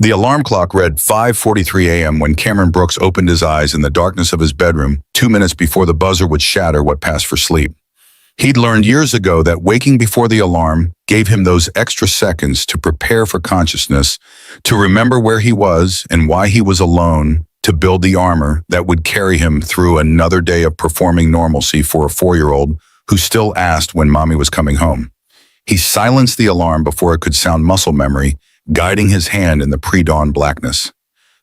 The alarm clock read 5:43 a.m. when Cameron Brooks opened his eyes in the darkness of his bedroom 2 minutes before the buzzer would shatter what passed for sleep. He'd learned years ago that waking before the alarm gave him those extra seconds to prepare for consciousness, to remember where he was and why he was alone, to build the armor that would carry him through another day of performing normalcy for a 4-year-old who still asked when mommy was coming home. He silenced the alarm before it could sound muscle memory, guiding his hand in the pre-dawn blackness.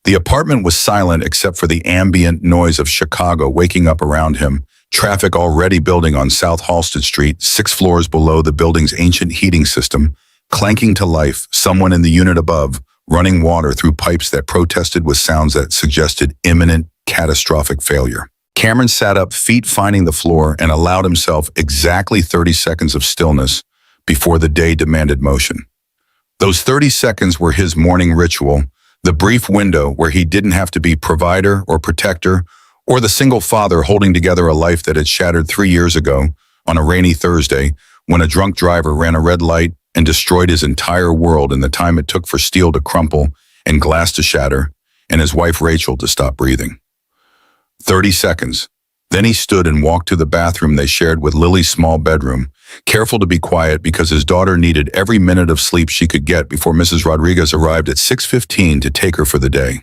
The apartment was silent except for the ambient noise of Chicago waking up around him, traffic already building on South Halsted Street, 6 floors below the building's ancient heating system, clanking to life, someone in the unit above, running water through pipes that protested with sounds that suggested imminent, catastrophic failure. Cameron sat up, feet finding the floor, and allowed himself exactly 30 seconds of stillness before the day demanded motion. Those 30 seconds were his morning ritual, the brief window where he didn't have to be provider or protector or the single father holding together a life that had shattered 3 years ago on a rainy Thursday when a drunk driver ran a red light and destroyed his entire world in the time it took for steel to crumple and glass to shatter and his wife Rachel to stop breathing. 30 seconds. Then he stood and walked to the bathroom they shared with Lily's small bedroom, careful to be quiet because his daughter needed every minute of sleep she could get before Mrs. Rodriguez arrived at 6:15 to take her for the day.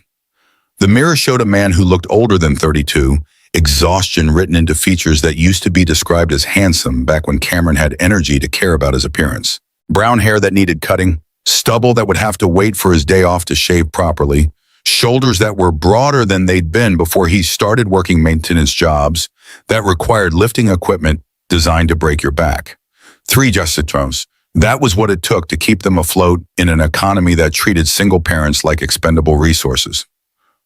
The mirror showed a man who looked older than 32, exhaustion written into features that used to be described as handsome back when Cameron had energy to care about his appearance. Brown hair that needed cutting, stubble that would have to wait for his day off to shave properly, shoulders that were broader than they'd been before he started working maintenance jobs that required lifting equipment designed to break your back. 3 justitrons. That was what it took to keep them afloat in an economy that treated single parents like expendable resources.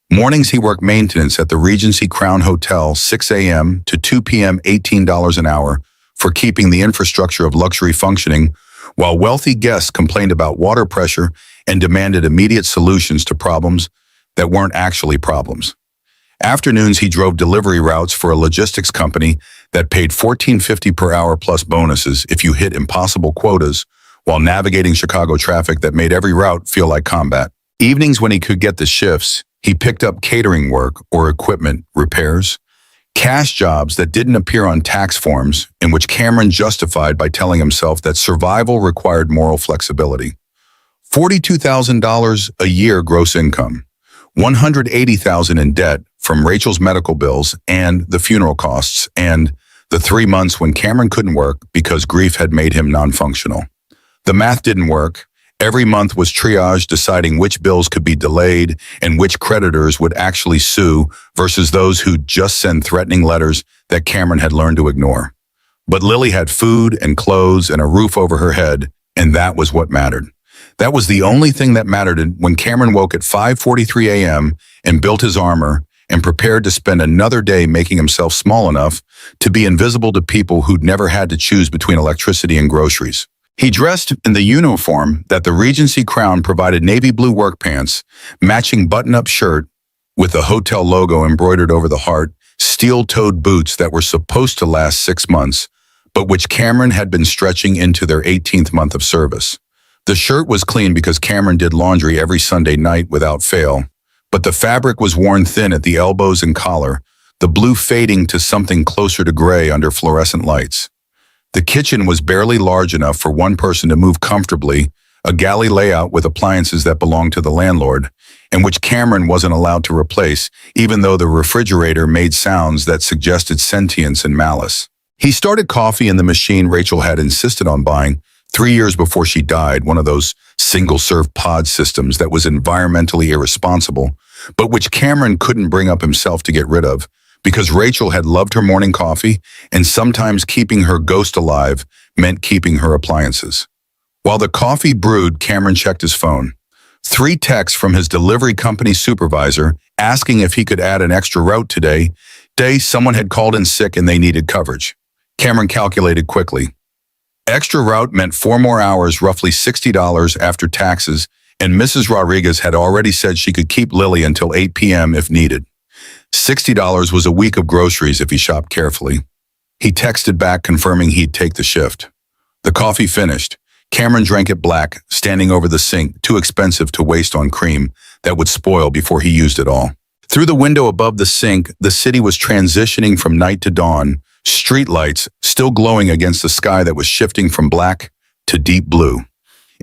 Mornings he worked maintenance at the Regency Crown Hotel, 6 a.m. to 2 p.m., $18 an hour for keeping the infrastructure of luxury functioning, while wealthy guests complained about water pressure and demanded immediate solutions to problems that weren't actually problems. Afternoons, he drove delivery routes for a logistics company that paid $14.50 per hour plus bonuses if you hit impossible quotas, while navigating Chicago traffic that made every route feel like combat. Evenings, when he could get the shifts, he picked up catering work or equipment repairs, cash jobs that didn't appear on tax forms, in which Cameron justified by telling himself that survival required moral flexibility. $42,000 a year gross income, $180,000 in debt from Rachel's medical bills and the funeral costs, and the 3 months when Cameron couldn't work because grief had made him non-functional. The math didn't work. Every month was triage, deciding which bills could be delayed and which creditors would actually sue versus those who'd just send threatening letters that Cameron had learned to ignore. But Lily had food and clothes and a roof over her head, and that was what mattered. That was the only thing that mattered when Cameron woke at 5:43 a.m. and built his armor and prepared to spend another day making himself small enough to be invisible to people who'd never had to choose between electricity and groceries. He dressed in the uniform that the Regency Crown provided: navy blue work pants, matching button-up shirt with the hotel logo embroidered over the heart, steel-toed boots that were supposed to last 6 months, but which Cameron had been stretching into their 18th month of service. The shirt was clean because Cameron did laundry every Sunday night without fail, but the fabric was worn thin at the elbows and collar, the blue fading to something closer to gray under fluorescent lights. The kitchen was barely large enough for one person to move comfortably, a galley layout with appliances that belonged to the landlord, and which Cameron wasn't allowed to replace, even though the refrigerator made sounds that suggested sentience and malice. He started coffee in the machine Rachel had insisted on buying 3 years before she died, one of those single-serve pod systems that was environmentally irresponsible, but which Cameron couldn't bring up himself to get rid of, because Rachel had loved her morning coffee, and sometimes keeping her ghost alive meant keeping her appliances. While the coffee brewed, Cameron checked his phone. 3 texts from his delivery company supervisor asking if he could add an extra route today. Someone had called in sick and they needed coverage. Cameron calculated quickly. Extra route meant 4 more hours, roughly $60 after taxes, and Mrs. Rodriguez had already said she could keep Lily until 8 p.m. if needed. $60 was a week of groceries if he shopped carefully. He texted back confirming he'd take the shift. The coffee finished. Cameron drank it black, standing over the sink, too expensive to waste on cream that would spoil before he used it all. Through the window above the sink, the city was transitioning from night to dawn, streetlights still glowing against the sky that was shifting from black to deep blue.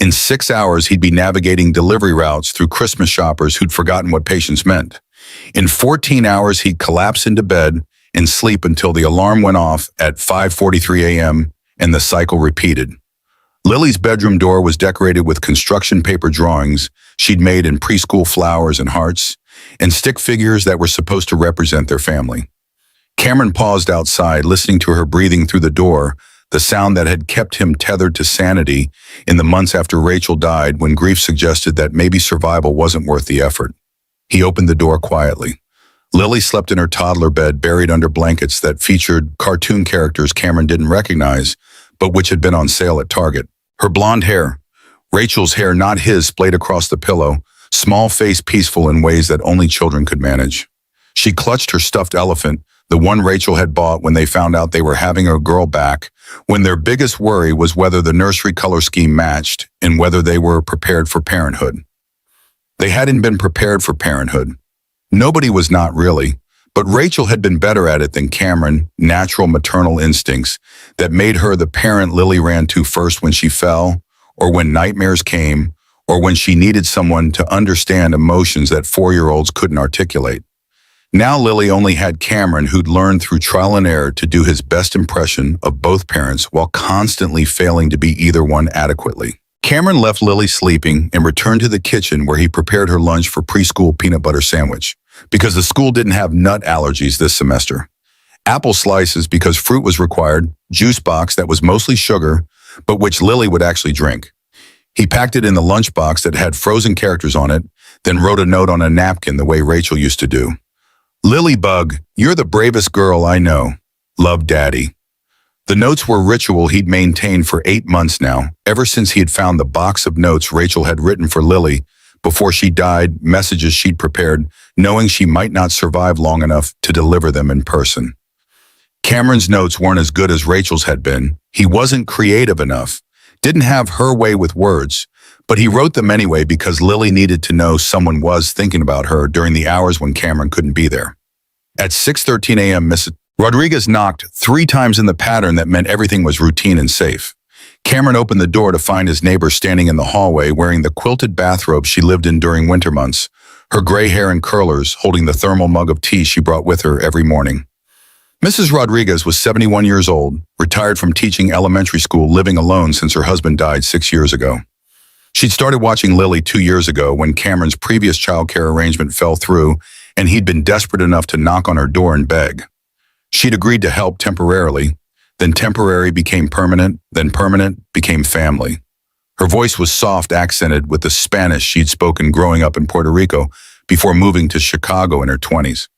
In 6 hours, he'd be navigating delivery routes through Christmas shoppers who'd forgotten what patience meant. In 14 hours, he'd collapse into bed and sleep until the alarm went off at 5:43 a.m. and the cycle repeated. Lily's bedroom door was decorated with construction paper drawings she'd made in preschool flowers and hearts, and stick figures that were supposed to represent their family. Cameron paused outside, listening to her breathing through the door, the sound that had kept him tethered to sanity in the months after Rachel died, when grief suggested that maybe survival wasn't worth the effort. He opened the door quietly. Lily slept in her toddler bed, buried under blankets that featured cartoon characters Cameron didn't recognize, but which had been on sale at Target. Her blonde hair, Rachel's hair, not his, splayed across the pillow, small face peaceful in ways that only children could manage. She clutched her stuffed elephant, the one Rachel had bought when they found out they were having a girl back, when their biggest worry was whether the nursery color scheme matched and whether they were prepared for parenthood. They hadn't been prepared for parenthood. Nobody was, not really, but Rachel had been better at it than Cameron, natural maternal instincts that made her the parent Lily ran to first when she fell, or when nightmares came, or when she needed someone to understand emotions that 4-year-olds couldn't articulate. Now Lily only had Cameron, who'd learned through trial and error to do his best impression of both parents while constantly failing to be either one adequately. Cameron left Lily sleeping and returned to the kitchen, where he prepared her lunch for preschool peanut butter sandwich, because the school didn't have nut allergies this semester. Apple slices because fruit was required, juice box that was mostly sugar, but which Lily would actually drink. He packed it in the lunchbox that had frozen characters on it, then wrote a note on a napkin the way Rachel used to do. "Lily Bug, you're the bravest girl I know. Love, Daddy." The notes were a ritual he'd maintained for 8 months now, ever since he had found the box of notes Rachel had written for Lily before she died, messages she'd prepared, knowing she might not survive long enough to deliver them in person. Cameron's notes weren't as good as Rachel's had been. He wasn't creative enough, didn't have her way with words, but he wrote them anyway because Lily needed to know someone was thinking about her during the hours when Cameron couldn't be there. At 6:13 a.m., Mrs. Rodriguez knocked 3 times in the pattern that meant everything was routine and safe. Cameron opened the door to find his neighbor standing in the hallway wearing the quilted bathrobe she lived in during winter months, her gray hair in curlers, holding the thermal mug of tea she brought with her every morning. Mrs. Rodriguez was 71 years old, retired from teaching elementary school, living alone since her husband died 6 years ago. She'd started watching Lily 2 years ago when Cameron's previous childcare arrangement fell through, and he'd been desperate enough to knock on her door and beg. She'd agreed to help temporarily, then temporary became permanent, then permanent became family. Her voice was soft, accented with the Spanish she'd spoken growing up in Puerto Rico before moving to Chicago in her 20s.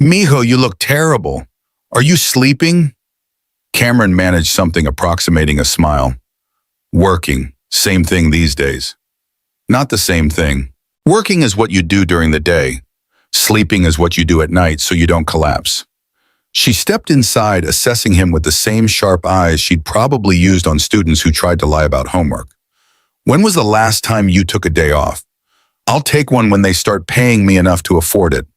"Mijo, you look terrible. Are you sleeping?" Cameron managed something approximating a smile. "Working. Same thing these days." "Not the same thing. Working is what you do during the day. Sleeping is what you do at night so you don't collapse." She stepped inside, assessing him with the same sharp eyes she'd probably used on students who tried to lie about homework. "When was the last time you took a day off?" "I'll take one when they start paying me enough to afford it."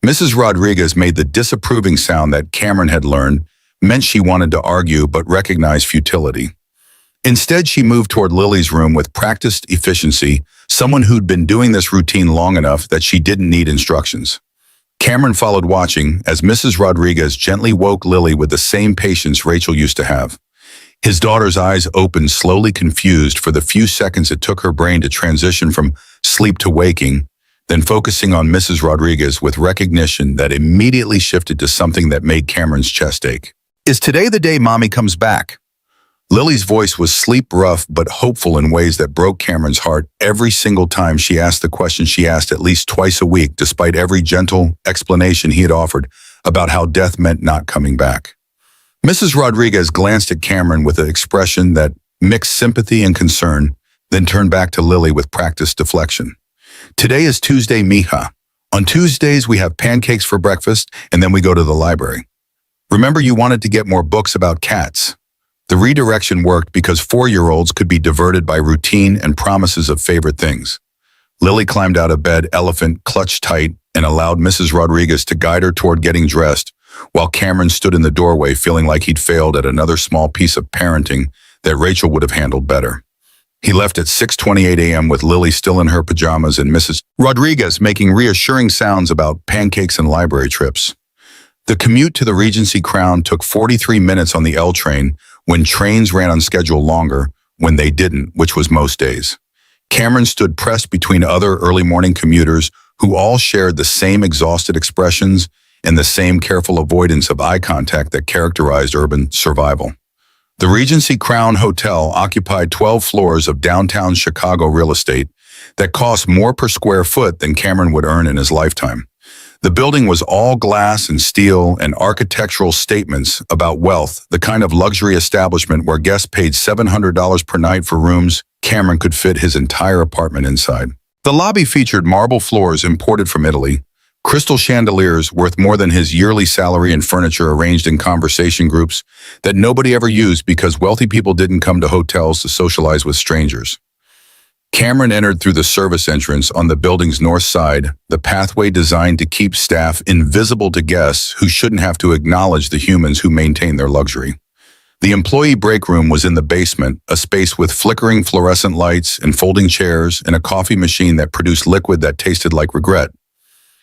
Mrs. Rodriguez made the disapproving sound that Cameron had learned meant she wanted to argue but recognized futility. Instead, she moved toward Lily's room with practiced efficiency, someone who'd been doing this routine long enough that she didn't need instructions. Cameron followed, watching as Mrs. Rodriguez gently woke Lily with the same patience Rachel used to have. His daughter's eyes opened, slowly, confused for the few seconds it took her brain to transition from sleep to waking, then focusing on Mrs. Rodriguez with recognition that immediately shifted to something that made Cameron's chest ache. "Is today the day Mommy comes back?" Lily's voice was sleep-rough but hopeful in ways that broke Cameron's heart every single time she asked the question she asked at least twice a week, despite every gentle explanation he had offered about how death meant not coming back. Mrs. Rodriguez glanced at Cameron with an expression that mixed sympathy and concern, then turned back to Lily with practiced deflection. "Today is Tuesday, mija. On Tuesdays, we have pancakes for breakfast, and then we go to the library. Remember, you wanted to get more books about cats." The redirection worked because 4-year-olds could be diverted by routine and promises of favorite things. Lily climbed out of bed, elephant clutched tight, and allowed Mrs. Rodriguez to guide her toward getting dressed, while Cameron stood in the doorway feeling like he'd failed at another small piece of parenting that Rachel would have handled better. He left at 6:28 a.m. with Lily still in her pajamas and Mrs. Rodriguez making reassuring sounds about pancakes and library trips. The commute to the Regency Crown took 43 minutes on the L train when trains ran on schedule longer when they didn't, which was most days. Cameron stood pressed between other early morning commuters who all shared the same exhausted expressions and the same careful avoidance of eye contact that characterized urban survival. The Regency Crown Hotel occupied 12 floors of downtown Chicago real estate that cost more per square foot than Cameron would earn in his lifetime. The building was all glass and steel and architectural statements about wealth, the kind of luxury establishment where guests paid $700 per night for rooms Cameron could fit his entire apartment inside. The lobby featured marble floors imported from Italy, crystal chandeliers worth more than his yearly salary, and furniture arranged in conversation groups that nobody ever used because wealthy people didn't come to hotels to socialize with strangers. Cameron entered through the service entrance on the building's north side, the pathway designed to keep staff invisible to guests who shouldn't have to acknowledge the humans who maintain their luxury. The employee break room was in the basement, a space with flickering fluorescent lights and folding chairs and a coffee machine that produced liquid that tasted like regret.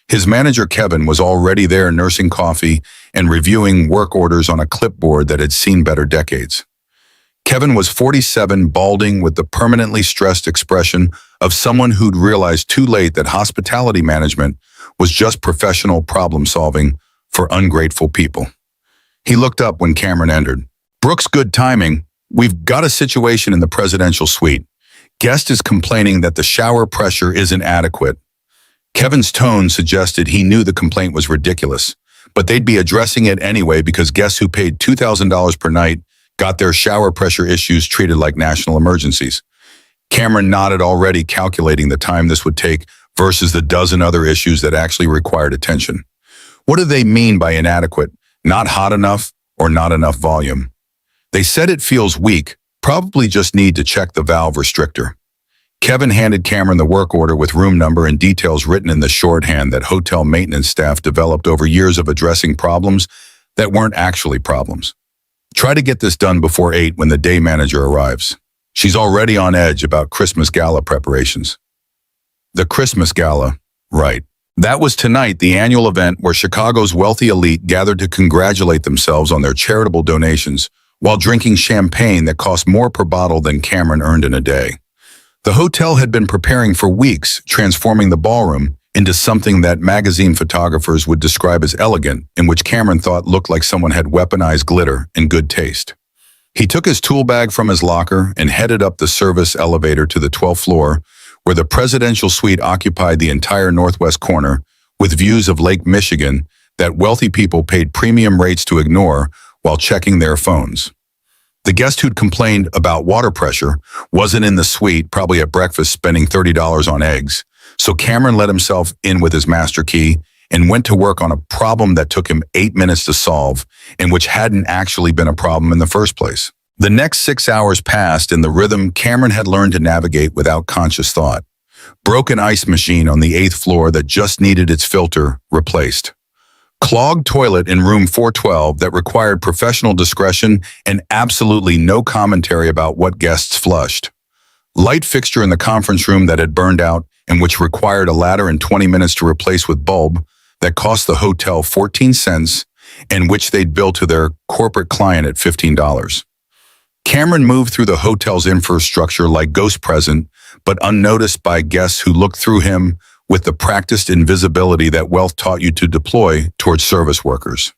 His manager, Kevin, was already there nursing coffee and reviewing work orders on a clipboard that had seen better decades. Kevin was 47, balding, with the permanently stressed expression of someone who'd realized too late that hospitality management was just professional problem-solving for ungrateful people. He looked up when Cameron entered. "Brooks, good timing. We've got a situation in the presidential suite. Guest is complaining that the shower pressure isn't adequate." Kevin's tone suggested he knew the complaint was ridiculous, but they'd be addressing it anyway because guests who paid $2,000 per night got their shower pressure issues treated like national emergencies. Cameron nodded, already calculating the time this would take versus the dozen other issues that actually required attention. What do they mean by inadequate? Not hot enough or not enough volume? They said it feels weak, probably just need to check the valve restrictor. Kevin handed Cameron the work order with room number and details written in the shorthand that hotel maintenance staff developed over years of addressing problems that weren't actually problems. "Try to get this done before 8 when the day manager arrives. She's already on edge about Christmas gala preparations." The Christmas gala, right. That was tonight, the annual event where Chicago's wealthy elite gathered to congratulate themselves on their charitable donations while drinking champagne that cost more per bottle than Cameron earned in a day. The hotel had been preparing for weeks, transforming the ballroom into something that magazine photographers would describe as elegant, and which Cameron thought looked like someone had weaponized glitter and good taste. He took his tool bag from his locker and headed up the service elevator to the 12th floor, where the presidential suite occupied the entire northwest corner, with views of Lake Michigan that wealthy people paid premium rates to ignore while checking their phones. The guest who'd complained about water pressure wasn't in the suite, probably at breakfast spending $30 on eggs. So Cameron let himself in with his master key and went to work on a problem that took him 8 minutes to solve and which hadn't actually been a problem in the first place. The next 6 hours passed in the rhythm Cameron had learned to navigate without conscious thought. Broken ice machine on the 8th floor that just needed its filter replaced. Clogged toilet in room 412 that required professional discretion and absolutely no commentary about what guests flushed. Light fixture in the conference room that had burned out and which required a ladder and 20 minutes to replace with bulb that cost the hotel 14 cents and which they'd bill to their corporate client at $15. Cameron moved through the hotel's infrastructure like ghost present, but unnoticed by guests who looked through him with the practiced invisibility that wealth taught you to deploy towards service workers.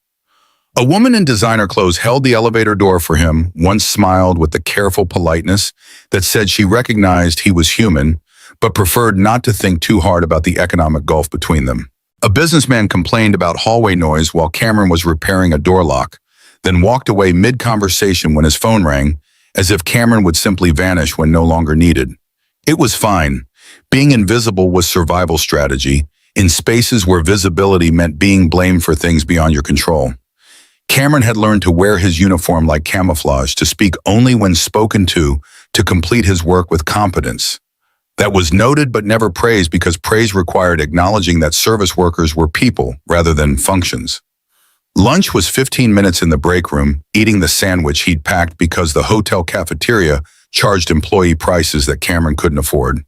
A woman in designer clothes held the elevator door for him, once smiled with the careful politeness that said she recognized he was human, but preferred not to think too hard about the economic gulf between them. A businessman complained about hallway noise while Cameron was repairing a door lock, then walked away mid-conversation when his phone rang, as if Cameron would simply vanish when no longer needed. It was fine. Being invisible was survival strategy, in spaces where visibility meant being blamed for things beyond your control. Cameron had learned to wear his uniform like camouflage, to speak only when spoken to complete his work with competence. That was noted but never praised, because praise required acknowledging that service workers were people rather than functions. Lunch was 15 minutes in the break room, eating the sandwich he'd packed because the hotel cafeteria charged employee prices that Cameron couldn't afford.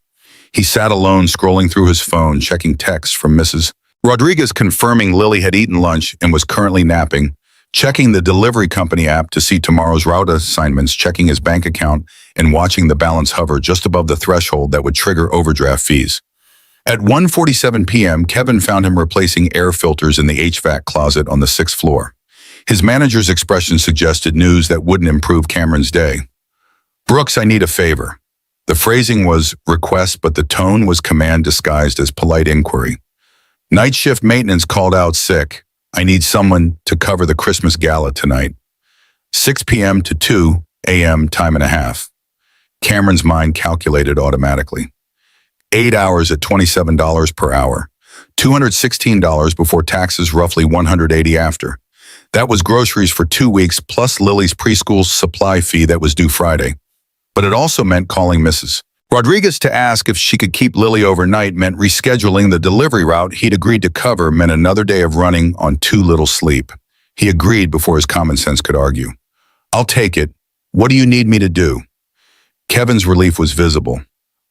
He sat alone, scrolling through his phone, checking texts from Mrs. Rodriguez confirming Lily had eaten lunch and was currently napping, checking the delivery company app to see tomorrow's route assignments, checking his bank account, and watching the balance hover just above the threshold that would trigger overdraft fees. At 1:47 p.m., Kevin found him replacing air filters in the HVAC closet on the 6th floor. His manager's expression suggested news that wouldn't improve Cameron's day. "Brooks, I need a favor." The phrasing was request, but the tone was command disguised as polite inquiry. "Night shift maintenance called out sick. I need someone to cover the Christmas gala tonight. 6 p.m. to 2 a.m. time and a half." Cameron's mind calculated automatically. 8 hours at $27 per hour. $216 before taxes, roughly $180 after. That was groceries for 2 weeks, plus Lily's preschool supply fee that was due Friday. But it also meant calling Mrs. Rodriguez to ask if she could keep Lily overnight, meant rescheduling the delivery route he'd agreed to cover, meant another day of running on too little sleep. He agreed before his common sense could argue. "I'll take it. What do you need me to do?" Kevin's relief was visible.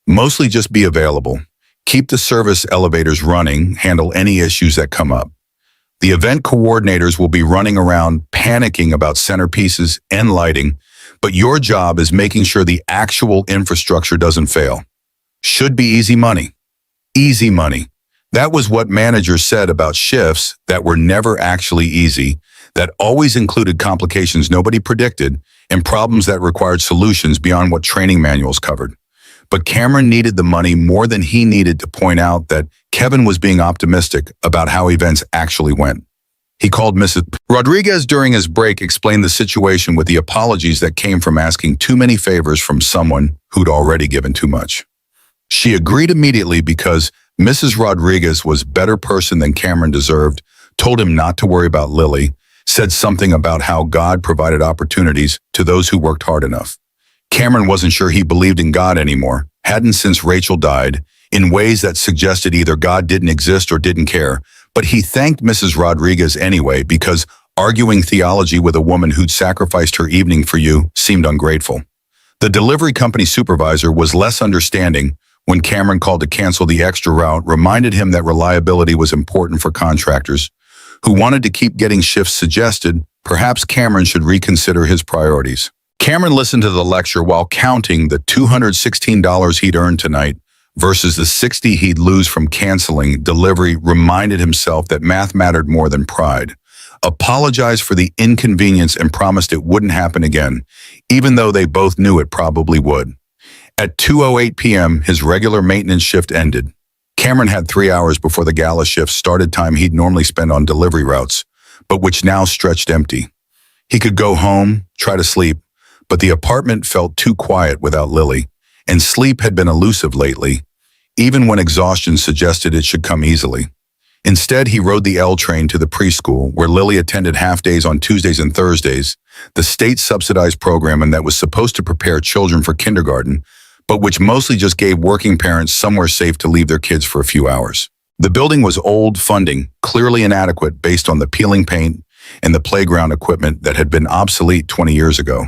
"Mostly just be available. Keep the service elevators running, handle any issues that come up. The event coordinators will be running around panicking about centerpieces and lighting, but your job is making sure the actual infrastructure doesn't fail. Should be easy money." Easy money. That was what managers said about shifts that were never actually easy, that always included complications nobody predicted and problems that required solutions beyond what training manuals covered. But Cameron needed the money more than he needed to point out that Kevin was being optimistic about how events actually went. He called Mrs. Rodriguez during his break, explained the situation with the apologies that came from asking too many favors from someone who'd already given too much. She agreed immediately because Mrs. Rodriguez was a better person than Cameron deserved, told him not to worry about Lily, said something about how God provided opportunities to those who worked hard enough. Cameron wasn't sure he believed in God anymore, hadn't since Rachel died, in ways that suggested either God didn't exist or didn't care, but he thanked Mrs. Rodriguez anyway, because arguing theology with a woman who'd sacrificed her evening for you seemed ungrateful. The delivery company supervisor was less understanding when Cameron called to cancel the extra route, reminded him that reliability was important for contractors who wanted to keep getting shifts, suggested perhaps Cameron should reconsider his priorities. Cameron listened to the lecture while counting the $216 he'd earned tonight versus the $60 he'd lose from canceling delivery, reminded himself that math mattered more than pride. Apologized for the inconvenience and promised it wouldn't happen again, even though they both knew it probably would. At 2:08 p.m., his regular maintenance shift ended. Cameron had 3 hours before the gala shift started, time he'd normally spend on delivery routes, but which now stretched empty. He could go home, try to sleep, but the apartment felt too quiet without Lily, and sleep had been elusive lately, even when exhaustion suggested it should come easily. Instead, he rode the L train to the preschool, where Lily attended half-days on Tuesdays and Thursdays, the state-subsidized program and that was supposed to prepare children for kindergarten, but which mostly just gave working parents somewhere safe to leave their kids for a few hours. The building was old, funding clearly inadequate based on the peeling paint and the playground equipment that had been obsolete 20 years ago.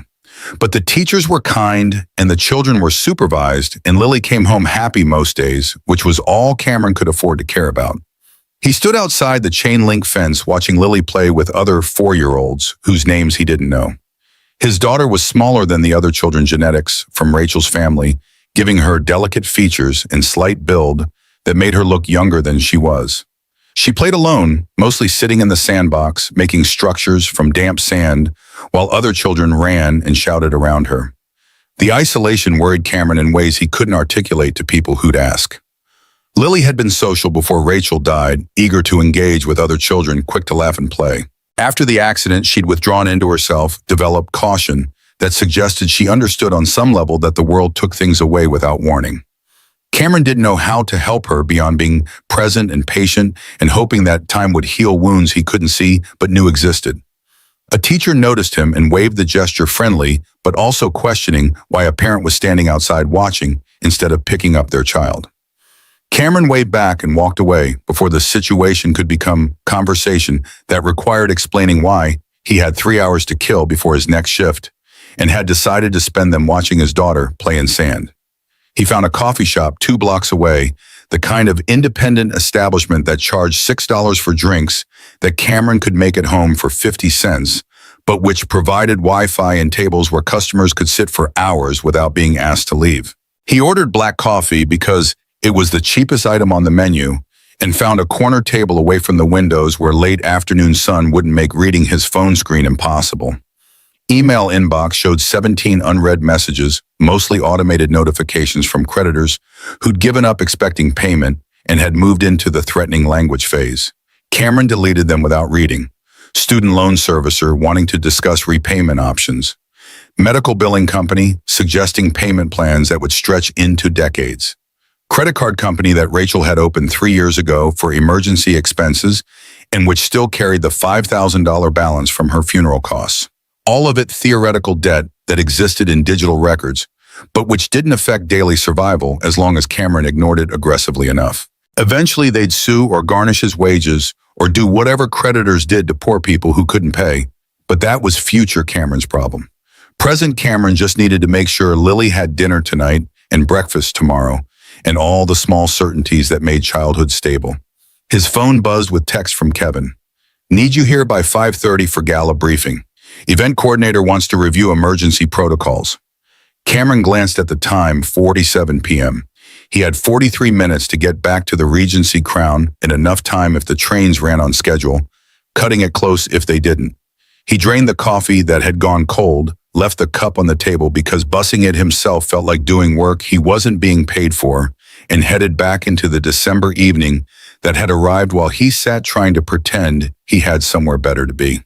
But the teachers were kind and the children were supervised, and Lily came home happy most days, which was all Cameron could afford to care about. He stood outside the chain-link fence watching Lily play with other 4-year-olds whose names he didn't know. His daughter was smaller than the other children's genetics from Rachel's family, giving her delicate features and slight build that made her look younger than she was. She played alone, mostly sitting in the sandbox, making structures from damp sand, while other children ran and shouted around her. The isolation worried Cameron in ways he couldn't articulate to people who'd ask. Lily had been social before Rachel died, eager to engage with other children, quick to laugh and play. After the accident, she'd withdrawn into herself, developed caution that suggested she understood on some level that the world took things away without warning. Cameron didn't know how to help her beyond being present and patient and hoping that time would heal wounds he couldn't see but knew existed. A teacher noticed him and waved the gesture friendly, but also questioning why a parent was standing outside watching instead of picking up their child. Cameron waved back and walked away before the situation could become conversation that required explaining why he had 3 hours to kill before his next shift and had decided to spend them watching his daughter play in sand. He found a coffee shop 2 blocks away, the kind of independent establishment that charged $6 for drinks that Cameron could make at home for 50 cents, but which provided Wi-Fi and tables where customers could sit for hours without being asked to leave. He ordered black coffee because it was the cheapest item on the menu and found a corner table away from the windows where late afternoon sun wouldn't make reading his phone screen impossible. Email inbox showed 17 unread messages, mostly automated notifications from creditors who'd given up expecting payment and had moved into the threatening language phase. Cameron deleted them without reading. Student loan servicer wanting to discuss repayment options. Medical billing company suggesting payment plans that would stretch into decades. Credit card company that Rachel had opened 3 years ago for emergency expenses and which still carried the $5,000 balance from her funeral costs. All of it theoretical debt that existed in digital records, but which didn't affect daily survival as long as Cameron ignored it aggressively enough. Eventually, they'd sue or garnish his wages or do whatever creditors did to poor people who couldn't pay, but that was future Cameron's problem. Present Cameron just needed to make sure Lily had dinner tonight and breakfast tomorrow, and all the small certainties that made childhood stable. His phone buzzed with text from Kevin. Need you here by 5:30 for gala briefing. Event coordinator wants to review emergency protocols. Cameron glanced at the time, 4:47 p.m. He had 43 minutes to get back to the Regency Crown and enough time if the trains ran on schedule, cutting it close if they didn't. He drained the coffee that had gone cold, left the cup on the table because bussing it himself felt like doing work he wasn't being paid for, and headed back into the December evening that had arrived while he sat trying to pretend he had somewhere better to be.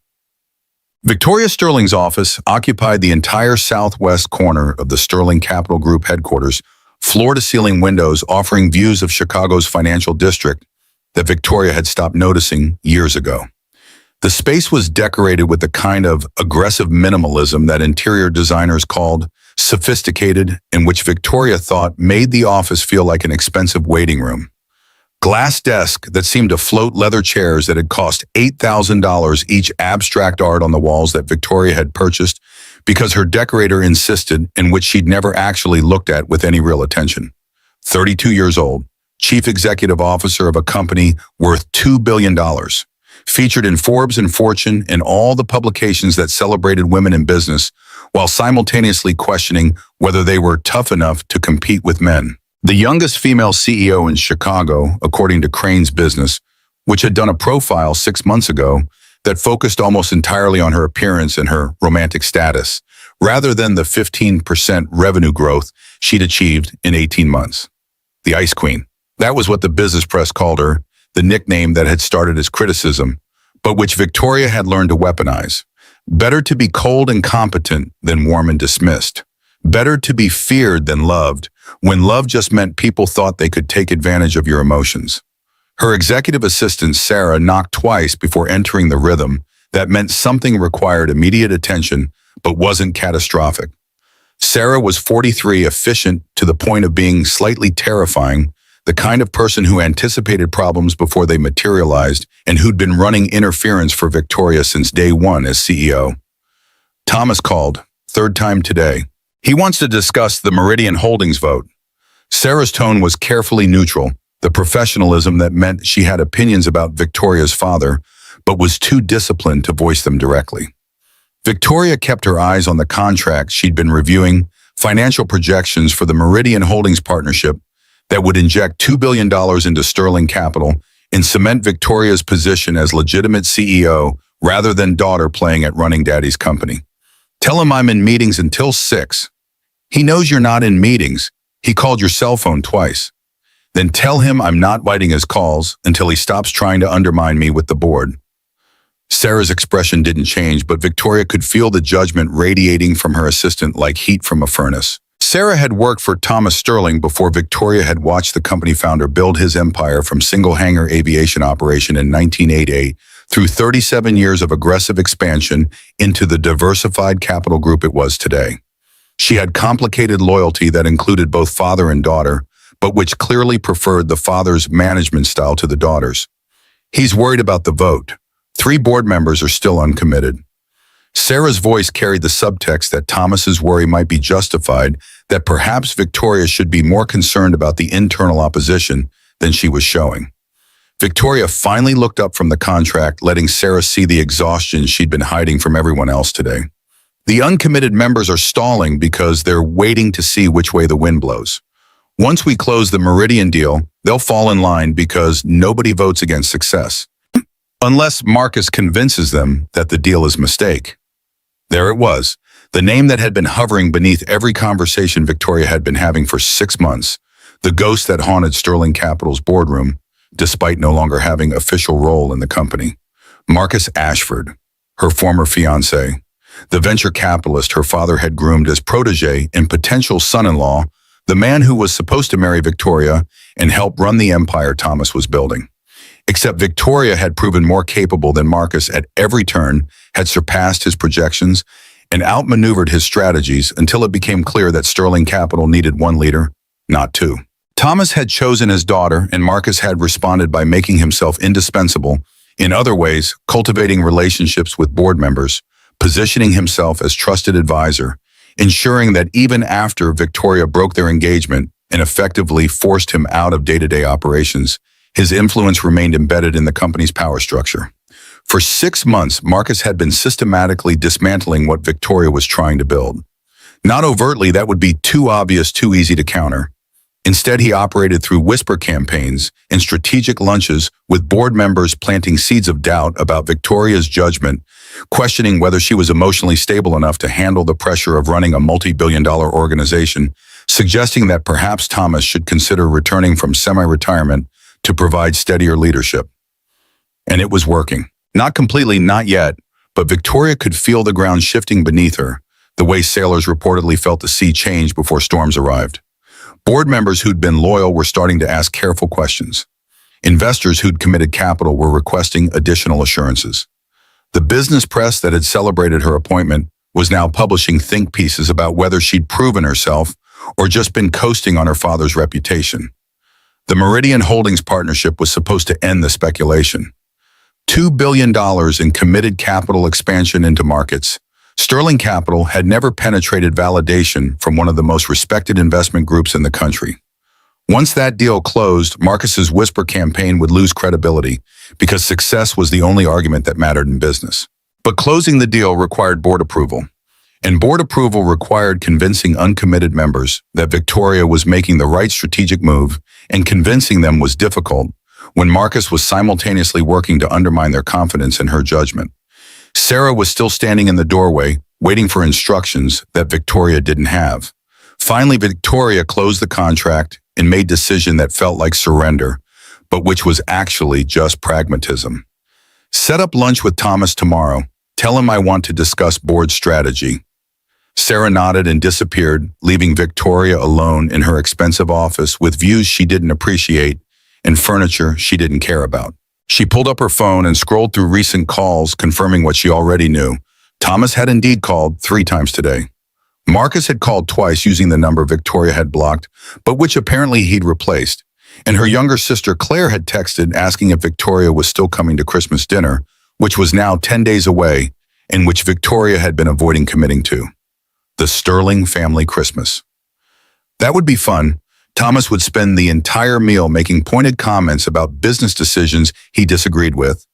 Victoria Sterling's office occupied the entire southwest corner of the Sterling Capital Group headquarters, floor-to-ceiling windows offering views of Chicago's financial district that Victoria had stopped noticing years ago. The space was decorated with the kind of aggressive minimalism that interior designers called sophisticated and which Victoria thought made the office feel like an expensive waiting room. Glass desk that seemed to float leather chairs that had cost $8,000 each, abstract art on the walls that Victoria had purchased because her decorator insisted, and which she'd never actually looked at with any real attention. 32 years old, chief executive officer of a company worth $2 billion, featured in Forbes and Fortune and all the publications that celebrated women in business, while simultaneously questioning whether they were tough enough to compete with men. The youngest female CEO in Chicago, according to Crane's Business, which had done a profile 6 months ago that focused almost entirely on her appearance and her romantic status, rather than the 15% revenue growth she'd achieved in 18 months. The Ice Queen. That was what the business press called her, the nickname that had started as criticism, but which Victoria had learned to weaponize. Better to be cold and competent than warm and dismissed. Better to be feared than loved, when love just meant people thought they could take advantage of your emotions. Her executive assistant, Sarah, knocked twice before entering the rhythm that meant something required immediate attention but wasn't catastrophic. Sarah was 43, efficient to the point of being slightly terrifying, the kind of person who anticipated problems before they materialized and who'd been running interference for Victoria since day one as CEO. Thomas called, 3rd time today. He wants to discuss the Meridian Holdings vote. Sarah's tone was carefully neutral, the professionalism that meant she had opinions about Victoria's father, but was too disciplined to voice them directly. Victoria kept her eyes on the contract she'd been reviewing, financial projections for the Meridian Holdings partnership that would inject $2 billion into Sterling Capital and cement Victoria's position as legitimate CEO rather than daughter playing at running daddy's company. Tell him I'm in meetings until 6. He knows you're not in meetings. He called your cell phone twice. Then tell him I'm not biting his calls until he stops trying to undermine me with the board. Sarah's expression didn't change, but Victoria could feel the judgment radiating from her assistant like heat from a furnace. Sarah had worked for Thomas Sterling before Victoria had watched the company founder build his empire from single-hangar aviation operation in 1988 through 37 years of aggressive expansion into the diversified capital group it was today. She had complicated loyalty that included both father and daughter, but which clearly preferred the father's management style to the daughter's. He's worried about the vote. 3 board members are still uncommitted. Sarah's voice carried the subtext that Thomas's worry might be justified, that perhaps Victoria should be more concerned about the internal opposition than she was showing. Victoria finally looked up from the contract, letting Sarah see the exhaustion she'd been hiding from everyone else today. The uncommitted members are stalling because they're waiting to see which way the wind blows. Once we close the Meridian deal, they'll fall in line because nobody votes against success. Unless Marcus convinces them that the deal is a mistake. There it was, the name that had been hovering beneath every conversation Victoria had been having for 6 months, the ghost that haunted Sterling Capital's boardroom, despite no longer having official role in the company. Marcus Ashford, her former fiancé, the venture capitalist her father had groomed as protege and potential son-in-law, the man who was supposed to marry Victoria and help run the empire Thomas was building. Except Victoria had proven more capable than Marcus at every turn, had surpassed his projections, and outmaneuvered his strategies until it became clear that Sterling Capital needed one leader, not 2. Thomas had chosen his daughter, and Marcus had responded by making himself indispensable, in other ways, cultivating relationships with board members, positioning himself as trusted advisor, ensuring that even after Victoria broke their engagement and effectively forced him out of day-to-day operations, his influence remained embedded in the company's power structure. For 6 months, Marcus had been systematically dismantling what Victoria was trying to build. Not overtly, that would be too obvious, too easy to counter. Instead, he operated through whisper campaigns and strategic lunches with board members planting seeds of doubt about Victoria's judgment, questioning whether she was emotionally stable enough to handle the pressure of running a multi-billion-dollar organization, suggesting that perhaps Thomas should consider returning from semi-retirement to provide steadier leadership. And it was working. Not completely, not yet, but Victoria could feel the ground shifting beneath her, the way sailors reportedly felt the sea change before storms arrived. Board members who'd been loyal were starting to ask careful questions. Investors who'd committed capital were requesting additional assurances. The business press that had celebrated her appointment was now publishing think pieces about whether she'd proven herself or just been coasting on her father's reputation. The Meridian Holdings partnership was supposed to end the speculation. $2 billion in committed capital expansion into markets. Sterling Capital had never penetrated validation from one of the most respected investment groups in the country. Once that deal closed, Marcus's whisper campaign would lose credibility because success was the only argument that mattered in business. But closing the deal required board approval. And board approval required convincing uncommitted members that Victoria was making the right strategic move, and convincing them was difficult when Marcus was simultaneously working to undermine their confidence in her judgment. Sarah was still standing in the doorway, waiting for instructions that Victoria didn't have. Finally, Victoria closed the contract and made a decision that felt like surrender, but which was actually just pragmatism. Set up lunch with Thomas tomorrow. Tell him I want to discuss board strategy. Sarah nodded and disappeared, leaving Victoria alone in her expensive office with views she didn't appreciate and furniture she didn't care about. She pulled up her phone and scrolled through recent calls, confirming what she already knew. Thomas had indeed called 3 times today. Marcus had called twice using the number Victoria had blocked, but which apparently he'd replaced. And her younger sister Claire had texted asking if Victoria was still coming to Christmas dinner, which was now 10 days away, and which Victoria had been avoiding committing to. The Sterling family Christmas. That would be fun. Thomas would spend the entire meal making pointed comments about business decisions he disagreed with.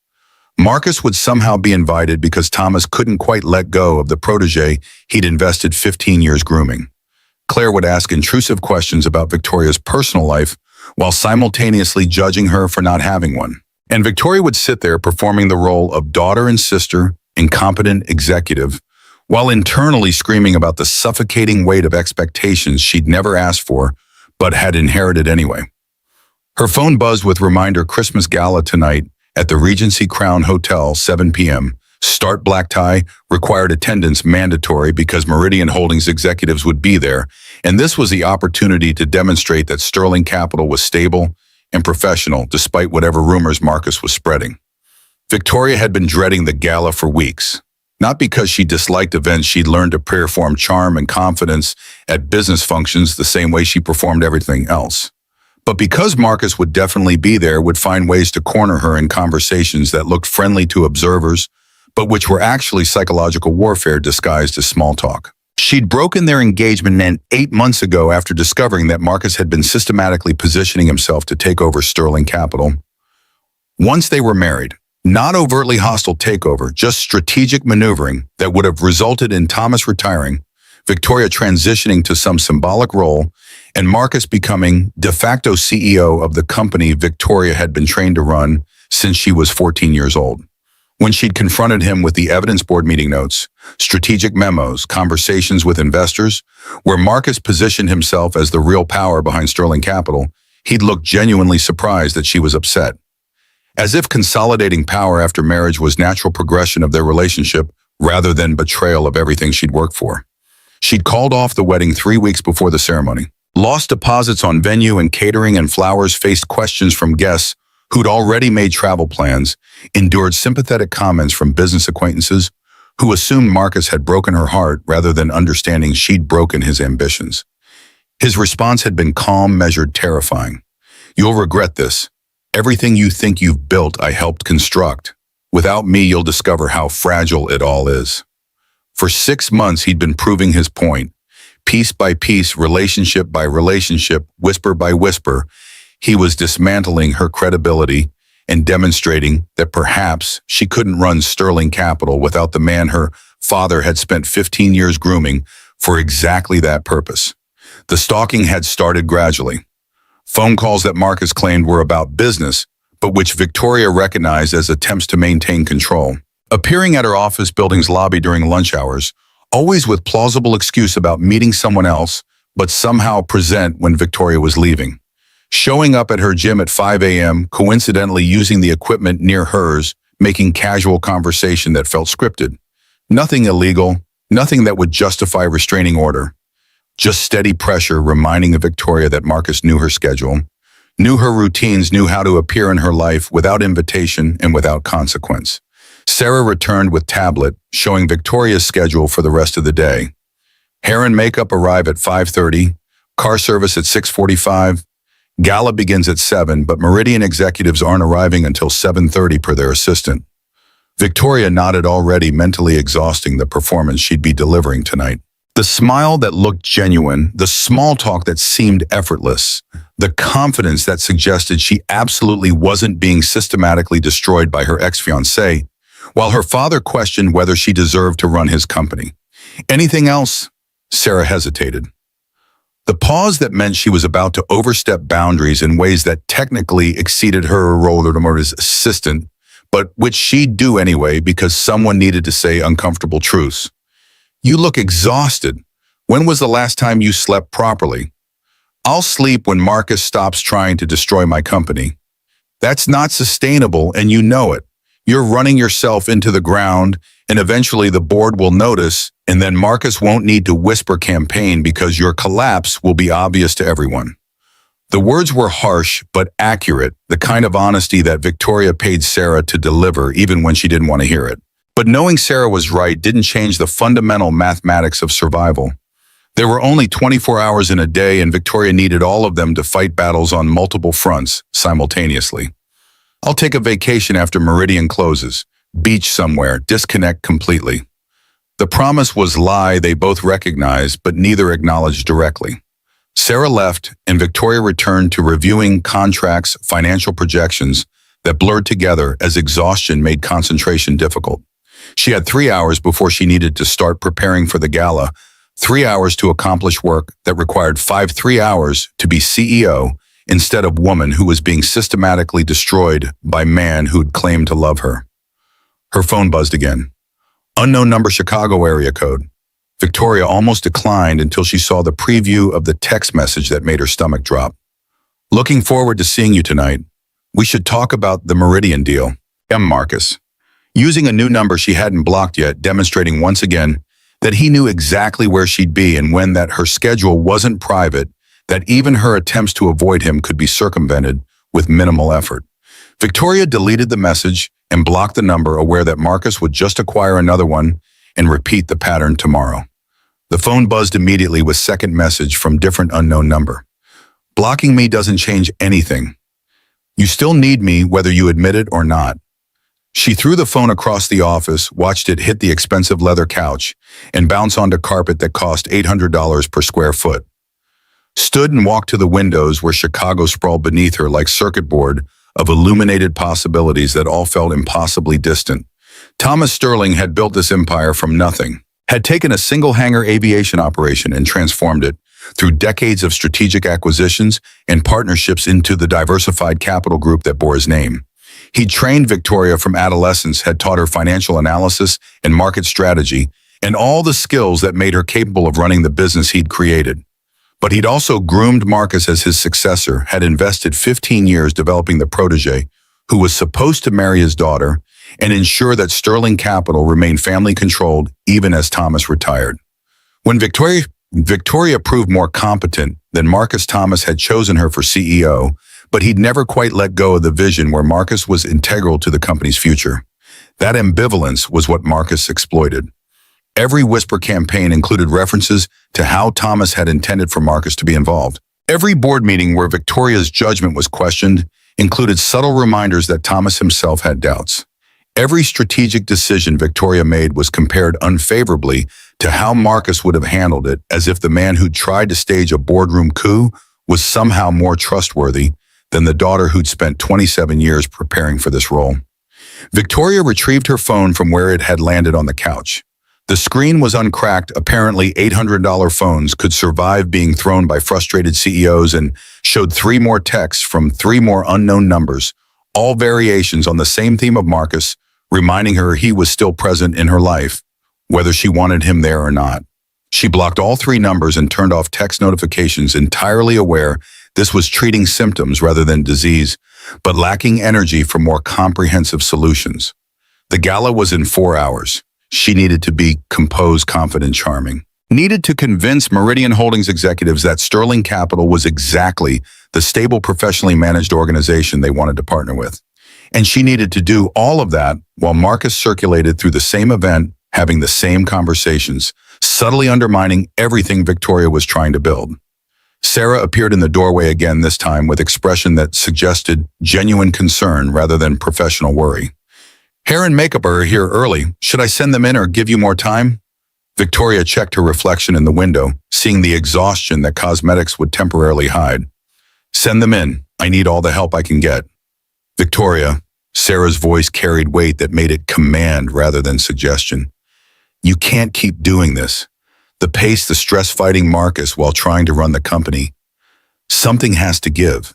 Marcus would somehow be invited because Thomas couldn't quite let go of the protege he'd invested 15 years grooming. Claire would ask intrusive questions about Victoria's personal life while simultaneously judging her for not having one. And Victoria would sit there performing the role of daughter and sister, incompetent executive, while internally screaming about the suffocating weight of expectations she'd never asked for, but had inherited anyway. Her phone buzzed with reminder Christmas gala tonight at the Regency Crown Hotel, 7 p.m. Start black tie, required attendance mandatory because Meridian Holdings executives would be there, and this was the opportunity to demonstrate that Sterling Capital was stable and professional despite whatever rumors Marcus was spreading. Victoria had been dreading the gala for weeks. Not because she disliked events, she'd learned to perform charm and confidence at business functions the same way she performed everything else. But because Marcus would definitely be there, would find ways to corner her in conversations that looked friendly to observers, but which were actually psychological warfare disguised as small talk. She'd broken their engagement 8 months ago after discovering that Marcus had been systematically positioning himself to take over Sterling Capital. Once they were married, not overtly hostile takeover, just strategic maneuvering that would have resulted in Thomas retiring, Victoria transitioning to some symbolic role, and Marcus becoming de facto CEO of the company Victoria had been trained to run since she was 14 years old. When she'd confronted him with the evidence board meeting notes, strategic memos, conversations with investors, where Marcus positioned himself as the real power behind Sterling Capital, he'd looked genuinely surprised that she was upset. As if consolidating power after marriage was natural progression of their relationship rather than betrayal of everything she'd worked for. She'd called off the wedding 3 weeks before the ceremony, lost deposits on venue and catering and flowers, faced questions from guests who'd already made travel plans, endured sympathetic comments from business acquaintances who assumed Marcus had broken her heart rather than understanding she'd broken his ambitions. His response had been calm, measured, terrifying. "You'll regret this. Everything you think you've built, I helped construct. Without me, you'll discover how fragile it all is." For 6 months, he'd been proving his point. Piece by piece, relationship by relationship, whisper by whisper, he was dismantling her credibility and demonstrating that perhaps she couldn't run Sterling Capital without the man her father had spent 15 years grooming for exactly that purpose. The stalking had started gradually. Phone calls that Marcus claimed were about business, but which Victoria recognized as attempts to maintain control. Appearing at her office building's lobby during lunch hours, always with plausible excuse about meeting someone else, but somehow present when Victoria was leaving. Showing up at her gym at 5 a.m., coincidentally using the equipment near hers, making casual conversation that felt scripted. Nothing illegal, nothing that would justify restraining order. Just steady pressure reminding Victoria that Marcus knew her schedule, knew her routines, knew how to appear in her life without invitation and without consequence. Sarah returned with tablet, showing Victoria's schedule for the rest of the day. Hair and makeup arrive at 5:30, car service at 6:45. Gala begins at 7, but Meridian executives aren't arriving until 7:30 per their assistant. Victoria nodded, already mentally exhausting the performance she'd be delivering tonight. The smile that looked genuine, the small talk that seemed effortless, the confidence that suggested she absolutely wasn't being systematically destroyed by her ex-fiancé, while her father questioned whether she deserved to run his company. Anything else? Sarah hesitated. The pause that meant she was about to overstep boundaries in ways that technically exceeded her role as assistant, but which she'd do anyway because someone needed to say uncomfortable truths. "You look exhausted. When was the last time you slept properly?" "I'll sleep when Marcus stops trying to destroy my company." "That's not sustainable, and you know it. You're running yourself into the ground, and eventually the board will notice, and then Marcus won't need to whisper campaign because your collapse will be obvious to everyone." The words were harsh but accurate, the kind of honesty that Victoria paid Sarah to deliver even when she didn't want to hear it. But knowing Sarah was right didn't change the fundamental mathematics of survival. There were only 24 hours in a day, and Victoria needed all of them to fight battles on multiple fronts simultaneously. "I'll take a vacation after Meridian closes. Beach somewhere, disconnect completely." The promise was a lie they both recognized, but neither acknowledged directly. Sarah left, and Victoria returned to reviewing contracts, financial projections that blurred together as exhaustion made concentration difficult. She had 3 hours before she needed to start preparing for the gala, 3 hours to accomplish work that required 3 hours to be CEO instead of woman who was being systematically destroyed by man who'd claimed to love her. Her phone buzzed again. Unknown number, Chicago area code. Victoria almost declined until she saw the preview of the text message that made her stomach drop. "Looking forward to seeing you tonight. We should talk about the Meridian deal. M. Marcus." Using a new number she hadn't blocked yet, demonstrating once again that he knew exactly where she'd be and when, that her schedule wasn't private, that even her attempts to avoid him could be circumvented with minimal effort. Victoria deleted the message and blocked the number, aware that Marcus would just acquire another one and repeat the pattern tomorrow. The phone buzzed immediately with second message from different unknown number. Blocking me doesn't change anything. You still need me whether you admit it or not. She threw the phone across the office, watched it hit the expensive leather couch, and bounce onto carpet that cost $800 per square foot. Stood and walked to the windows where Chicago sprawled beneath her like circuit board of illuminated possibilities that all felt impossibly distant. Thomas Sterling had built this empire from nothing, had taken a single hangar aviation operation and transformed it, through decades of strategic acquisitions and partnerships, into the diversified capital group that bore his name. He'd trained Victoria from adolescence, had taught her financial analysis and market strategy, and all the skills that made her capable of running the business he'd created. But he'd also groomed Marcus as his successor, had invested 15 years developing the protege, who was supposed to marry his daughter, and ensure that Sterling Capital remained family-controlled even as Thomas retired. When Victoria proved more competent than Marcus, Thomas had chosen her for CEO, but he'd never quite let go of the vision where Marcus was integral to the company's future. That ambivalence was what Marcus exploited. Every Whisper campaign included references to how Thomas had intended for Marcus to be involved. Every board meeting where Victoria's judgment was questioned included subtle reminders that Thomas himself had doubts. Every strategic decision Victoria made was compared unfavorably to how Marcus would have handled it, as if the man who'd tried to stage a boardroom coup was somehow more trustworthy than the daughter who'd spent 27 years preparing for this role. Victoria retrieved her phone from where it had landed on the couch. The screen was uncracked. Apparently $800 phones could survive being thrown by frustrated CEOs, and showed 3 more texts from 3 more unknown numbers, all variations on the same theme of Marcus, reminding her he was still present in her life, whether she wanted him there or not. She blocked all 3 numbers and turned off text notifications, entirely aware this was treating symptoms rather than disease, but lacking energy for more comprehensive solutions. The gala was in 4 hours. She needed to be composed, confident, charming. Needed to convince Meridian Holdings executives that Sterling Capital was exactly the stable, professionally managed organization they wanted to partner with. And she needed to do all of that while Marcus circulated through the same event, having the same conversations, subtly undermining everything Victoria was trying to build. Sarah appeared in the doorway again, this time with expression that suggested genuine concern rather than professional worry. Hair and makeup are here early. Should I send them in or give you more time? Victoria checked her reflection in the window, seeing the exhaustion that cosmetics would temporarily hide. Send them in. I need all the help I can get. Victoria, Sarah's voice carried weight that made it command rather than suggestion. You can't keep doing this. The pace, the stress, fighting Marcus while trying to run the company. Something has to give.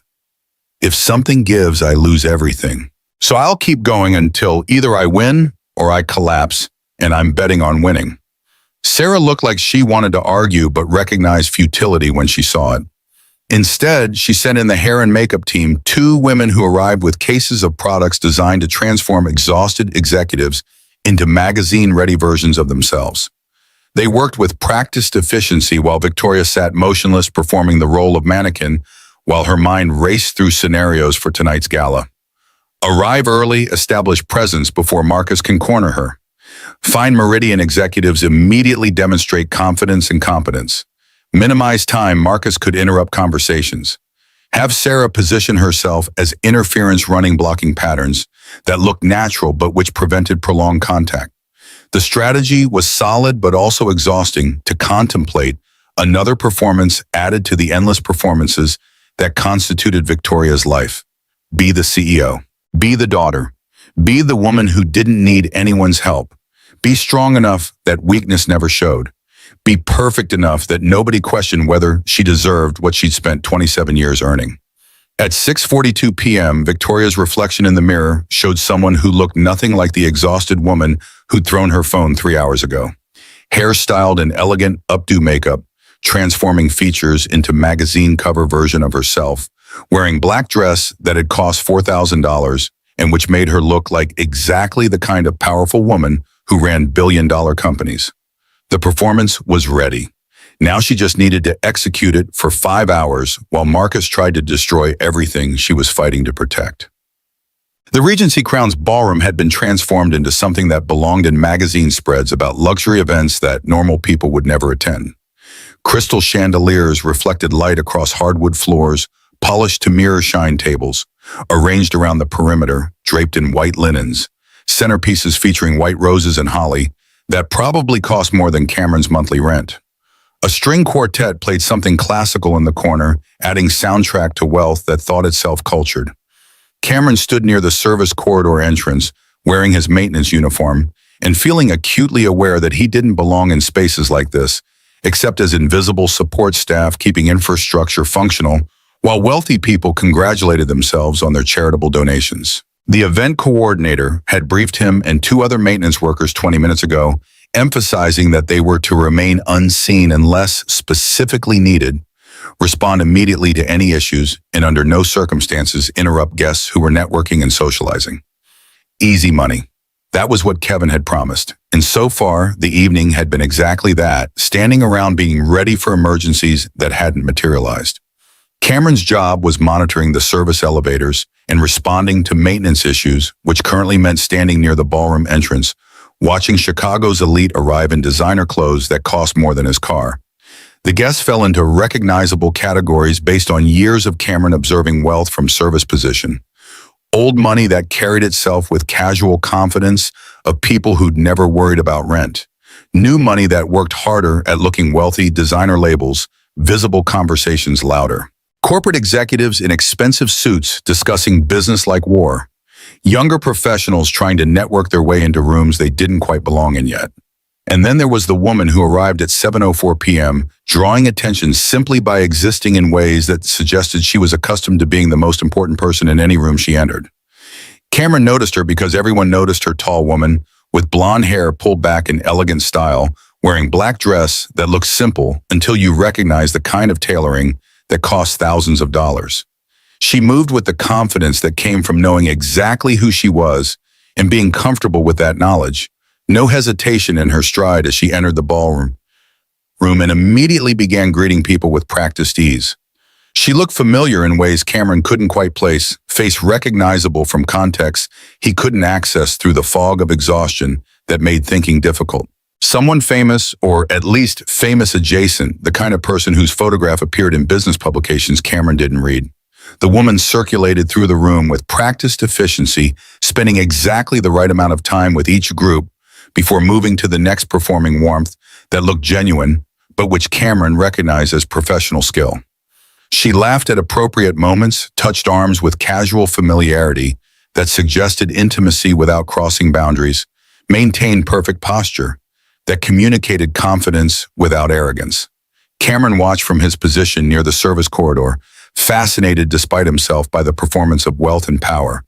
If something gives, I lose everything. So I'll keep going until either I win or I collapse, and I'm betting on winning. Sarah looked like she wanted to argue but recognized futility when she saw it. Instead, she sent in the hair and makeup team, 2 women who arrived with cases of products designed to transform exhausted executives into magazine-ready versions of themselves. They worked with practiced efficiency while Victoria sat motionless, performing the role of mannequin while her mind raced through scenarios for tonight's gala. Arrive early, establish presence before Marcus can corner her. Find Meridian executives, immediately demonstrate confidence and competence. Minimize time Marcus could interrupt conversations. Have Sarah position herself as interference, running blocking patterns that looked natural but which prevented prolonged contact. The strategy was solid but also exhausting to contemplate, another performance added to the endless performances that constituted Victoria's life. Be the CEO. Be the daughter. Be the woman who didn't need anyone's help. Be strong enough that weakness never showed. Be perfect enough that nobody questioned whether she deserved what she'd spent 27 years earning. At 6:42 p.m., Victoria's reflection in the mirror showed someone who looked nothing like the exhausted woman who'd thrown her phone 3 hours ago. Hairstyled in elegant updo makeup, transforming features into magazine cover version of herself, wearing black dress that had cost $4,000 and which made her look like exactly the kind of powerful woman who ran billion-dollar companies. The performance was ready. Now she just needed to execute it for 5 hours while Marcus tried to destroy everything she was fighting to protect. The Regency Crown's ballroom had been transformed into something that belonged in magazine spreads about luxury events that normal people would never attend. Crystal chandeliers reflected light across hardwood floors, polished to mirror shine tables, arranged around the perimeter, draped in white linens, centerpieces featuring white roses and holly that probably cost more than Cameron's monthly rent. A string quartet played something classical in the corner, adding soundtrack to wealth that thought itself cultured. Cameron stood near the service corridor entrance, wearing his maintenance uniform, and feeling acutely aware that he didn't belong in spaces like this, except as invisible support staff keeping infrastructure functional, while wealthy people congratulated themselves on their charitable donations. The event coordinator had briefed him and two other maintenance workers 20 minutes ago, emphasizing that they were to remain unseen unless specifically needed, respond immediately to any issues, and under no circumstances interrupt guests who were networking and socializing. Easy money. That was what Kevin had promised. And so far, the evening had been exactly that, standing around being ready for emergencies that hadn't materialized. Cameron's job was monitoring the service elevators and responding to maintenance issues, which currently meant standing near the ballroom entrance, watching Chicago's elite arrive in designer clothes that cost more than his car. The guests fell into recognizable categories based on years of Cameron observing wealth from service position. Old money that carried itself with casual confidence of people who'd never worried about rent. New money that worked harder at looking wealthy, designer labels, visible conversations louder. Corporate executives in expensive suits discussing business like war. Younger professionals trying to network their way into rooms they didn't quite belong in yet. And then there was the woman who arrived at 7:04 p.m., drawing attention simply by existing in ways that suggested she was accustomed to being the most important person in any room she entered. Cameron noticed her because everyone noticed her tall woman, with blonde hair pulled back in elegant style, wearing black dress that looked simple until you recognized the kind of tailoring that cost thousands of dollars. She moved with the confidence that came from knowing exactly who she was and being comfortable with that knowledge. No hesitation in her stride as she entered the ballroom and immediately began greeting people with practiced ease. She looked familiar in ways Cameron couldn't quite place, face recognizable from contexts he couldn't access through the fog of exhaustion that made thinking difficult. Someone famous, or at least famous adjacent, the kind of person whose photograph appeared in business publications Cameron didn't read. The woman circulated through the room with practiced efficiency, spending exactly the right amount of time with each group before moving to the next, performing warmth that looked genuine, but which Cameron recognized as professional skill. She laughed at appropriate moments, touched arms with casual familiarity that suggested intimacy without crossing boundaries, maintained perfect posture that communicated confidence without arrogance. Cameron watched from his position near the service corridor, fascinated despite himself by the performance of wealth and power.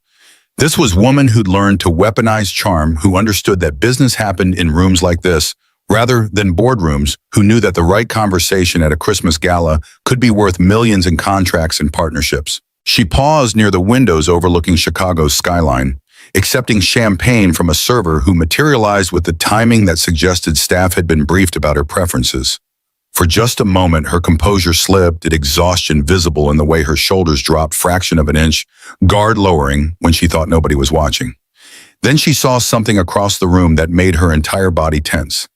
This was a woman who'd learned to weaponize charm, who understood that business happened in rooms like this, rather than boardrooms, who knew that the right conversation at a Christmas gala could be worth millions in contracts and partnerships. She paused near the windows overlooking Chicago's skyline, accepting champagne from a server who materialized with the timing that suggested staff had been briefed about her preferences. For just a moment, her composure slipped, exhaustion visible in the way her shoulders dropped fraction of an inch, guard lowering when she thought nobody was watching. Then she saw something across the room that made her entire body tense.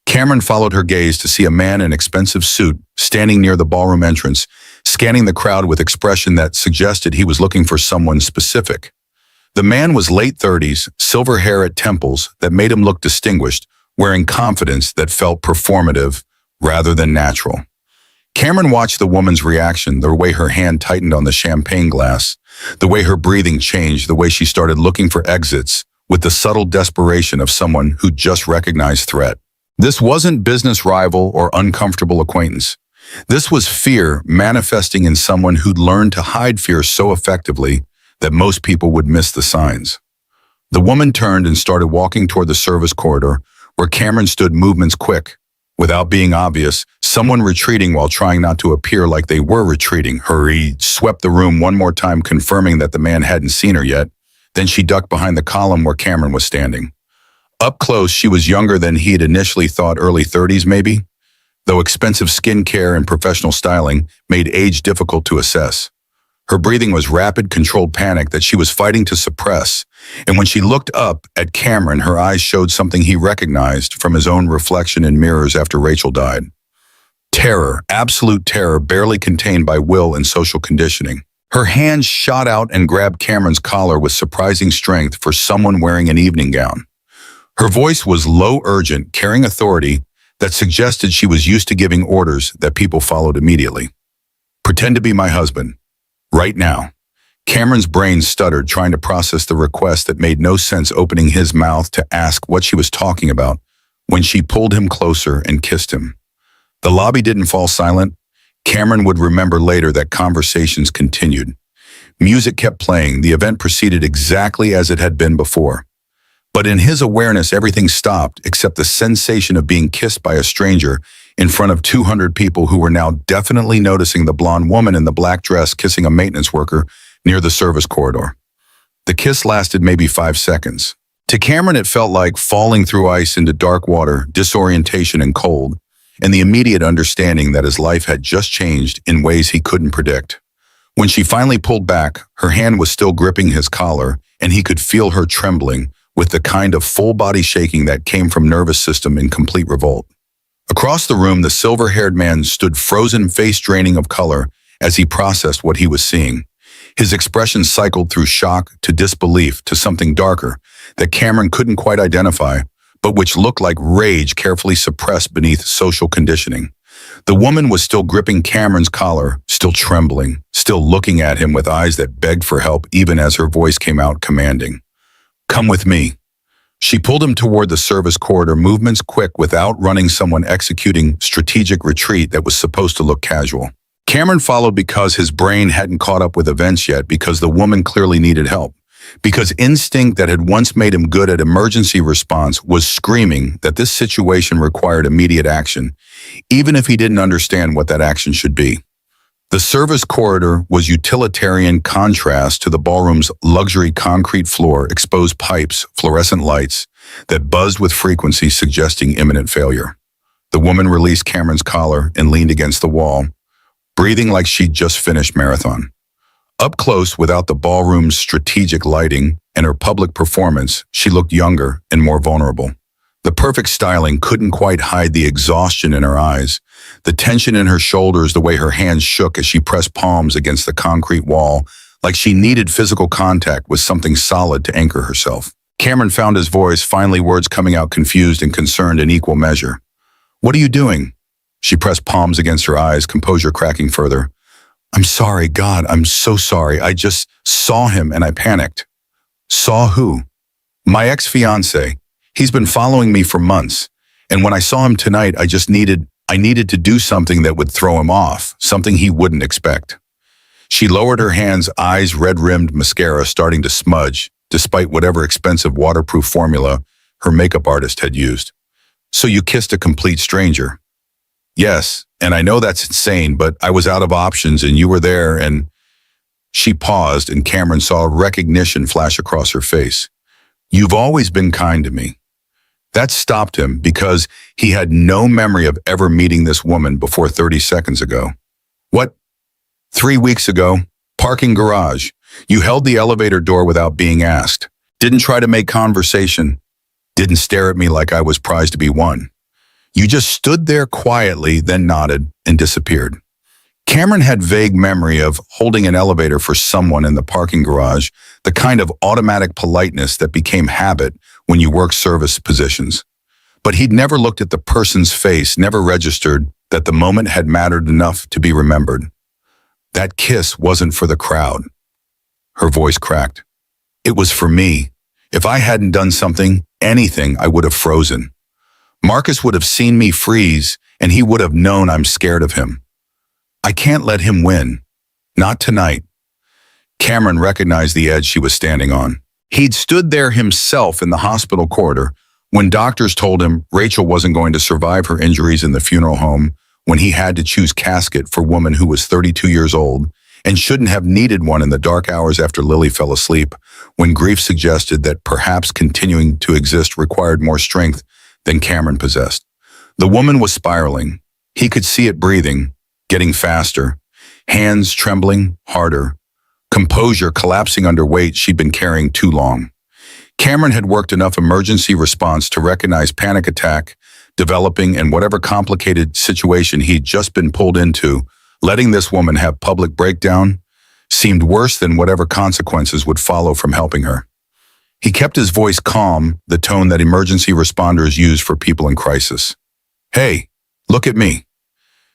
Cameron followed her gaze to see a man in expensive suit standing near the ballroom entrance, scanning the crowd with expression that suggested he was looking for someone specific. The man was late 30s, silver hair at temples that made him look distinguished, wearing confidence that felt performative rather than natural. Cameron watched the woman's reaction, the way her hand tightened on the champagne glass, the way her breathing changed, the way she started looking for exits with the subtle desperation of someone who just recognized threat. This wasn't business rival or uncomfortable acquaintance. This was fear manifesting in someone who'd learned to hide fear so effectively that most people would miss the signs. The woman turned and started walking toward the service corridor, where Cameron stood, movements quick. Without being obvious, someone retreating while trying not to appear like they were retreating. Hurried, swept the room one more time, confirming that the man hadn't seen her yet. Then she ducked behind the column where Cameron was standing. Up close, she was younger than he had initially thought, early 30s maybe, though expensive skincare and professional styling made age difficult to assess. Her breathing was rapid, controlled panic that she was fighting to suppress, and when she looked up at Cameron, her eyes showed something he recognized from his own reflection in mirrors after Rachel died. Terror, absolute terror, barely contained by will and social conditioning. Her hands shot out and grabbed Cameron's collar with surprising strength for someone wearing an evening gown. Her voice was low, urgent, carrying authority that suggested she was used to giving orders that people followed immediately. Pretend to be my husband. Right now. Cameron's brain stuttered, trying to process the request that made no sense, opening his mouth to ask what she was talking about when she pulled him closer and kissed him. The lobby didn't fall silent. Cameron would remember later that conversations continued. Music kept playing. The event proceeded exactly as it had been before. But in his awareness, everything stopped except the sensation of being kissed by a stranger in front of 200 people who were now definitely noticing the blonde woman in the black dress kissing a maintenance worker near the service corridor. The kiss lasted maybe 5 seconds. To Cameron, it felt like falling through ice into dark water, disorientation and cold, and the immediate understanding that his life had just changed in ways he couldn't predict. When she finally pulled back, her hand was still gripping his collar, and he could feel her trembling with the kind of full-body shaking that came from nervous system in complete revolt. Across the room, the silver-haired man stood frozen, face draining of color as he processed what he was seeing. His expression cycled through shock to disbelief to something darker that Cameron couldn't quite identify, but which looked like rage carefully suppressed beneath social conditioning. The woman was still gripping Cameron's collar, still trembling, still looking at him with eyes that begged for help even as her voice came out commanding. "Come with me." She pulled him toward the service corridor, movements quick without running someone executing strategic retreat that was supposed to look casual. Cameron followed because his brain hadn't caught up with events yet, because the woman clearly needed help, because instinct that had once made him good at emergency response was screaming that this situation required immediate action, even if he didn't understand what that action should be. The service corridor was utilitarian contrast to the ballroom's luxury concrete floor, exposed pipes, fluorescent lights that buzzed with frequency suggesting imminent failure. The woman released Cameron's collar and leaned against the wall, breathing like she'd just finished marathon. Up close, without the ballroom's strategic lighting and her public performance, she looked younger and more vulnerable. The perfect styling couldn't quite hide the exhaustion in her eyes, the tension in her shoulders, the way her hands shook as she pressed palms against the concrete wall, like she needed physical contact with something solid to anchor herself. Cameron found his voice, finally words coming out confused and concerned in equal measure. "What are you doing?" She pressed palms against her eyes, composure cracking further. "I'm sorry, God, I'm so sorry. I just saw him and I panicked." "Saw who?" "My ex-fiancé. He's been following me for months. And when I saw him tonight, I needed to do something that would throw him off, something he wouldn't expect." She lowered her hands, eyes red-rimmed, mascara starting to smudge, despite whatever expensive waterproof formula her makeup artist had used. "So you kissed a complete stranger?" "Yes, and I know that's insane, but I was out of options and you were there and..." She paused and Cameron saw recognition flash across her face. "You've always been kind to me." That stopped him because he had no memory of ever meeting this woman before 30 seconds ago. "What? 3 weeks ago? Parking garage. You held the elevator door without being asked. Didn't try to make conversation. Didn't stare at me like I was prized to be won. You just stood there quietly, then nodded and disappeared." Cameron had vague memory of holding an elevator for someone in the parking garage, the kind of automatic politeness that became habit when you work service positions. But he'd never looked at the person's face, never registered that the moment had mattered enough to be remembered. "That kiss wasn't for the crowd." Her voice cracked. "It was for me. If I hadn't done something, anything, I would have frozen. Marcus would have seen me freeze, and he would have known I'm scared of him. I can't let him win. Not tonight." Cameron recognized the edge she was standing on. He'd stood there himself in the hospital corridor when doctors told him Rachel wasn't going to survive her injuries in the funeral home, when he had to choose casket for a woman who was 32 years old and shouldn't have needed one in the dark hours after Lily fell asleep, when grief suggested that perhaps continuing to exist required more strength than Cameron possessed. The woman was spiraling. He could see it breathing, getting faster, hands trembling harder, composure collapsing under weight she'd been carrying too long. Cameron had worked enough emergency response to recognize panic attack developing and whatever complicated situation he'd just been pulled into, letting this woman have public breakdown seemed worse than whatever consequences would follow from helping her. He kept his voice calm, the tone that emergency responders use for people in crisis. "Hey, look at me."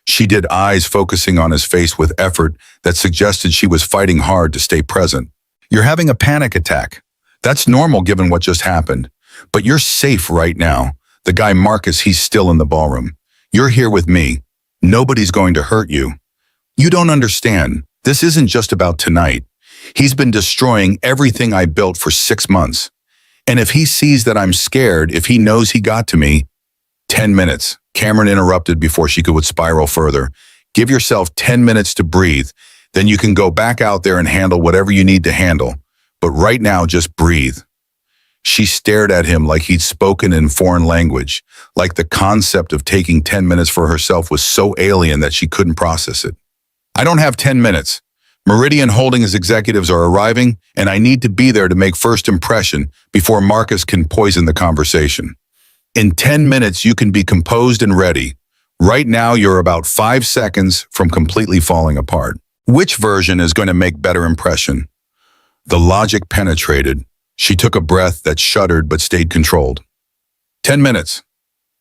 She did, eyes focusing on his face with effort that suggested she was fighting hard to stay present. "You're having a panic attack. That's normal given what just happened. But you're safe right now. The guy Marcus, he's still in the ballroom. You're here with me. Nobody's going to hurt you. You don't understand. This isn't just about tonight. He's been destroying everything I built for 6 months. And if he sees that I'm scared, if he knows he got to me..." 10 minutes, Cameron interrupted before she could spiral further. "Give yourself 10 minutes to breathe. Then you can go back out there and handle whatever you need to handle. But right now, just breathe." She stared at him like he'd spoken in foreign language, like the concept of taking 10 minutes for herself was so alien that she couldn't process it. "I don't have 10 minutes. Meridian Holdings executives are arriving, and I need to be there to make first impression before Marcus can poison the conversation. In 10 minutes, you can be composed and ready. Right now, you're about 5 seconds from completely falling apart. Which version is going to make better impression?" The logic penetrated. She took a breath that shuddered but stayed controlled. 10 minutes.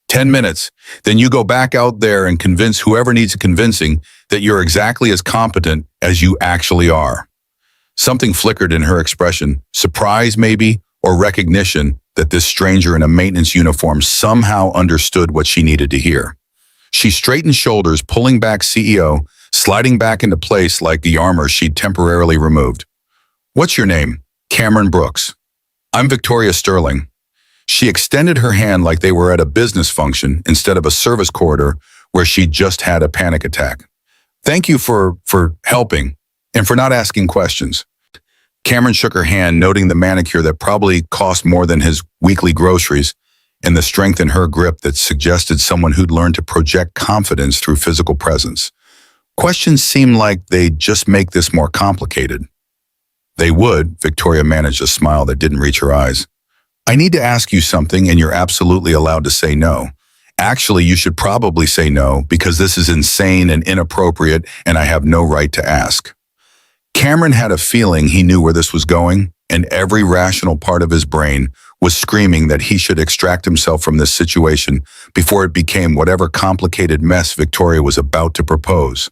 10 minutes. Then you go back out there and convince whoever needs convincing that you're exactly as competent as you actually are. Something flickered in her expression, surprise maybe, or recognition that this stranger in a maintenance uniform somehow understood what she needed to hear. She straightened shoulders, pulling back CEO, sliding back into place like the armor she'd temporarily removed. "What's your name?" "Cameron Brooks." "I'm Victoria Sterling." She extended her hand like they were at a business function instead of a service corridor where she'd just had a panic attack. "Thank you for helping and for not asking questions." Cameron shook her hand, noting the manicure that probably cost more than his weekly groceries and the strength in her grip that suggested someone who'd learned to project confidence through physical presence. Questions seemed like they'd just make this more complicated. "They would," Victoria managed a smile that didn't reach her eyes. "I need to ask you something and you're absolutely allowed to say no. Actually, you should probably say no because this is insane and inappropriate and I have no right to ask." Cameron had a feeling he knew where this was going, and every rational part of his brain was screaming that he should extract himself from this situation before it became whatever complicated mess Victoria was about to propose.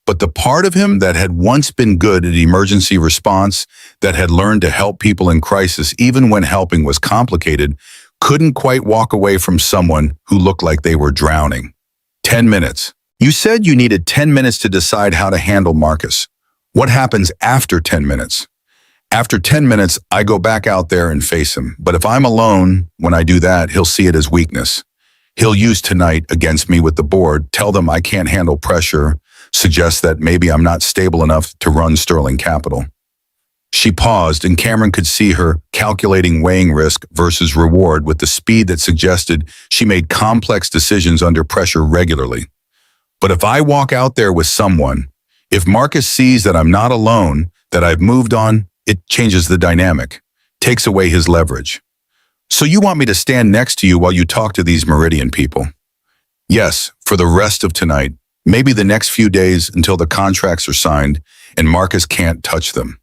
But the part of him that had once been good at emergency response, that had learned to help people in crisis even when helping was complicated, couldn't quite walk away from someone who looked like they were drowning. 10 minutes. "You said you needed 10 minutes to decide how to handle Marcus. What happens after 10 minutes?" "After 10 minutes, I go back out there and face him. But if I'm alone, when I do that, he'll see it as weakness. He'll use tonight against me with the board, tell them I can't handle pressure, suggest that maybe I'm not stable enough to run Sterling Capital." She paused, and Cameron could see her calculating weighing risk versus reward with the speed that suggested she made complex decisions under pressure regularly. "But if I walk out there with someone, if Marcus sees that I'm not alone, that I've moved on, it changes the dynamic, takes away his leverage." "So you want me to stand next to you while you talk to these Meridian people?" "Yes, for the rest of tonight, maybe the next few days until the contracts are signed and Marcus can't touch them."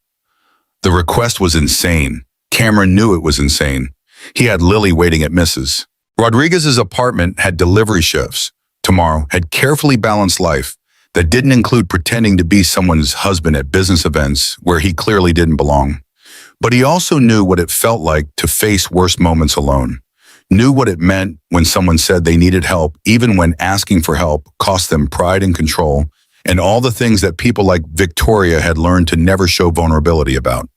The request was insane. Cameron knew it was insane. He had Lily waiting at Mrs. Rodriguez's apartment, had delivery shifts tomorrow, had carefully balanced life that didn't include pretending to be someone's husband at business events where he clearly didn't belong. But he also knew what it felt like to face worse moments alone. Knew what it meant when someone said they needed help, even when asking for help cost them pride and control, and all the things that people like Victoria had learned to never show vulnerability about.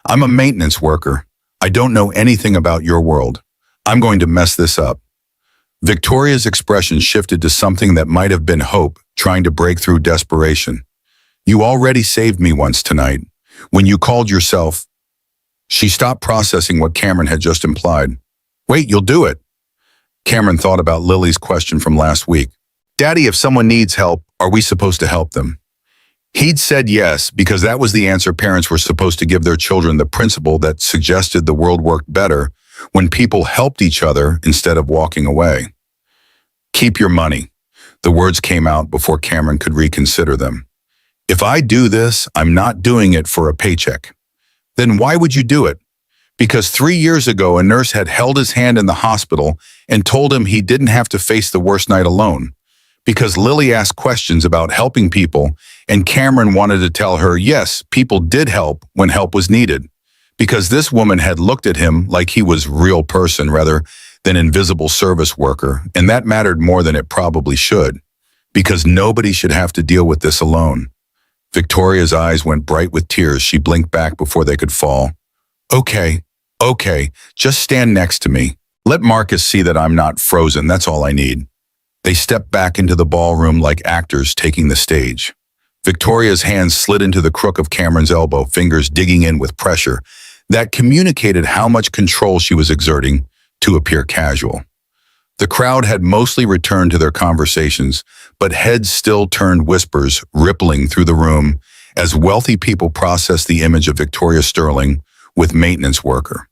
"I'm a maintenance worker. I don't know anything about your world. I'm going to mess this up." Victoria's expression shifted to something that might have been hope trying to break through desperation. "You already saved me once tonight. When you called yourself..." She stopped processing what Cameron had just implied. "Wait, you'll do it?" Cameron thought about Lily's question from last week. "Daddy, if someone needs help, are we supposed to help them?" He'd said yes because that was the answer parents were supposed to give their children, the principle that suggested the world worked better when people helped each other instead of walking away. Keep your money. The words came out before Cameron could reconsider them. If I do this, I'm not doing it for a paycheck. Then why would you do it? Because 3 years ago, a nurse had held his hand in the hospital and told him he didn't have to face the worst night alone. Because Lily asked questions about helping people, and Cameron wanted to tell her, yes, people did help when help was needed. Because this woman had looked at him like he was real person rather than invisible service worker, and that mattered more than it probably should. Because nobody should have to deal with this alone. Victoria's eyes went bright with tears. She blinked back before they could fall. Okay, just stand next to me. Let Marcus see that I'm not frozen, that's all I need. They stepped back into the ballroom like actors taking the stage. Victoria's hands slid into the crook of Cameron's elbow, fingers digging in with pressure that communicated how much control she was exerting to appear casual. The crowd had mostly returned to their conversations, but heads still turned, whispers rippling through the room as wealthy people processed the image of Victoria Sterling with maintenance worker.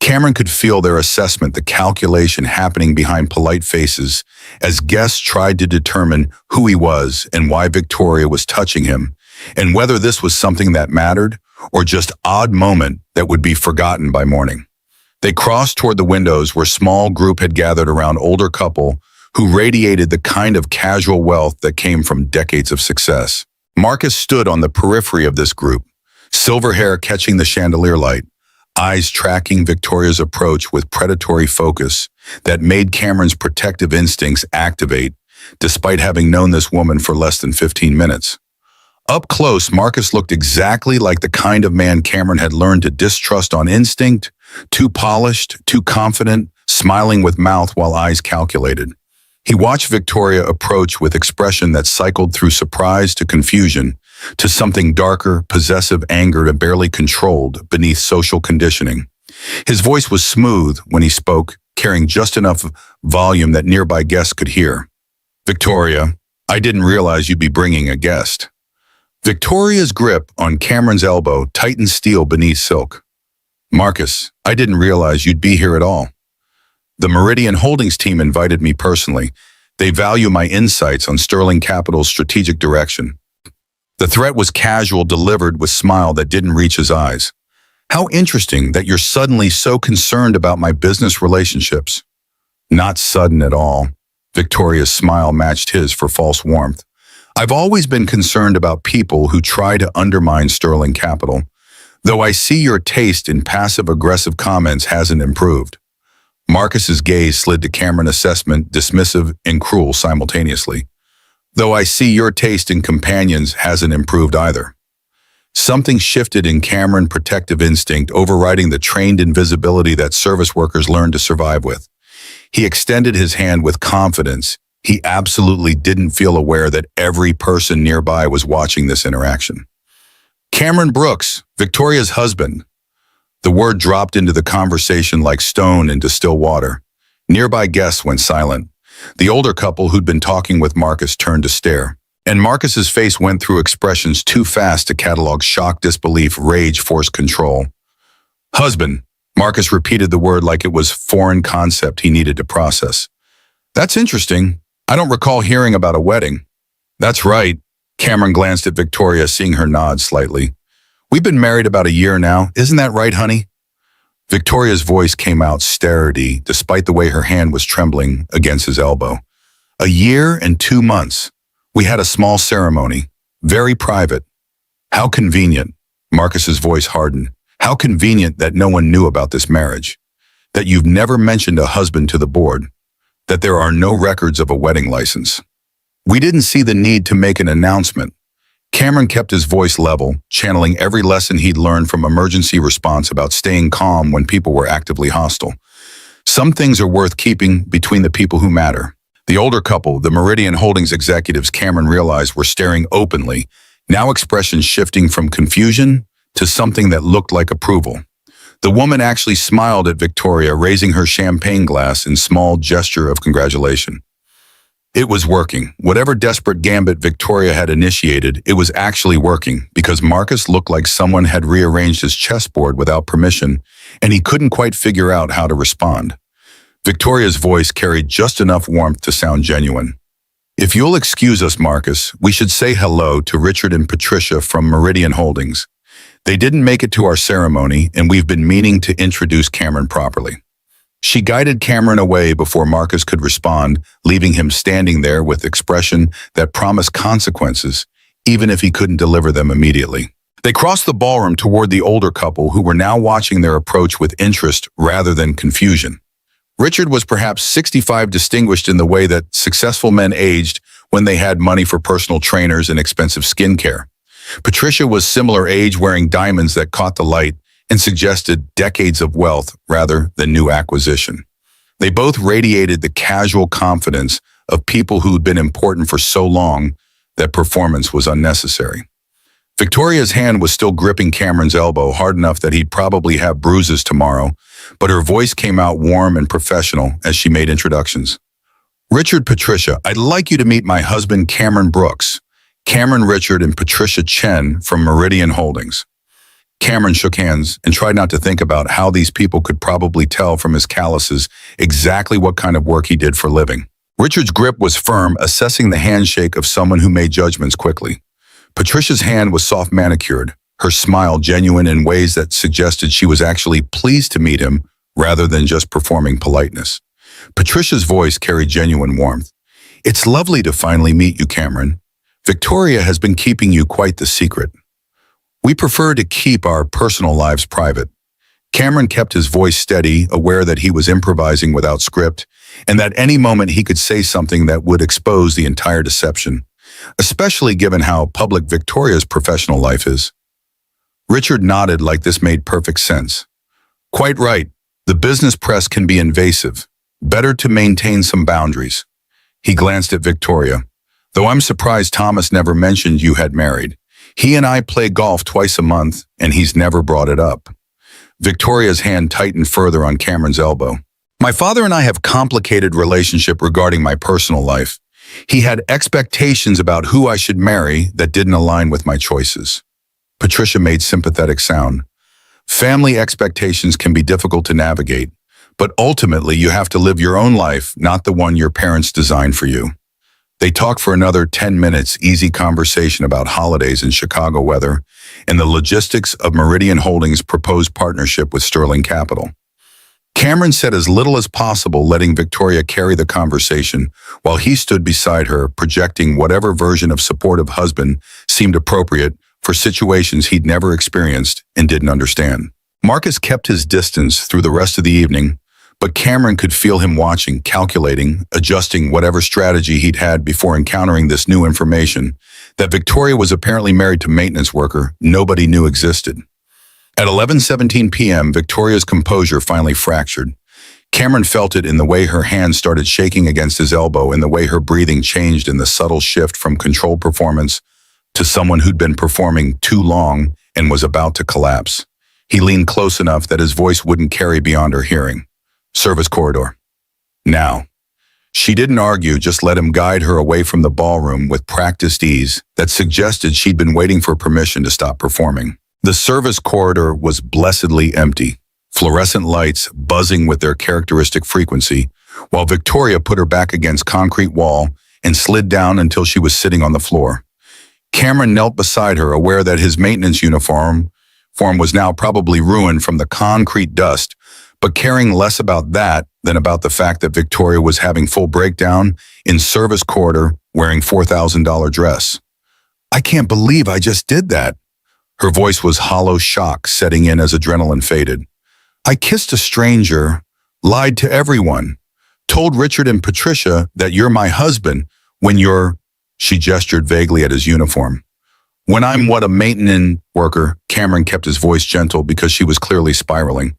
Cameron could feel their assessment, the calculation happening behind polite faces as guests tried to determine who he was and why Victoria was touching him, and whether this was something that mattered or just odd moment that would be forgotten by morning. They crossed toward the windows where a small group had gathered around older couple who radiated the kind of casual wealth that came from decades of success. Marcus stood on the periphery of this group, silver hair catching the chandelier light, eyes tracking Victoria's approach with predatory focus that made Cameron's protective instincts activate, despite having known this woman for less than 15 minutes. Up close, Marcus looked exactly like the kind of man Cameron had learned to distrust on instinct, too polished, too confident, smiling with mouth while eyes calculated. He watched Victoria approach with expression that cycled through surprise to confusion, to something darker, possessive anger and barely controlled beneath social conditioning. His voice was smooth when he spoke, carrying just enough volume that nearby guests could hear. Victoria, I didn't realize you'd be bringing a guest. Victoria's grip on Cameron's elbow tightened steel beneath silk. Marcus, I didn't realize you'd be here at all. The Meridian Holdings team invited me personally. They value my insights on Sterling Capital's strategic direction. The threat was casual, delivered with smile that didn't reach his eyes. How interesting that you're suddenly so concerned about my business relationships. Not sudden at all. Victoria's smile matched his for false warmth. I've always been concerned about people who try to undermine Sterling Capital, though I see your taste in passive-aggressive comments hasn't improved. Marcus's gaze slid to Cameron, assessment, dismissive and cruel simultaneously. Though I see your taste in companions hasn't improved either. Something shifted in Cameron, protective instinct overriding the trained invisibility that service workers learn to survive with. He extended his hand with confidence. He absolutely didn't feel aware that every person nearby was watching this interaction. Cameron Brooks, Victoria's husband. The word dropped into the conversation like stone into still water. Nearby guests went silent. The older couple who'd been talking with Marcus turned to stare, and Marcus's face went through expressions too fast to catalog: shock, disbelief, rage, forced control. Husband. Marcus repeated the word like it was a foreign concept he needed to process. That's interesting. I don't recall hearing about a wedding. That's right. Cameron glanced at Victoria, seeing her nod slightly. We've been married about a year now. Isn't that right, honey? Victoria's voice came out steady, despite the way her hand was trembling against his elbow. A year and 2 months. We had a small ceremony. Very private. How convenient. Marcus's voice hardened. How convenient that no one knew about this marriage. That you've never mentioned a husband to the board. That there are no records of a wedding license. We didn't see the need to make an announcement. Cameron kept his voice level, channeling every lesson he'd learned from emergency response about staying calm when people were actively hostile. Some things are worth keeping between the people who matter. The older couple, the Meridian Holdings executives, Cameron realized were staring openly, now expressions shifting from confusion to something that looked like approval. The woman actually smiled at Victoria, raising her champagne glass in small gesture of congratulation. It was working. Whatever desperate gambit Victoria had initiated, it was actually working because Marcus looked like someone had rearranged his chessboard without permission, and he couldn't quite figure out how to respond. Victoria's voice carried just enough warmth to sound genuine. If you'll excuse us, Marcus, we should say hello to Richard and Patricia from Meridian Holdings. They didn't make it to our ceremony, and we've been meaning to introduce Cameron properly. She guided Cameron away before Marcus could respond, leaving him standing there with expression that promised consequences, even if he couldn't deliver them immediately. They crossed the ballroom toward the older couple who were now watching their approach with interest rather than confusion. Richard was perhaps 65, distinguished in the way that successful men aged when they had money for personal trainers and expensive skincare. Patricia was similar age, wearing diamonds that caught the light and suggested decades of wealth rather than new acquisition. They both radiated the casual confidence of people who'd been important for so long that performance was unnecessary. Victoria's hand was still gripping Cameron's elbow, hard enough that he'd probably have bruises tomorrow, but her voice came out warm and professional as she made introductions. Richard, Patricia, I'd like you to meet my husband, Cameron Brooks. Cameron Richard and Patricia Chen from Meridian Holdings. Cameron shook hands and tried not to think about how these people could probably tell from his calluses exactly what kind of work he did for a living. Richard's grip was firm, assessing the handshake of someone who made judgments quickly. Patricia's hand was soft manicured, her smile genuine in ways that suggested she was actually pleased to meet him rather than just performing politeness. Patricia's voice carried genuine warmth. It's lovely to finally meet you, Cameron. Victoria has been keeping you quite the secret. We prefer to keep our personal lives private. Cameron kept his voice steady, aware that he was improvising without script, and that any moment he could say something that would expose the entire deception, especially given how public Victoria's professional life is. Richard nodded like this made perfect sense. Quite right. The business press can be invasive. Better to maintain some boundaries. He glanced at Victoria. Though I'm surprised Thomas never mentioned you had married. He and I play golf twice a month, and he's never brought it up. Victoria's hand tightened further on Cameron's elbow. My father and I have a complicated relationship regarding my personal life. He had expectations about who I should marry that didn't align with my choices. Patricia made sympathetic sound. Family expectations can be difficult to navigate, but ultimately you have to live your own life, not the one your parents designed for you. They talked for another 10 minutes, easy conversation about holidays and Chicago weather, and the logistics of Meridian Holdings' proposed partnership with Sterling Capital. Cameron said as little as possible, letting Victoria carry the conversation while he stood beside her, projecting whatever version of supportive husband seemed appropriate for situations he'd never experienced and didn't understand. Marcus kept his distance through the rest of the evening, but Cameron could feel him watching, calculating, adjusting whatever strategy he'd had before encountering this new information that Victoria was apparently married to a maintenance worker nobody knew existed. At 11:17 p.m., Victoria's composure finally fractured. Cameron felt it in the way her hand started shaking against his elbow, and the way her breathing changed in the subtle shift from controlled performance to someone who'd been performing too long and was about to collapse. He leaned close enough that his voice wouldn't carry beyond her hearing. Service corridor. Now. She didn't argue, just let him guide her away from the ballroom with practiced ease that suggested she'd been waiting for permission to stop performing. The service corridor was blessedly empty, fluorescent lights buzzing with their characteristic frequency, while Victoria put her back against concrete wall and slid down until she was sitting on the floor. Cameron knelt beside her, aware that his maintenance uniform was now probably ruined from the concrete dust, but caring less about that than about the fact that Victoria was having full breakdown in service corridor wearing $4,000 dress. I can't believe I just did that. Her voice was hollow shock setting in as adrenaline faded. I kissed a stranger, lied to everyone, told Richard and Patricia that you're my husband when you're, she gestured vaguely at his uniform. When I'm what, a maintenance worker? Cameron kept his voice gentle because she was clearly spiraling.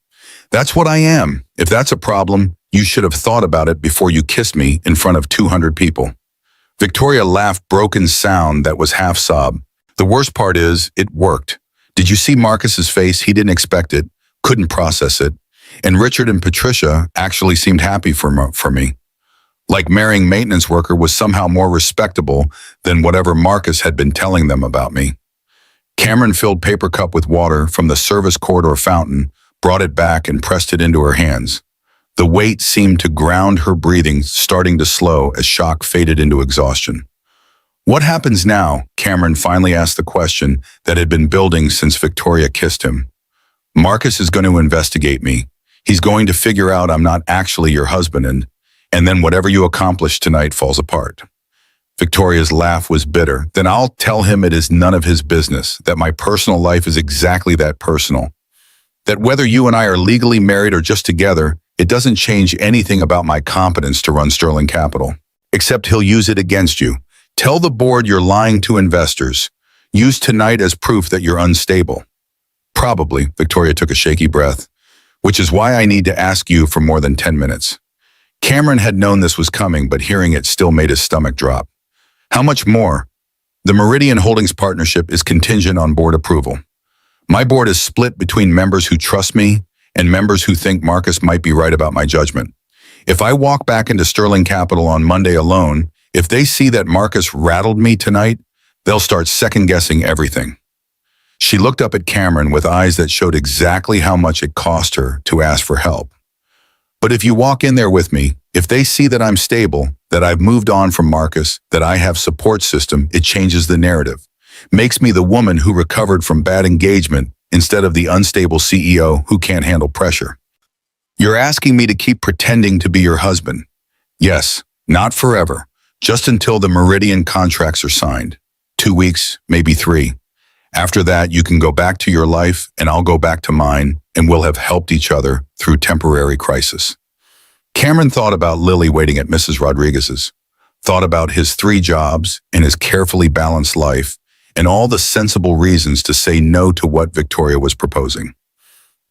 That's what I am. If that's a problem, you should have thought about it before you kissed me in front of 200 people. Victoria laughed, broken sound that was half sob. The worst part is, it worked. Did you see Marcus's face? He didn't expect it, couldn't process it. And Richard and Patricia actually seemed happy for me. Like marrying maintenance worker was somehow more respectable than whatever Marcus had been telling them about me. Cameron filled paper cup with water from the service corridor fountain, brought it back and pressed it into her hands. The weight seemed to ground her breathing, starting to slow as shock faded into exhaustion. What happens now? Cameron finally asked the question that had been building since Victoria kissed him. Marcus is going to investigate me. He's going to figure out I'm not actually your husband and then whatever you accomplish tonight falls apart. Victoria's laugh was bitter. Then I'll tell him it is none of his business, that my personal life is exactly that personal. That whether you and I are legally married or just together, it doesn't change anything about my competence to run Sterling Capital. Except he'll use it against you. Tell the board you're lying to investors. Use tonight as proof that you're unstable. Probably, Victoria took a shaky breath, which is why I need to ask you for more than 10 minutes. Cameron had known this was coming, but hearing it still made his stomach drop. How much more? The Meridian Holdings partnership is contingent on board approval. My board is split between members who trust me and members who think Marcus might be right about my judgment. If I walk back into Sterling Capital on Monday alone, if they see that Marcus rattled me tonight, they'll start second-guessing everything. She looked up at Cameron with eyes that showed exactly how much it cost her to ask for help. But if you walk in there with me, if they see that I'm stable, that I've moved on from Marcus, that I have support system, it changes the narrative. Makes me the woman who recovered from bad engagement instead of the unstable CEO who can't handle pressure. You're asking me to keep pretending to be your husband. Yes, not forever, just until the Meridian contracts are signed. 2 weeks, maybe 3. After that, you can go back to your life and I'll go back to mine and we'll have helped each other through temporary crisis. Cameron thought about Lily waiting at Mrs. Rodriguez's, thought about his 3 jobs and his carefully balanced life and all the sensible reasons to say no to what Victoria was proposing.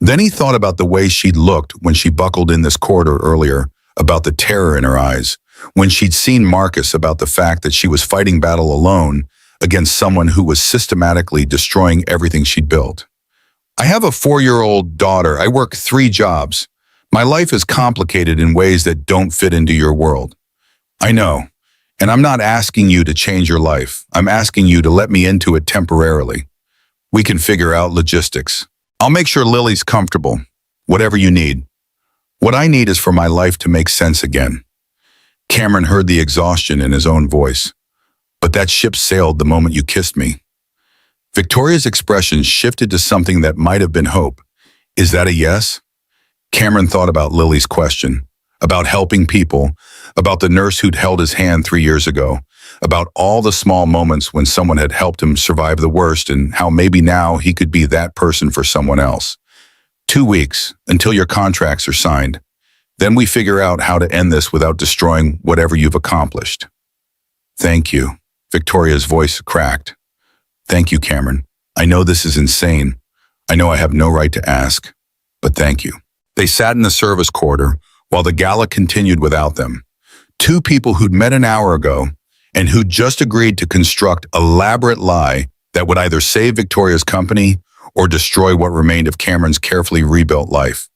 Then he thought about the way she'd looked when she buckled in this corridor earlier, about the terror in her eyes, when she'd seen Marcus, about the fact that she was fighting battle alone against someone who was systematically destroying everything she'd built. I have a 4-year-old daughter. I work 3 jobs. My life is complicated in ways that don't fit into your world. I know, and I'm not asking you to change your life. I'm asking you to let me into it temporarily. We can figure out logistics. I'll make sure Lily's comfortable, whatever you need. What I need is for my life to make sense again. Cameron heard the exhaustion in his own voice. But that ship sailed the moment you kissed me. Victoria's expression shifted to something that might have been hope. Is that a yes? Cameron thought about Lily's question, about helping people, about the nurse who'd held his hand 3 years ago, about all the small moments when someone had helped him survive the worst and how maybe now he could be that person for someone else. 2 weeks until your contracts are signed. Then we figure out how to end this without destroying whatever you've accomplished. Thank you. Victoria's voice cracked. Thank you, Cameron. I know this is insane. I know I have no right to ask, but thank you. They sat in the service corridor while the gala continued without them. 2 people who'd met an hour ago and who'd just agreed to construct an elaborate lie that would either save Victoria's company or destroy what remained of Cameron's carefully rebuilt life.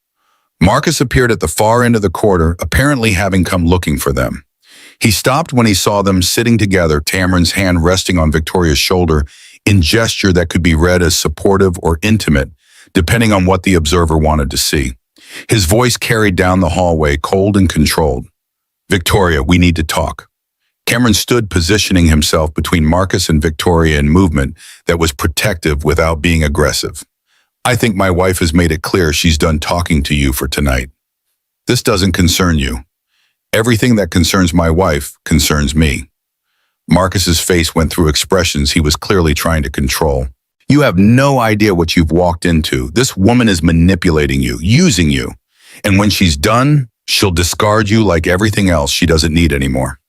Marcus appeared at the far end of the corridor, apparently having come looking for them. He stopped when he saw them sitting together, Cameron's hand resting on Victoria's shoulder in gesture that could be read as supportive or intimate, depending on what the observer wanted to see. His voice carried down the hallway, cold and controlled. Victoria, we need to talk. Cameron stood, positioning himself between Marcus and Victoria in movement that was protective without being aggressive. I think my wife has made it clear she's done talking to you for tonight. This doesn't concern you. Everything that concerns my wife concerns me. Marcus's face went through expressions he was clearly trying to control. You have no idea what you've walked into. This woman is manipulating you, using you. And when she's done, she'll discard you like everything else she doesn't need anymore.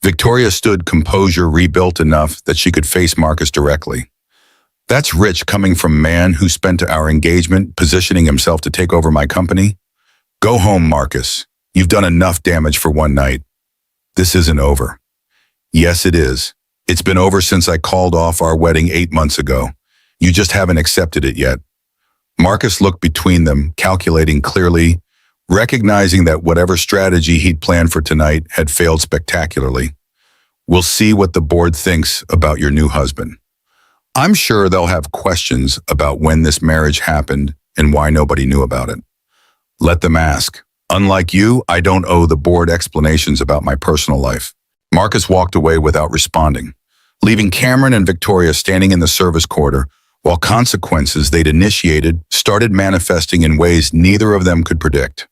Victoria stood, composure rebuilt enough that she could face Marcus directly. That's rich coming from a man who spent our engagement positioning himself to take over my company. Go home, Marcus. You've done enough damage for one night. This isn't over. Yes, it is. It's been over since I called off our wedding 8 months ago. You just haven't accepted it yet. Marcus looked between them, calculating clearly, recognizing that whatever strategy he'd planned for tonight had failed spectacularly. We'll see what the board thinks about your new husband. I'm sure they'll have questions about when this marriage happened and why nobody knew about it. Let them ask. Unlike you, I don't owe the board explanations about my personal life. Marcus walked away without responding, leaving Cameron and Victoria standing in the service quarter while consequences they'd initiated started manifesting in ways neither of them could predict.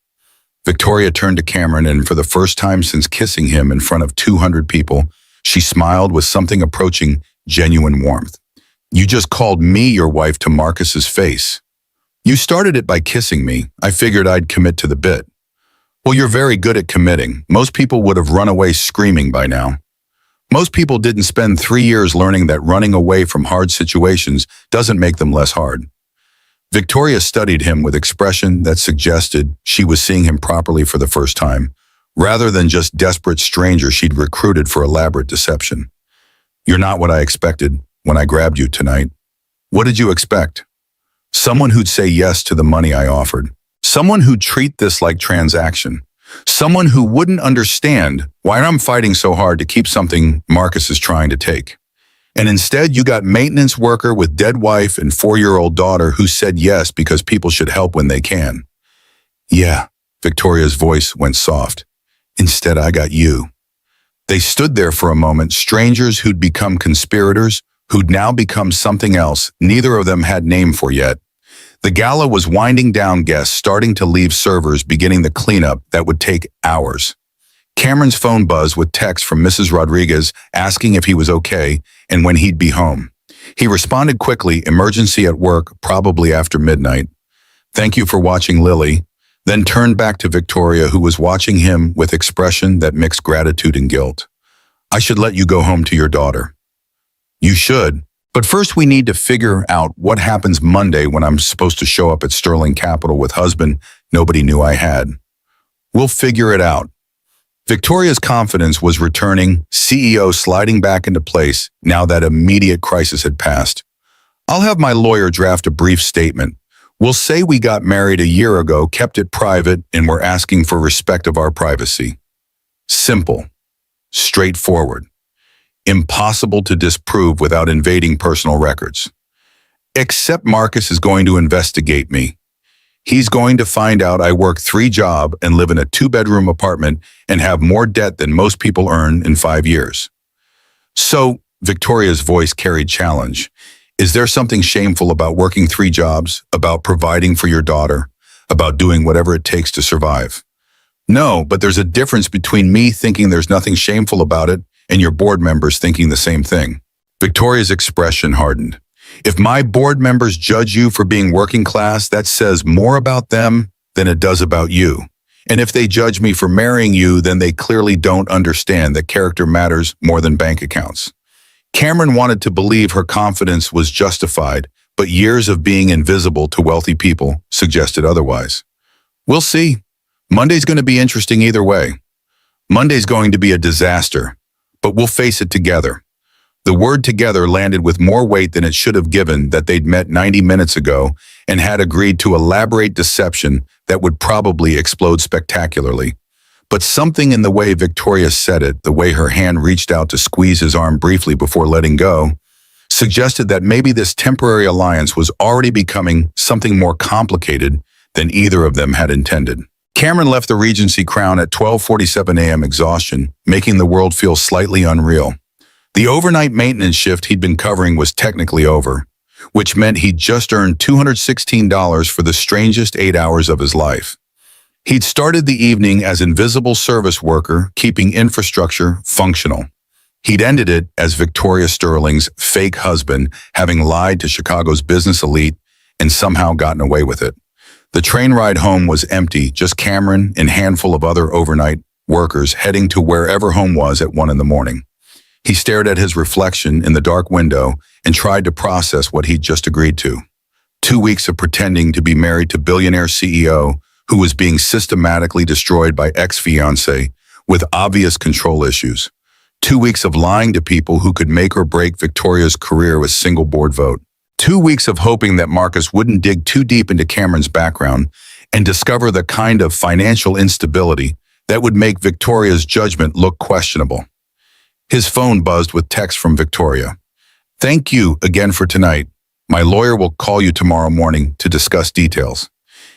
Victoria turned to Cameron, and for the first time since kissing him in front of 200 people, she smiled with something approaching genuine warmth. You just called me your wife to Marcus's face. You started it by kissing me. I figured I'd commit to the bit. Well, you're very good at committing. Most people would have run away screaming by now. Most people didn't spend 3 years learning that running away from hard situations doesn't make them less hard. Victoria studied him with expression that suggested she was seeing him properly for the first time, rather than just desperate stranger she'd recruited for elaborate deception. You're not what I expected when I grabbed you tonight. What did you expect? Someone who'd say yes to the money I offered. Someone who'd treat this like transaction. Someone who wouldn't understand why I'm fighting so hard to keep something Marcus is trying to take. And instead, you got maintenance worker with dead wife and 4-year-old daughter who said yes because people should help when they can. Yeah, Victoria's voice went soft. Instead, I got you. They stood there for a moment, strangers who'd become conspirators, who'd now become something else neither of them had name for yet. The gala was winding down, guests starting to leave, servers beginning the cleanup that would take hours. Cameron's phone buzzed with text from Mrs. Rodriguez asking if he was okay and when he'd be home. He responded quickly, emergency at work, probably after midnight. Thank you for watching, Lily, then turned back to Victoria, who was watching him with expression that mixed gratitude and guilt. I should let you go home to your daughter. You should, but first we need to figure out what happens Monday when I'm supposed to show up at Sterling Capital with husband nobody knew I had. We'll figure it out. Victoria's confidence was returning, CEO sliding back into place now that immediate crisis had passed. I'll have my lawyer draft a brief statement. We'll say we got married a year ago, kept it private, and we're asking for respect of our privacy. Simple. Straightforward. Impossible to disprove without invading personal records. Except Marcus is going to investigate me. He's going to find out I work 3 jobs and live in a 2-bedroom apartment and have more debt than most people earn in 5 years. So, Victoria's voice carried challenge. Is there something shameful about working 3 jobs, about providing for your daughter, about doing whatever it takes to survive? No, but there's a difference between me thinking there's nothing shameful about it and your board members thinking the same thing. Victoria's expression hardened. If my board members judge you for being working class, that says more about them than it does about you. And if they judge me for marrying you, then they clearly don't understand that character matters more than bank accounts. Cameron wanted to believe her confidence was justified, but years of being invisible to wealthy people suggested otherwise. We'll see. Monday's going to be interesting either way. Monday's going to be a disaster, but we'll face it together. The word together landed with more weight than it should have, given that they'd met 90 minutes ago and had agreed to elaborate deception that would probably explode spectacularly. But something in the way Victoria said it, the way her hand reached out to squeeze his arm briefly before letting go, suggested that maybe this temporary alliance was already becoming something more complicated than either of them had intended. Cameron left the Regency Crown at 12:47 a.m. exhaustion, making the world feel slightly unreal. The overnight maintenance shift he'd been covering was technically over, which meant he'd just earned $216 for the strangest 8 hours of his life. He'd started the evening as invisible service worker, keeping infrastructure functional. He'd ended it as Victoria Sterling's fake husband, having lied to Chicago's business elite and somehow gotten away with it. The train ride home was empty, just Cameron and a handful of other overnight workers heading to wherever home was at 1 a.m. He stared at his reflection in the dark window and tried to process what he'd just agreed to. 2 weeks of pretending to be married to billionaire CEO who was being systematically destroyed by ex-fiancé with obvious control issues. 2 weeks of lying to people who could make or break Victoria's career with single board vote. 2 weeks of hoping that Marcus wouldn't dig too deep into Cameron's background and discover the kind of financial instability that would make Victoria's judgment look questionable. His phone buzzed with text from Victoria. "Thank you again for tonight. My lawyer will call you tomorrow morning to discuss details."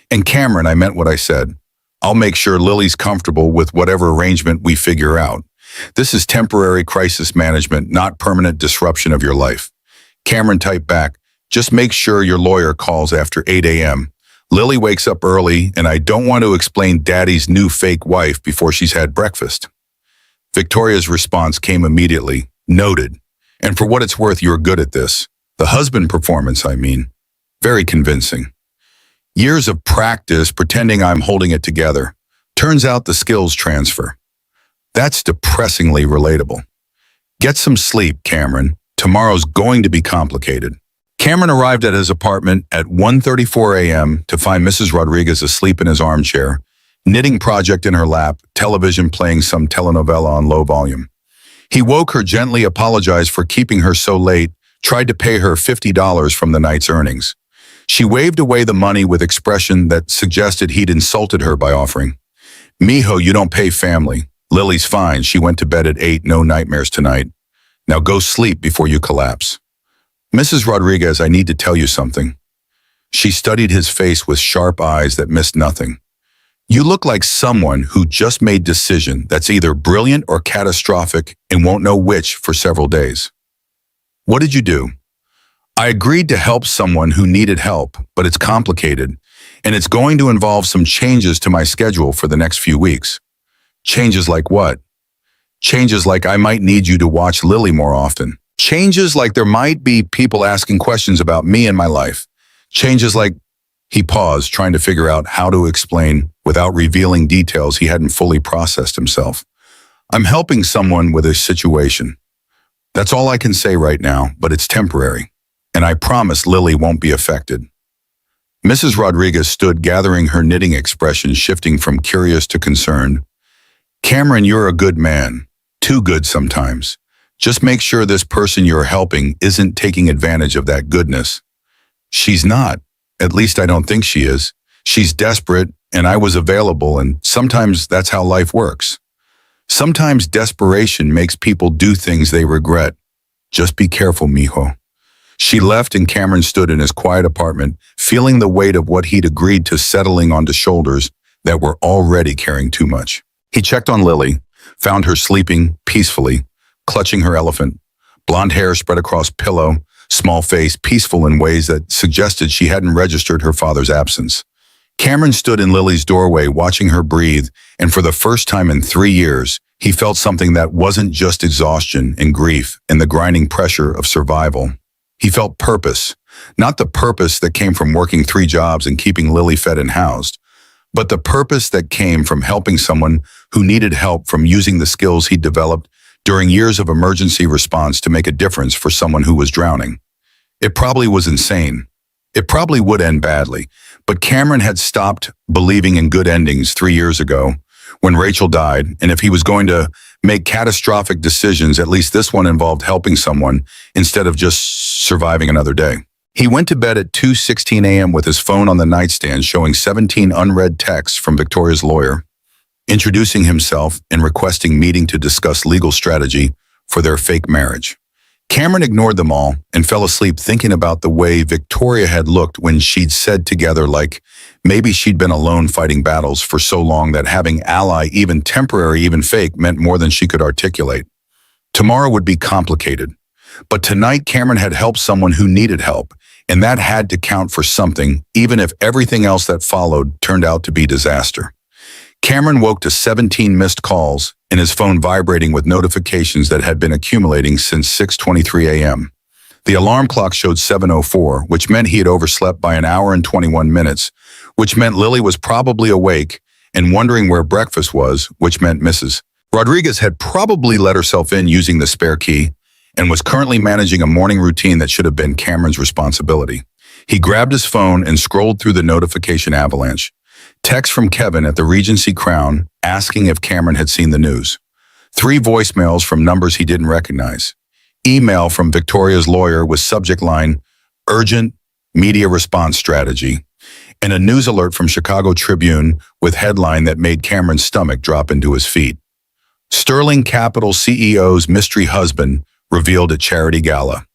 "And Cameron, I meant what I said. I'll make sure Lily's comfortable with whatever arrangement we figure out. This is temporary crisis management, not permanent disruption of your life." Cameron typed back, "Just make sure your lawyer calls after 8 a.m. Lily wakes up early, and I don't want to explain Daddy's new fake wife before she's had breakfast." Victoria's response came immediately. "Noted. And for what it's worth, you're good at this. The husband performance, I mean. Very convincing. Years of practice pretending I'm holding it together. Turns out the skills transfer." That's depressingly relatable. "Get some sleep, Cameron. Tomorrow's going to be complicated." Cameron arrived at his apartment at 1:34 a.m. to find Mrs. Rodriguez asleep in his armchair, knitting project in her lap, television playing some telenovela on low volume. He woke her gently, apologized for keeping her so late, tried to pay her $50 from the night's earnings. She waved away the money with expression that suggested he'd insulted her by offering, "Mijo, you don't pay family. Lily's fine. She went to bed at 8, no nightmares tonight. Now go sleep before you collapse." "Mrs. Rodriguez, I need to tell you something." She studied his face with sharp eyes that missed nothing. "You look like someone who just made a decision that's either brilliant or catastrophic and won't know which for several days." "What did you do?" "I agreed to help someone who needed help, but it's complicated, and it's going to involve some changes to my schedule for the next few weeks." "Changes like what?" "Changes like I might need you to watch Lily more often. Changes like there might be people asking questions about me and my life. Changes like..." He paused, trying to figure out how to explain without revealing details he hadn't fully processed himself. "I'm helping someone with a situation. That's all I can say right now, but it's temporary. And I promise Lily won't be affected." Mrs. Rodriguez stood, gathering her knitting expression, shifting from curious to concerned. "Cameron, you're a good man. Too good sometimes. Just make sure this person you're helping isn't taking advantage of that goodness." "She's not. At least I don't think she is. She's desperate, and I was available, and sometimes that's how life works. Sometimes desperation makes people do things they regret. Just be careful, mijo." She left, and Cameron stood in his quiet apartment, feeling the weight of what he'd agreed to settling onto shoulders that were already carrying too much. He checked on Lily, found her sleeping peacefully, clutching her elephant, blonde hair spread across pillow, small face peaceful in ways that suggested she hadn't registered her father's absence. Cameron stood in Lily's doorway, watching her breathe, and for the first time in 3 years, he felt something that wasn't just exhaustion and grief and the grinding pressure of survival. He felt purpose, not the purpose that came from working 3 jobs and keeping Lily fed and housed, but the purpose that came from helping someone who needed help, from using the skills he'd developed during years of emergency response to make a difference for someone who was drowning. It probably was insane. It probably would end badly, but Cameron had stopped believing in good endings 3 years ago when Rachel died, and if he was going to make catastrophic decisions, at least this one involved helping someone instead of just surviving another day. He went to bed at 2:16 a.m. with his phone on the nightstand showing 17 unread texts from Victoria's lawyer, introducing himself and requesting meeting to discuss legal strategy for their fake marriage. Cameron ignored them all and fell asleep thinking about the way Victoria had looked when she'd said together, like maybe she'd been alone fighting battles for so long that having ally, even temporary, even fake, meant more than she could articulate. Tomorrow would be complicated, but tonight Cameron had helped someone who needed help, and that had to count for something, even if everything else that followed turned out to be disaster. Cameron woke to 17 missed calls and his phone vibrating with notifications that had been accumulating since 6:23 a.m. The alarm clock showed 7:04, which meant he had overslept by an hour and 21 minutes, which meant Lily was probably awake and wondering where breakfast was, which meant Mrs. Rodriguez had probably let herself in using the spare key and was currently managing a morning routine that should have been Cameron's responsibility. He grabbed his phone and scrolled through the notification avalanche. Text from Kevin at the Regency Crown asking if Cameron had seen the news. 3 voicemails from numbers he didn't recognize. Email from Victoria's lawyer with subject line, "Urgent Media Response Strategy." and a news alert from Chicago Tribune with headline that made Cameron's stomach drop into his feet. Sterling Capital CEO's mystery husband revealed at charity gala.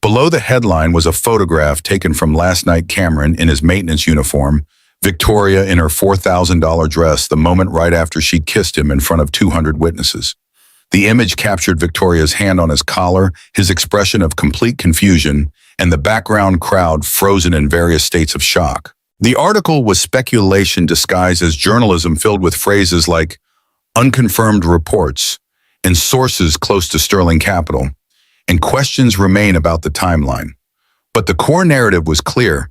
Below the headline was a photograph taken from last night. Cameron in his maintenance uniform, Victoria in her $4,000 dress the moment right after she kissed him in front of 200 witnesses. The image captured Victoria's hand on his collar, his expression of complete confusion, and the background crowd frozen in various states of shock. The article was speculation disguised as journalism, filled with phrases like unconfirmed reports and sources close to Sterling Capital, and questions remain about the timeline. But the core narrative was clear.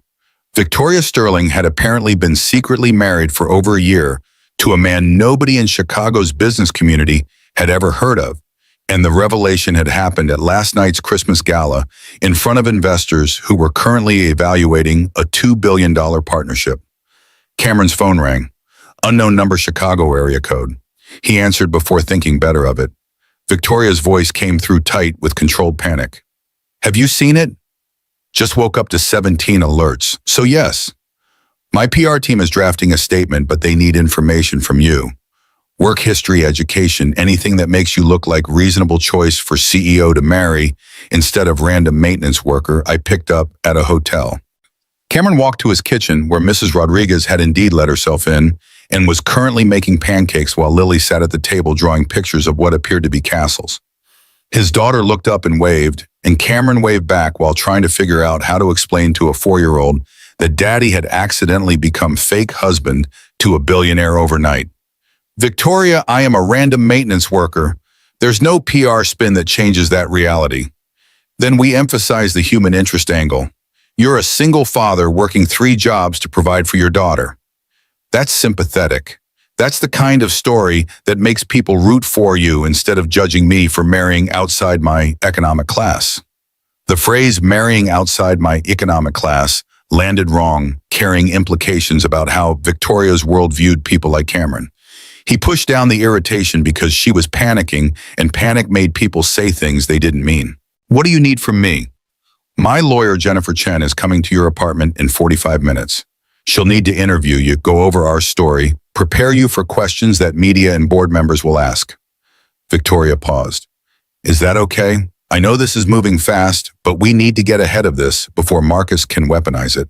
Victoria Sterling had apparently been secretly married for over a year to a man nobody in Chicago's business community had ever heard of, and the revelation had happened at last night's Christmas gala in front of investors who were currently evaluating a $2 billion partnership. Cameron's phone rang. Unknown number, Chicago area code. He answered before thinking better of it. Victoria's voice came through tight with controlled panic. Have you seen it? Just woke up to 17 alerts. So yes. My PR team is drafting a statement, but they need information from you. Work history, education, anything that makes you look like reasonable choice for CEO to marry instead of random maintenance worker I picked up at a hotel. Cameron walked to his kitchen, where Mrs. Rodriguez had indeed let herself in and was currently making pancakes while Lily sat at the table drawing pictures of what appeared to be castles. His daughter looked up and waved, and Cameron waved back while trying to figure out how to explain to a 4-year-old that Daddy had accidentally become fake husband to a billionaire overnight. Victoria, I am a random maintenance worker. There's no PR spin that changes that reality. Then we emphasize the human interest angle. You're a single father working 3 jobs to provide for your daughter. That's sympathetic. That's the kind of story that makes people root for you instead of judging me for marrying outside my economic class. The phrase marrying outside my economic class landed wrong, carrying implications about how Victoria's world viewed people like Cameron. He pushed down the irritation because she was panicking, and panic made people say things they didn't mean. What do you need from me? My lawyer, Jennifer Chen, is coming to your apartment in 45 minutes. She'll need to interview you, go over our story, prepare you for questions that media and board members will ask. Victoria paused. Is that okay? I know this is moving fast, but we need to get ahead of this before Marcus can weaponize it.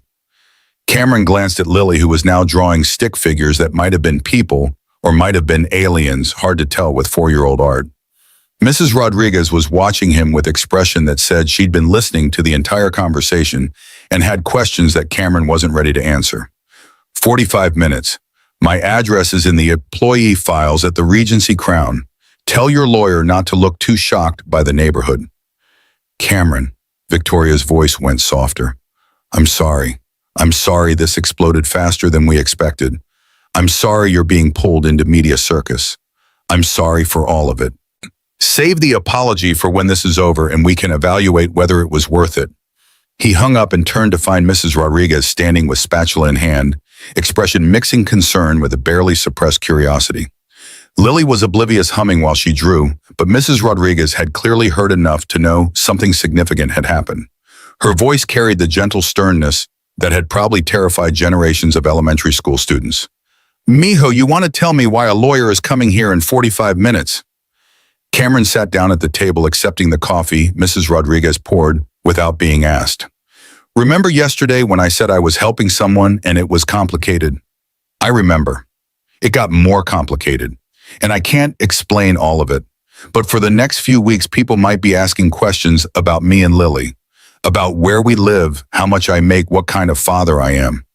Cameron glanced at Lily, who was now drawing stick figures that might have been people or might have been aliens, hard to tell with 4-year-old art. Mrs. Rodriguez was watching him with expression that said she'd been listening to the entire conversation and had questions that Cameron wasn't ready to answer. 45 minutes. My address is in the employee files at the Regency Crown. Tell your lawyer not to look too shocked by the neighborhood. Cameron, Victoria's voice went softer. I'm sorry. I'm sorry this exploded faster than we expected. I'm sorry you're being pulled into media circus. I'm sorry for all of it. Save the apology for when this is over and we can evaluate whether it was worth it. He hung up and turned to find Mrs. Rodriguez standing with spatula in hand, expression mixing concern with a barely suppressed curiosity. Lily was oblivious, humming while she drew, but Mrs. Rodriguez had clearly heard enough to know something significant had happened. Her voice carried the gentle sternness that had probably terrified generations of elementary school students. Mijo, you want to tell me why a lawyer is coming here in 45 minutes? Cameron sat down at the table, accepting the coffee Mrs. Rodriguez poured without being asked. Remember yesterday when I said I was helping someone and it was complicated? I remember. It got more complicated, and I can't explain all of it. But for the next few weeks, people might be asking questions about me and Lily, about where we live, how much I make, what kind of father I am.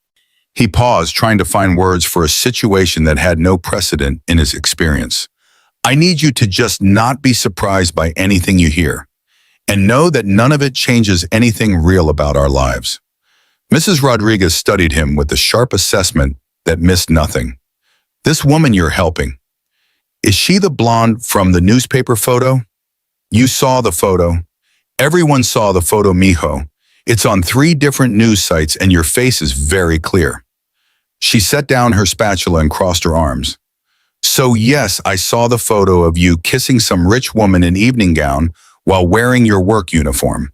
He paused, trying to find words for a situation that had no precedent in his experience. I need you to just not be surprised by anything you hear, and know that none of it changes anything real about our lives. Mrs. Rodriguez studied him with a sharp assessment that missed nothing. This woman you're helping, is she the blonde from the newspaper photo? You saw the photo. Everyone saw the photo, mijo. It's on 3 different news sites and your face is very clear. She set down her spatula and crossed her arms. So yes, I saw the photo of you kissing some rich woman in evening gown while wearing your work uniform.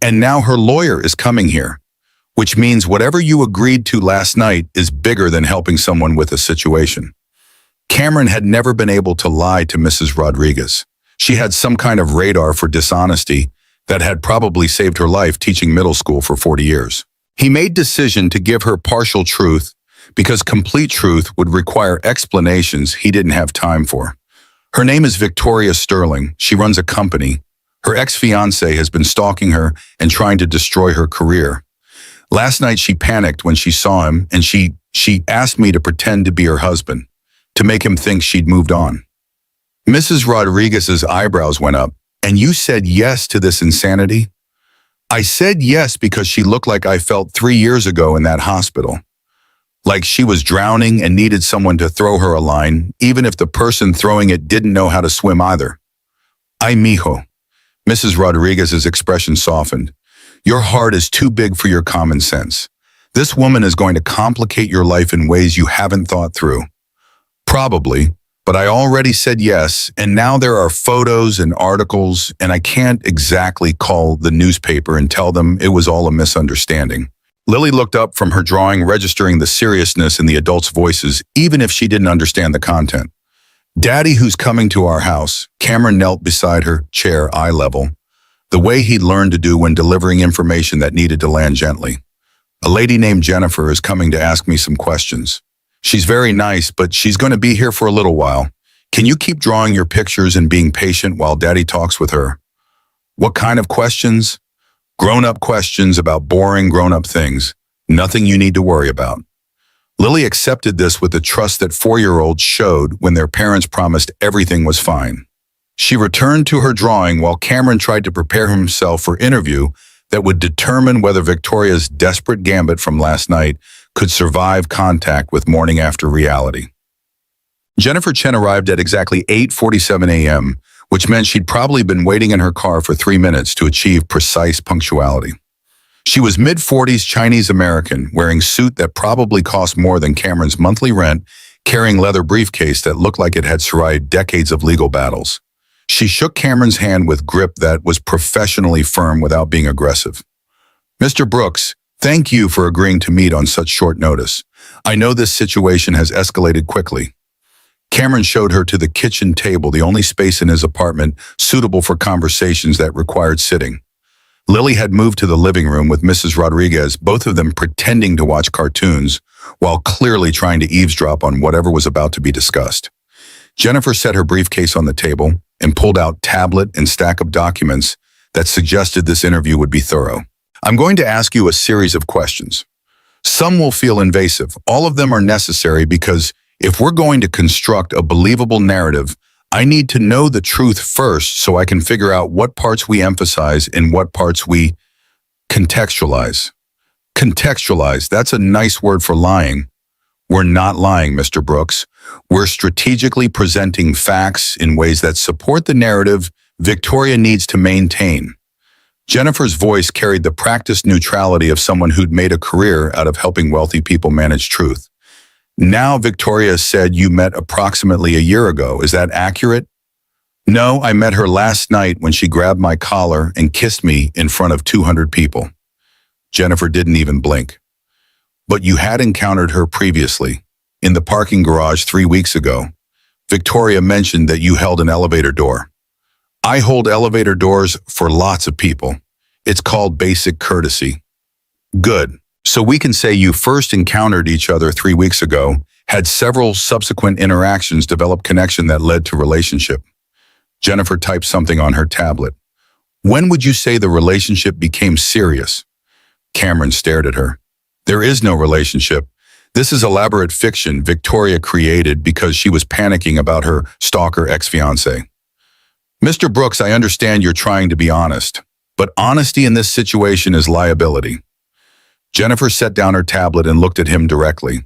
And now her lawyer is coming here. which means whatever you agreed to last night is bigger than helping someone with a situation. Cameron had never been able to lie to Mrs. Rodriguez. She had some kind of radar for dishonesty that had probably saved her life teaching middle school for 40 years. He made decision to give her partial truth because complete truth would require explanations he didn't have time for. Her name is Victoria Sterling. She runs a company. Her ex-fiancé has been stalking her and trying to destroy her career. Last night she panicked when she saw him and she asked me to pretend to be her husband, to make him think she'd moved on. Mrs. Rodriguez's eyebrows went up. And you said yes to this insanity? I said yes because she looked like I felt 3 years ago in that hospital. Like she was drowning and needed someone to throw her a line, even if the person throwing it didn't know how to swim either. Ay, mijo. Mrs. Rodriguez's expression softened. Your heart is too big for your common sense. This woman is going to complicate your life in ways you haven't thought through. Probably. But I already said yes, and now there are photos and articles, and I can't exactly call the newspaper and tell them it was all a misunderstanding. Lily looked up from her drawing, registering the seriousness in the adults' voices, even if she didn't understand the content. Daddy, who's coming to our house? Cameron knelt beside her, chair eye level, the way he'd learned to do when delivering information that needed to land gently. A lady named Jennifer is coming to ask me some questions. She's very nice, but she's going to be here for a little while. Can you keep drawing your pictures and being patient while Daddy talks with her? What kind of questions? Grown-up questions about boring grown-up things. Nothing you need to worry about. Lily accepted this with the trust that 4-year-olds showed when their parents promised everything was fine. She returned to her drawing while Cameron tried to prepare himself for interview that would determine whether Victoria's desperate gambit from last night could survive contact with morning after reality. Jennifer Chen arrived at exactly 8:47 a.m., which meant she'd probably been waiting in her car for 3 minutes to achieve precise punctuality. She was mid-40s Chinese-American, wearing suit that probably cost more than Cameron's monthly rent, carrying leather briefcase that looked like it had survived decades of legal battles. She shook Cameron's hand with grip that was professionally firm without being aggressive. Mr. Brooks, thank you for agreeing to meet on such short notice. I know this situation has escalated quickly. Cameron showed her to the kitchen table, the only space in his apartment suitable for conversations that required sitting. Lily had moved to the living room with Mrs. Rodriguez, both of them pretending to watch cartoons while clearly trying to eavesdrop on whatever was about to be discussed. Jennifer set her briefcase on the table and pulled out tablet and stack of documents that suggested this interview would be thorough. I'm going to ask you a series of questions. Some will feel invasive. All of them are necessary because if we're going to construct a believable narrative, I need to know the truth first so I can figure out what parts we emphasize and what parts we contextualize. Contextualize, that's a nice word for lying. We're not lying, Mr. Brooks. We're strategically presenting facts in ways that support the narrative Victoria needs to maintain. Jennifer's voice carried the practiced neutrality of someone who'd made a career out of helping wealthy people manage truth. Now, Victoria said you met approximately a year ago. Is that accurate? No, I met her last night when she grabbed my collar and kissed me in front of 200 people. Jennifer didn't even blink. But you had encountered her previously, in the parking garage 3 weeks ago. Victoria mentioned that you held an elevator door. I hold elevator doors for lots of people. It's called basic courtesy. Good. So we can say you first encountered each other 3 weeks ago, had several subsequent interactions, developed connection that led to relationship. Jennifer typed something on her tablet. When would you say the relationship became serious? Cameron stared at her. There is no relationship. This is elaborate fiction Victoria created because she was panicking about her stalker ex-fiancé. Mr. Brooks, I understand you're trying to be honest, but honesty in this situation is liability. Jennifer set down her tablet and looked at him directly.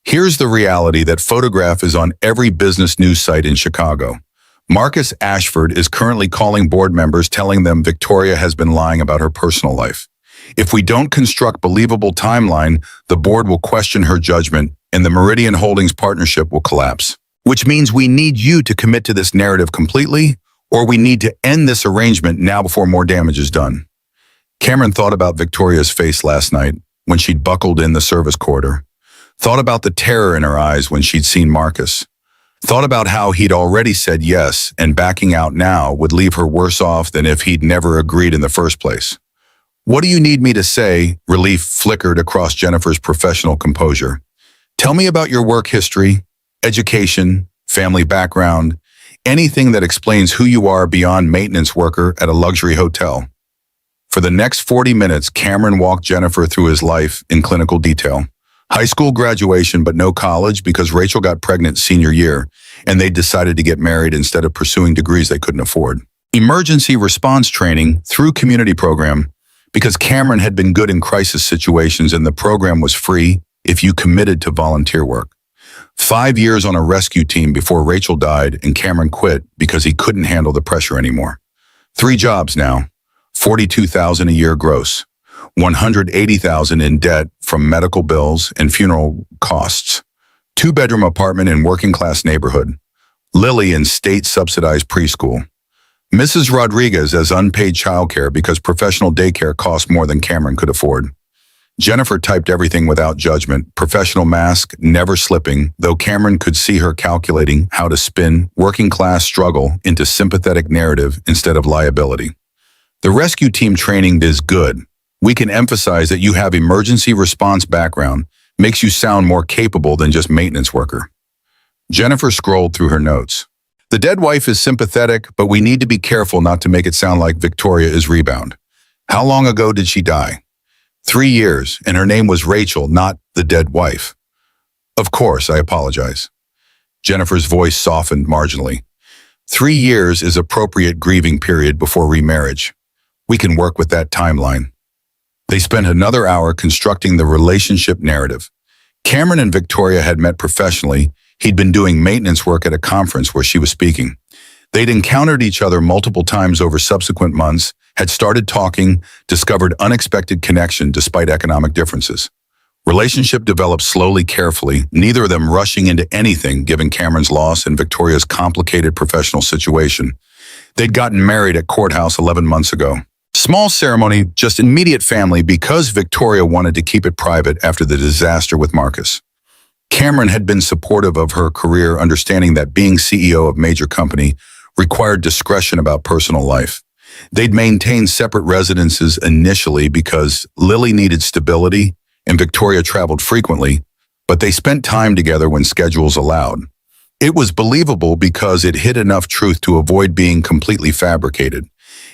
Here's the reality that photograph is on every business news site in Chicago. Marcus Ashford is currently calling board members telling them Victoria has been lying about her personal life. If we don't construct believable timeline, the board will question her judgment and the Meridian Holdings partnership will collapse. Which means we need you to commit to this narrative completely, or we need to end this arrangement now before more damage is done. Cameron thought about Victoria's face last night. when she'd buckled in the service quarter. Thought about the terror in her eyes when she'd seen Marcus. Thought about how he'd already said yes, and backing out now would leave her worse off than if he'd never agreed in the first place. "What do you need me to say?" Relief flickered across Jennifer's professional composure. "Tell me about your work history, education, family background, anything that explains who you are beyond maintenance worker at a luxury hotel." For the next 40 minutes, Cameron walked Jennifer through his life in clinical detail. High school graduation, but no college because Rachel got pregnant senior year, and they decided to get married instead of pursuing degrees they couldn't afford. Emergency response training through community program, because Cameron had been good in crisis situations and the program was free if you committed to volunteer work. 5 years on a rescue team before Rachel died and Cameron quit because he couldn't handle the pressure anymore. 3 jobs now, $42,000 a year gross. $180,000 in debt from medical bills and funeral costs. 2-bedroom apartment in working-class neighborhood. Lily in state-subsidized preschool. Mrs. Rodriguez as unpaid childcare because professional daycare cost more than Cameron could afford. Jennifer typed everything without judgment, professional mask, never slipping, though Cameron could see her calculating how to spin working-class struggle into sympathetic narrative instead of liability. The rescue team training is good. We can emphasize that you have emergency response background, makes you sound more capable than just maintenance worker. Jennifer scrolled through her notes. The dead wife is sympathetic, but we need to be careful not to make it sound like Victoria is rebound. How long ago did she die? 3 years, and her name was Rachel, not the dead wife. Of course, I apologize. Jennifer's voice softened marginally. 3 years is appropriate grieving period before remarriage. We can work with that timeline. They spent another hour constructing the relationship narrative. Cameron and Victoria had met professionally. He'd been doing maintenance work at a conference where she was speaking. They'd encountered each other multiple times over subsequent months, had started talking, discovered unexpected connection despite economic differences. Relationship developed slowly, carefully, neither of them rushing into anything given Cameron's loss and Victoria's complicated professional situation. They'd gotten married at courthouse 11 months ago. Small ceremony, just immediate family because Victoria wanted to keep it private after the disaster with Marcus. Cameron had been supportive of her career, understanding that being CEO of major company required discretion about personal life. They'd maintained separate residences initially because Lily needed stability and Victoria traveled frequently, but they spent time together when schedules allowed. It was believable because it hid enough truth to avoid being completely fabricated.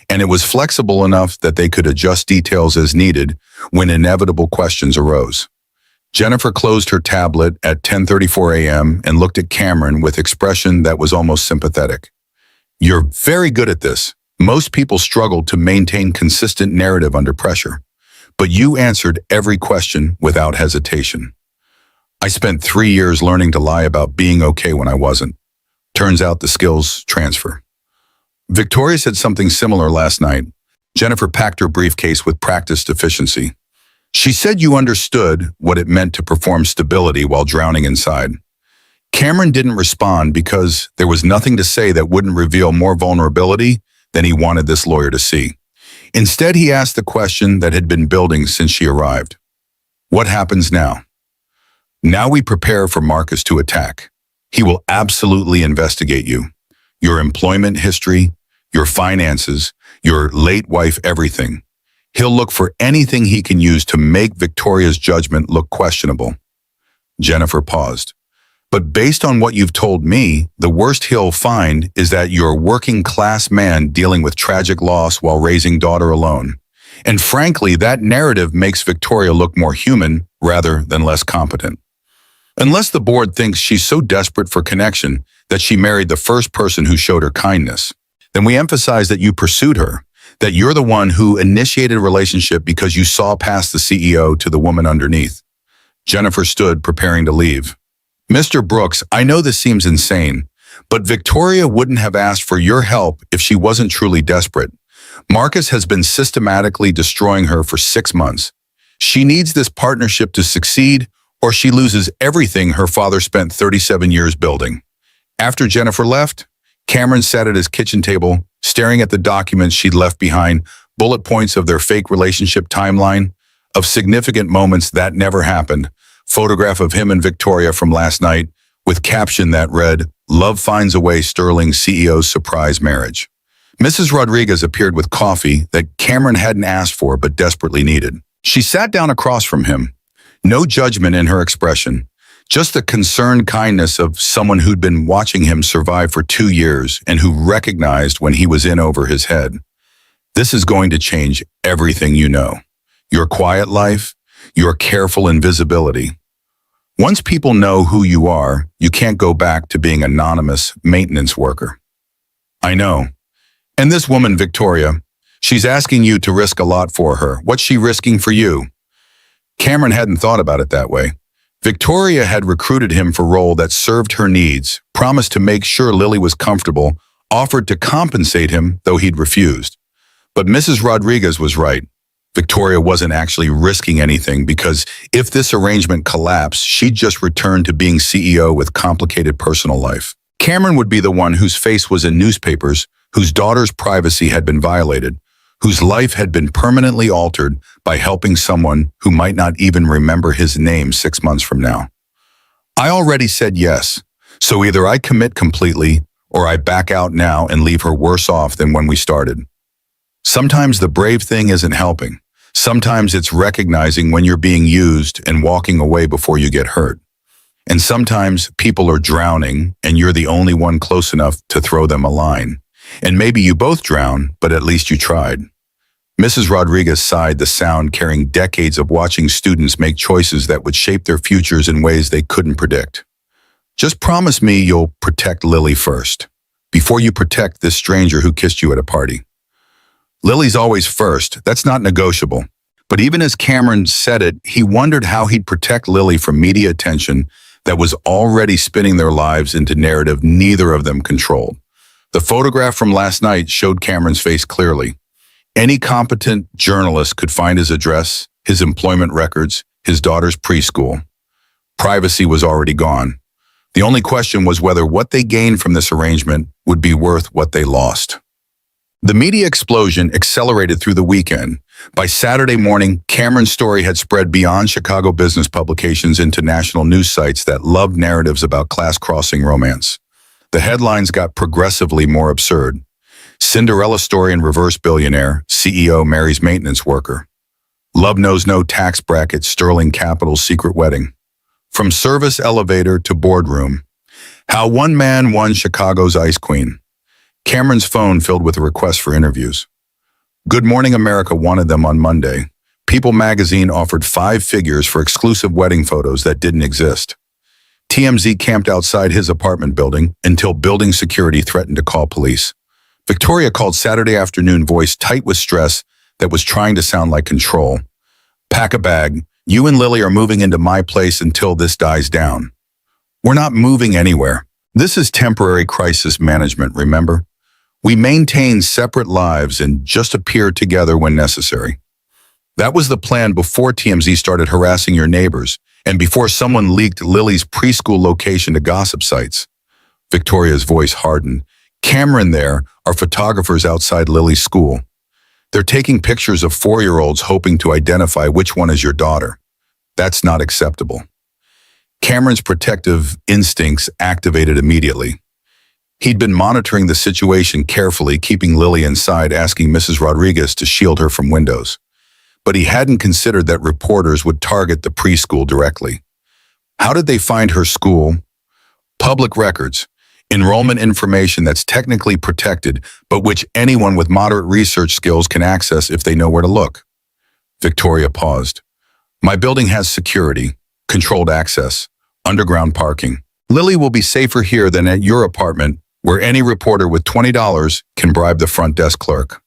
And it was flexible enough that they could adjust details as needed when inevitable questions arose. Jennifer closed her tablet at 10:34 a.m. and looked at Cameron with expression that was almost sympathetic. "You're very good at this. Most people struggle to maintain consistent narrative under pressure, but you answered every question without hesitation. I spent 3 years learning to lie about being okay when I wasn't. Turns out the skills transfer." Victoria said something similar last night. Jennifer packed her briefcase with practiced efficiency. "She said you understood what it meant to perform stability while drowning inside." Cameron didn't respond because there was nothing to say that wouldn't reveal more vulnerability than he wanted this lawyer to see. Instead, he asked the question that had been building since she arrived. "What happens now?" "Now we prepare for Marcus to attack. He will absolutely investigate you. Your employment history, your finances, your late wife, everything. He'll look for anything he can use to make Victoria's judgment look questionable." Jennifer paused. "But based on what you've told me, the worst he'll find is that you're a working-class man dealing with tragic loss while raising daughter alone. And frankly, that narrative makes Victoria look more human rather than less competent. Unless the board thinks she's so desperate for connection that she married the first person who showed her kindness, then we emphasize that you pursued her, that you're the one who initiated a relationship because you saw past the CEO to the woman underneath." Jennifer stood, preparing to leave. "Mr. Brooks, I know this seems insane, but Victoria wouldn't have asked for your help if she wasn't truly desperate. Marcus has been systematically destroying her for 6 months. She needs this partnership to succeed, or she loses everything her father spent 37 years building." After Jennifer left, Cameron sat at his kitchen table, staring at the documents she'd left behind, bullet points of their fake relationship timeline, of significant moments that never happened. Photograph of him and Victoria from last night with caption that read, "Love finds a way, Sterling CEO's surprise marriage." Mrs. Rodriguez appeared with coffee that Cameron hadn't asked for but desperately needed. She sat down across from him. No judgment in her expression, just the concerned kindness of someone who'd been watching him survive for 2 years and who recognized when he was in over his head. This is going to change everything you know. Your quiet life, your careful invisibility. Once people know who you are, you can't go back to being anonymous maintenance worker. I know. And this woman, Victoria, she's asking you to risk a lot for her. What's she risking for you? Cameron hadn't thought about it that way. Victoria had recruited him for a role that served her needs, promised to make sure Lily was comfortable, offered to compensate him, though he'd refused. But Mrs. Rodriguez was right. Victoria wasn't actually risking anything because if this arrangement collapsed, she'd just return to being CEO with complicated personal life. Cameron would be the one whose face was in newspapers, whose daughter's privacy had been violated, whose life had been permanently altered by helping someone who might not even remember his name 6 months from now. I already said yes, so either I commit completely or I back out now and leave her worse off than when we started. Sometimes the brave thing isn't helping. Sometimes it's recognizing when you're being used and walking away before you get hurt. And sometimes people are drowning and you're the only one close enough to throw them a line. And maybe you both drown, but at least you tried. Mrs. Rodriguez sighed, the sound carrying decades of watching students make choices that would shape their futures in ways they couldn't predict. Just promise me you'll protect Lily first, before you protect this stranger who kissed you at a party. Lily's always first, that's not negotiable. But even as Cameron said it, he wondered how he'd protect Lily from media attention that was already spinning their lives into narrative neither of them controlled. The photograph from last night showed Cameron's face clearly. Any competent journalist could find his address, his employment records, his daughter's preschool. Privacy was already gone. The only question was whether what they gained from this arrangement would be worth what they lost. The media explosion accelerated through the weekend. By Saturday morning, Cameron's story had spread beyond Chicago business publications into national news sites that loved narratives about class-crossing romance. The headlines got progressively more absurd. Cinderella story in reverse, billionaire, CEO marries maintenance worker. Love knows no tax bracket, Sterling Capital's secret wedding. From service elevator to boardroom. How one man won Chicago's ice queen. Cameron's phone filled with requests for interviews. Good Morning America wanted them on Monday. People magazine offered 5 figures for exclusive wedding photos that didn't exist. TMZ camped outside his apartment building until building security threatened to call police. Victoria called Saturday afternoon, voice tight with stress that was trying to sound like control. Pack a bag. You and Lily are moving into my place until this dies down. We're not moving anywhere. This is temporary crisis management, remember? We maintain separate lives and just appear together when necessary. That was the plan before TMZ started harassing your neighbors and before someone leaked Lily's preschool location to gossip sites. Victoria's voice hardened. Cameron there are photographers outside Lily's school. They're taking pictures of 4-year-olds hoping to identify which one is your daughter. That's not acceptable. Cameron's protective instincts activated immediately. He'd been monitoring the situation carefully, keeping Lily inside, asking Mrs. Rodriguez to shield her from windows. But he hadn't considered that reporters would target the preschool directly. How did they find her school? Public records. Enrollment information that's technically protected, but which anyone with moderate research skills can access if they know where to look. Victoria paused. My building has security, controlled access, underground parking. Lily will be safer here than at your apartment, where any reporter with $20 can bribe the front desk clerk.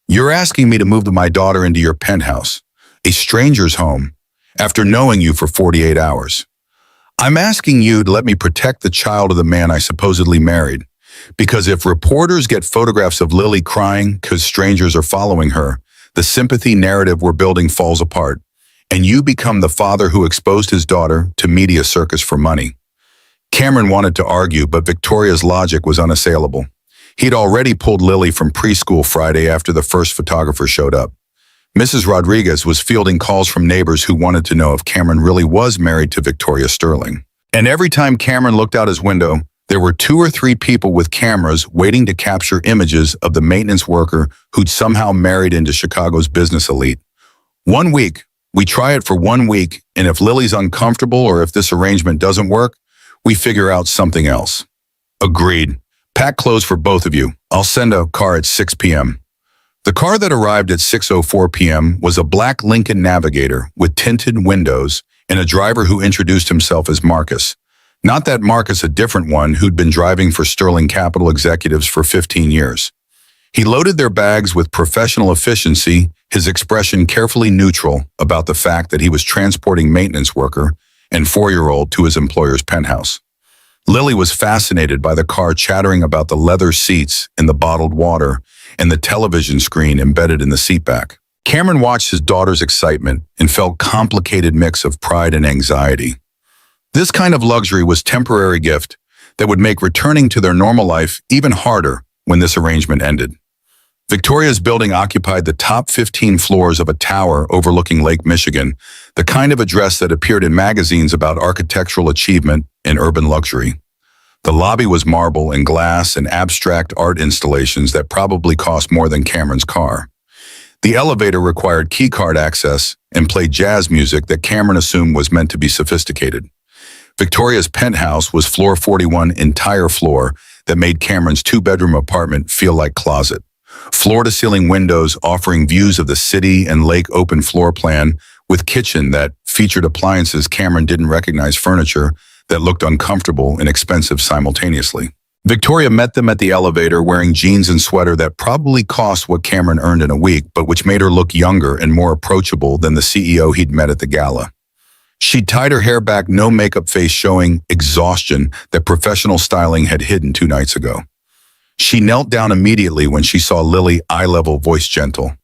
You're asking me to move my daughter into your penthouse, a stranger's home, after knowing you for 48 hours. I'm asking you to let me protect the child of the man I supposedly married, because if reporters get photographs of Lily crying because strangers are following her, the sympathy narrative we're building falls apart, and you become the father who exposed his daughter to media circus for money. Cameron wanted to argue, but Victoria's logic was unassailable. He'd already pulled Lily from preschool Friday after the first photographer showed up. Mrs. Rodriguez was fielding calls from neighbors who wanted to know if Cameron really was married to Victoria Sterling. And every time Cameron looked out his window, there were 2 or 3 people with cameras waiting to capture images of the maintenance worker who'd somehow married into Chicago's business elite. 1 week, we try it for 1 week, and if Lily's uncomfortable or if this arrangement doesn't work, we figure out something else. Agreed. Pack clothes for both of you. I'll send a car at 6 p.m. The car that arrived at 6:04 p.m. was a black Lincoln Navigator with tinted windows and a driver who introduced himself as Marcus. Not that Marcus, a different one who'd been driving for Sterling Capital executives for 15 years. He loaded their bags with professional efficiency, his expression carefully neutral about the fact that he was transporting maintenance worker and 4-year-old to his employer's penthouse. Lily was fascinated by the car chattering about the leather seats and the bottled water and the television screen embedded in the seatback. Cameron watched his daughter's excitement and felt a complicated mix of pride and anxiety. This kind of luxury was a temporary gift that would make returning to their normal life even harder when this arrangement ended. Victoria's building occupied the top 15 floors of a tower overlooking Lake Michigan, the kind of address that appeared in magazines about architectural achievement and urban luxury. The lobby was marble and glass and abstract art installations that probably cost more than Cameron's car. The elevator required keycard access and played jazz music that Cameron assumed was meant to be sophisticated. Victoria's penthouse was floor 41, entire floor that made Cameron's 2-bedroom apartment feel like closet. Floor-to-ceiling windows offering views of the city and lake, open floor plan with kitchen that featured appliances Cameron didn't recognize, furniture that looked uncomfortable and expensive simultaneously. Victoria met them at the elevator wearing jeans and sweater that probably cost what Cameron earned in a week, but which made her look younger and more approachable than the CEO he'd met at the gala. She tied her hair back, no makeup face showing exhaustion that professional styling had hidden 2 nights ago. She knelt down immediately when she saw Lily, eye-level, voice gentle.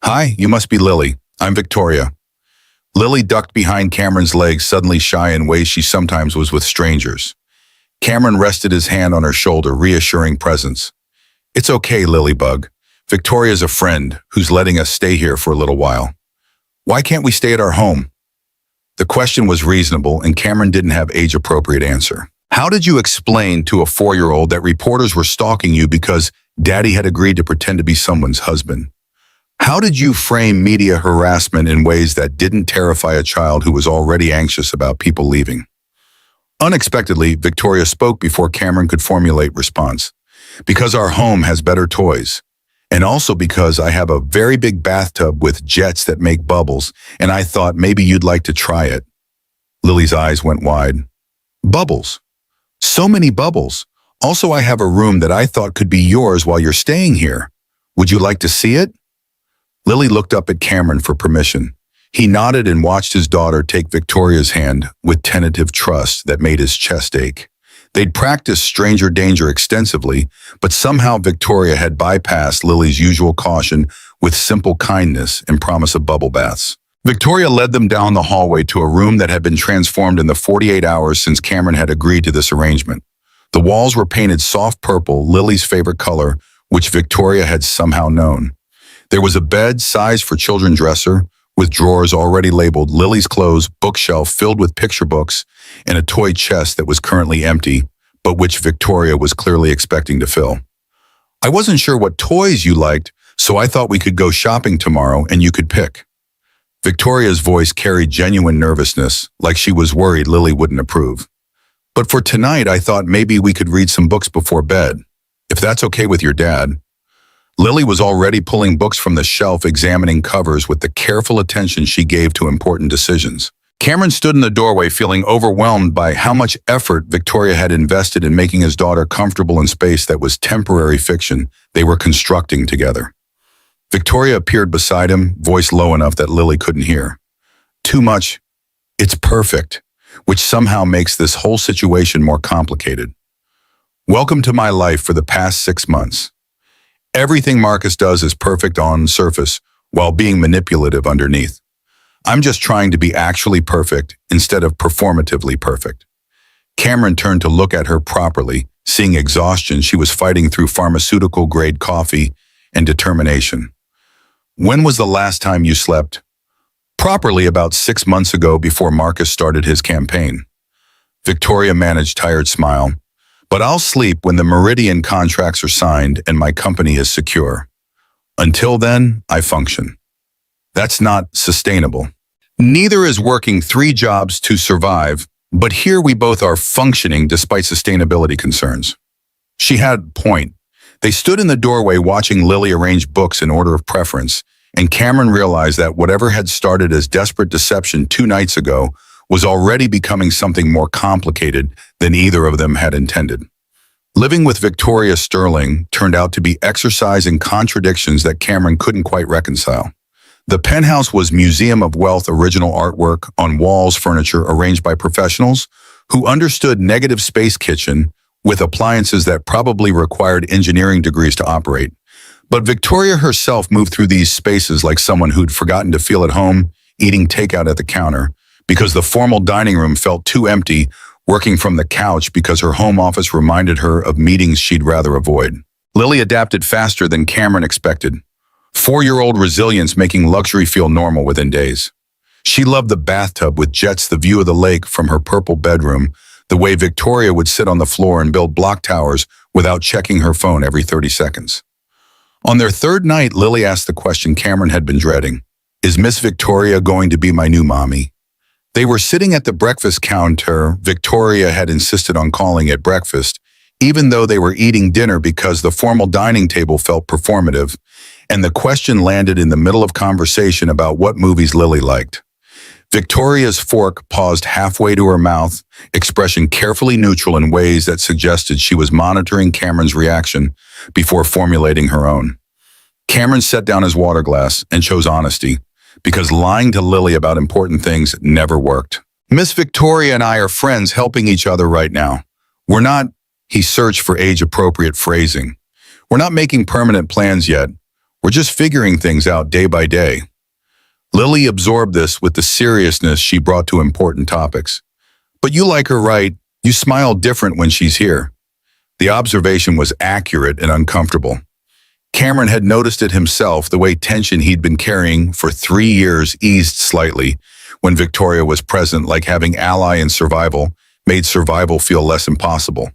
"Hi, you must be Lily. I'm Victoria." Lily ducked behind Cameron's legs, suddenly shy in ways she sometimes was with strangers. Cameron rested his hand on her shoulder, reassuring presence. "It's okay, Lilybug. Victoria's a friend who's letting us stay here for a little while. Why can't we stay at our home?" The question was reasonable, and Cameron didn't have age-appropriate answer. "How did you explain to a 4-year-old that reporters were stalking you because Daddy had agreed to pretend to be someone's husband? How did you frame media harassment in ways that didn't terrify a child who was already anxious about people leaving?" Unexpectedly, Victoria spoke before Cameron could formulate response. "Because our home has better toys. And also because I have a very big bathtub with jets that make bubbles, and I thought maybe you'd like to try it." Lily's eyes went wide. "Bubbles? So many bubbles. Also, I have a room that I thought could be yours while you're staying here. Would you like to see it?" Lily looked up at Cameron for permission. He nodded and watched his daughter take Victoria's hand with tentative trust that made his chest ache. They'd practiced stranger danger extensively, but somehow Victoria had bypassed Lily's usual caution with simple kindness and promise of bubble baths. Victoria led them down the hallway to a room that had been transformed in the 48 hours since Cameron had agreed to this arrangement. The walls were painted soft purple, Lily's favorite color, which Victoria had somehow known. There was a bed sized for children's dresser, with drawers already labeled Lily's clothes, bookshelf filled with picture books, and a toy chest that was currently empty, but which Victoria was clearly expecting to fill. "I wasn't sure what toys you liked, so I thought we could go shopping tomorrow and you could pick." Victoria's voice carried genuine nervousness, like she was worried Lily wouldn't approve. "But for tonight, I thought maybe we could read some books before bed, if that's okay with your dad." Lily was already pulling books from the shelf, examining covers with the careful attention she gave to important decisions. Cameron stood in the doorway feeling overwhelmed by how much effort Victoria had invested in making his daughter comfortable in space that was temporary fiction they were constructing together. Victoria appeared beside him, voice low enough that Lily couldn't hear. "Too much. It's perfect," which somehow makes this whole situation more complicated. "Welcome to my life for the past 6 months. Everything Marcus does is perfect on surface while being manipulative underneath. I'm just trying to be actually perfect instead of performatively perfect." Cameron turned to look at her properly, seeing exhaustion she was fighting through pharmaceutical-grade coffee and determination. When was the last time you slept? Properly about 6 months ago before Marcus started his campaign. Victoria managed tired smile. But I'll sleep when the Meridian contracts are signed and my company is secure. Until then, I function. That's not sustainable. Neither is working 3 jobs to survive, but here we both are functioning despite sustainability concerns. She had a point. They stood in the doorway watching Lily arrange books in order of preference, and Cameron realized that whatever had started as desperate deception 2 nights ago was already becoming something more complicated than either of them had intended. Living with Victoria Sterling turned out to be exercise in contradictions that Cameron couldn't quite reconcile. The penthouse was Museum of Wealth original artwork on walls, furniture arranged by professionals who understood negative space kitchen with appliances that probably required engineering degrees to operate. But Victoria herself moved through these spaces like someone who'd forgotten to feel at home, eating takeout at the counter, because the formal dining room felt too empty, working from the couch because her home office reminded her of meetings she'd rather avoid. Lily adapted faster than Cameron expected. 4-year-old resilience making luxury feel normal within days. She loved the bathtub with jets the view of the lake from her purple bedroom, the way Victoria would sit on the floor and build block towers without checking her phone every 30 seconds. On their 3rd night, Lily asked the question Cameron had been dreading. Is Miss Victoria going to be my new mommy? They were sitting at the breakfast counter. Victoria had insisted on calling it breakfast, even though they were eating dinner because the formal dining table felt performative, and the question landed in the middle of conversation about what movies Lily liked. Victoria's fork paused halfway to her mouth, expression carefully neutral in ways that suggested she was monitoring Cameron's reaction before formulating her own. Cameron set down his water glass and chose honesty, because lying to Lily about important things never worked. Miss Victoria and I are friends helping each other right now. We're not, he searched for age-appropriate phrasing. We're not making permanent plans yet. We're just figuring things out day by day. Lily absorbed this with the seriousness she brought to important topics. But you like her, right? You smile different when she's here. The observation was accurate and uncomfortable. Cameron had noticed it himself, the way tension he'd been carrying for 3 years eased slightly when Victoria was present, like having ally in survival made survival feel less impossible.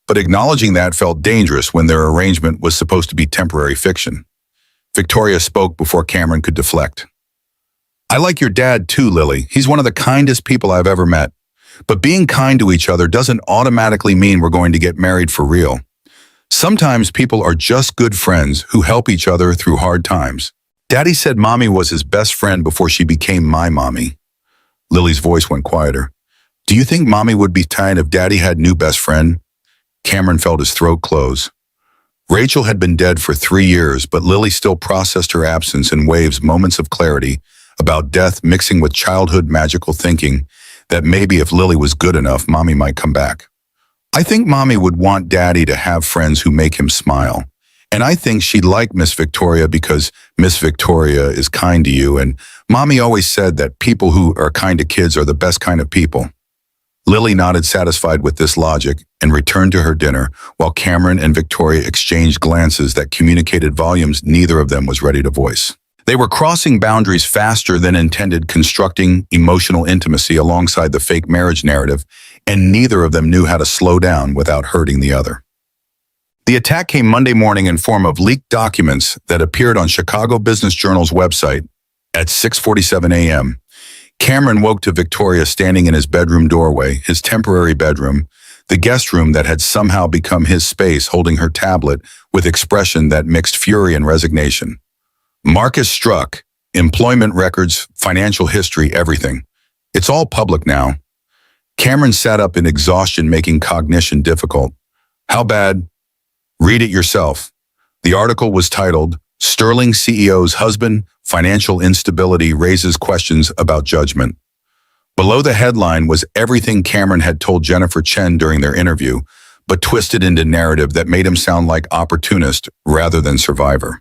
But acknowledging that felt dangerous when their arrangement was supposed to be temporary fiction. Victoria spoke before Cameron could deflect. I like your dad too, Lily. He's one of the kindest people I've ever met. But being kind to each other doesn't automatically mean we're going to get married for real. Sometimes people are just good friends who help each other through hard times. Daddy said Mommy was his best friend before she became my mommy. Lily's voice went quieter. Do you think Mommy would be tired if Daddy had new best friend? Cameron felt his throat close. Rachel had been dead for 3 years, but Lily still processed her absence in waves, moments of clarity about death mixing with childhood magical thinking that maybe if Lily was good enough, Mommy might come back. I think Mommy would want Daddy to have friends who make him smile. And I think she'd like Miss Victoria because Miss Victoria is kind to you, and Mommy always said that people who are kind to kids are the best kind of people. Lily nodded, satisfied with this logic, and returned to her dinner while Cameron and Victoria exchanged glances that communicated volumes neither of them was ready to voice. They were crossing boundaries faster than intended, constructing emotional intimacy alongside the fake marriage narrative, and neither of them knew how to slow down without hurting the other. The attack came Monday morning in form of leaked documents that appeared on Chicago Business Journal's website at 6:47 a.m. Cameron woke to Victoria standing in his bedroom doorway, his temporary bedroom, the guest room that had somehow become his space, holding her tablet with expression that mixed fury and resignation. Marcus struck, employment records, financial history, everything. It's all public now. Cameron sat up in exhaustion, making cognition difficult. How bad? Read it yourself. The article was titled, Sterling CEO's Husband, Financial Instability Raises Questions About Judgment. Below the headline was everything Cameron had told Jennifer Chen during their interview, but twisted into narrative that made him sound like opportunist rather than survivor.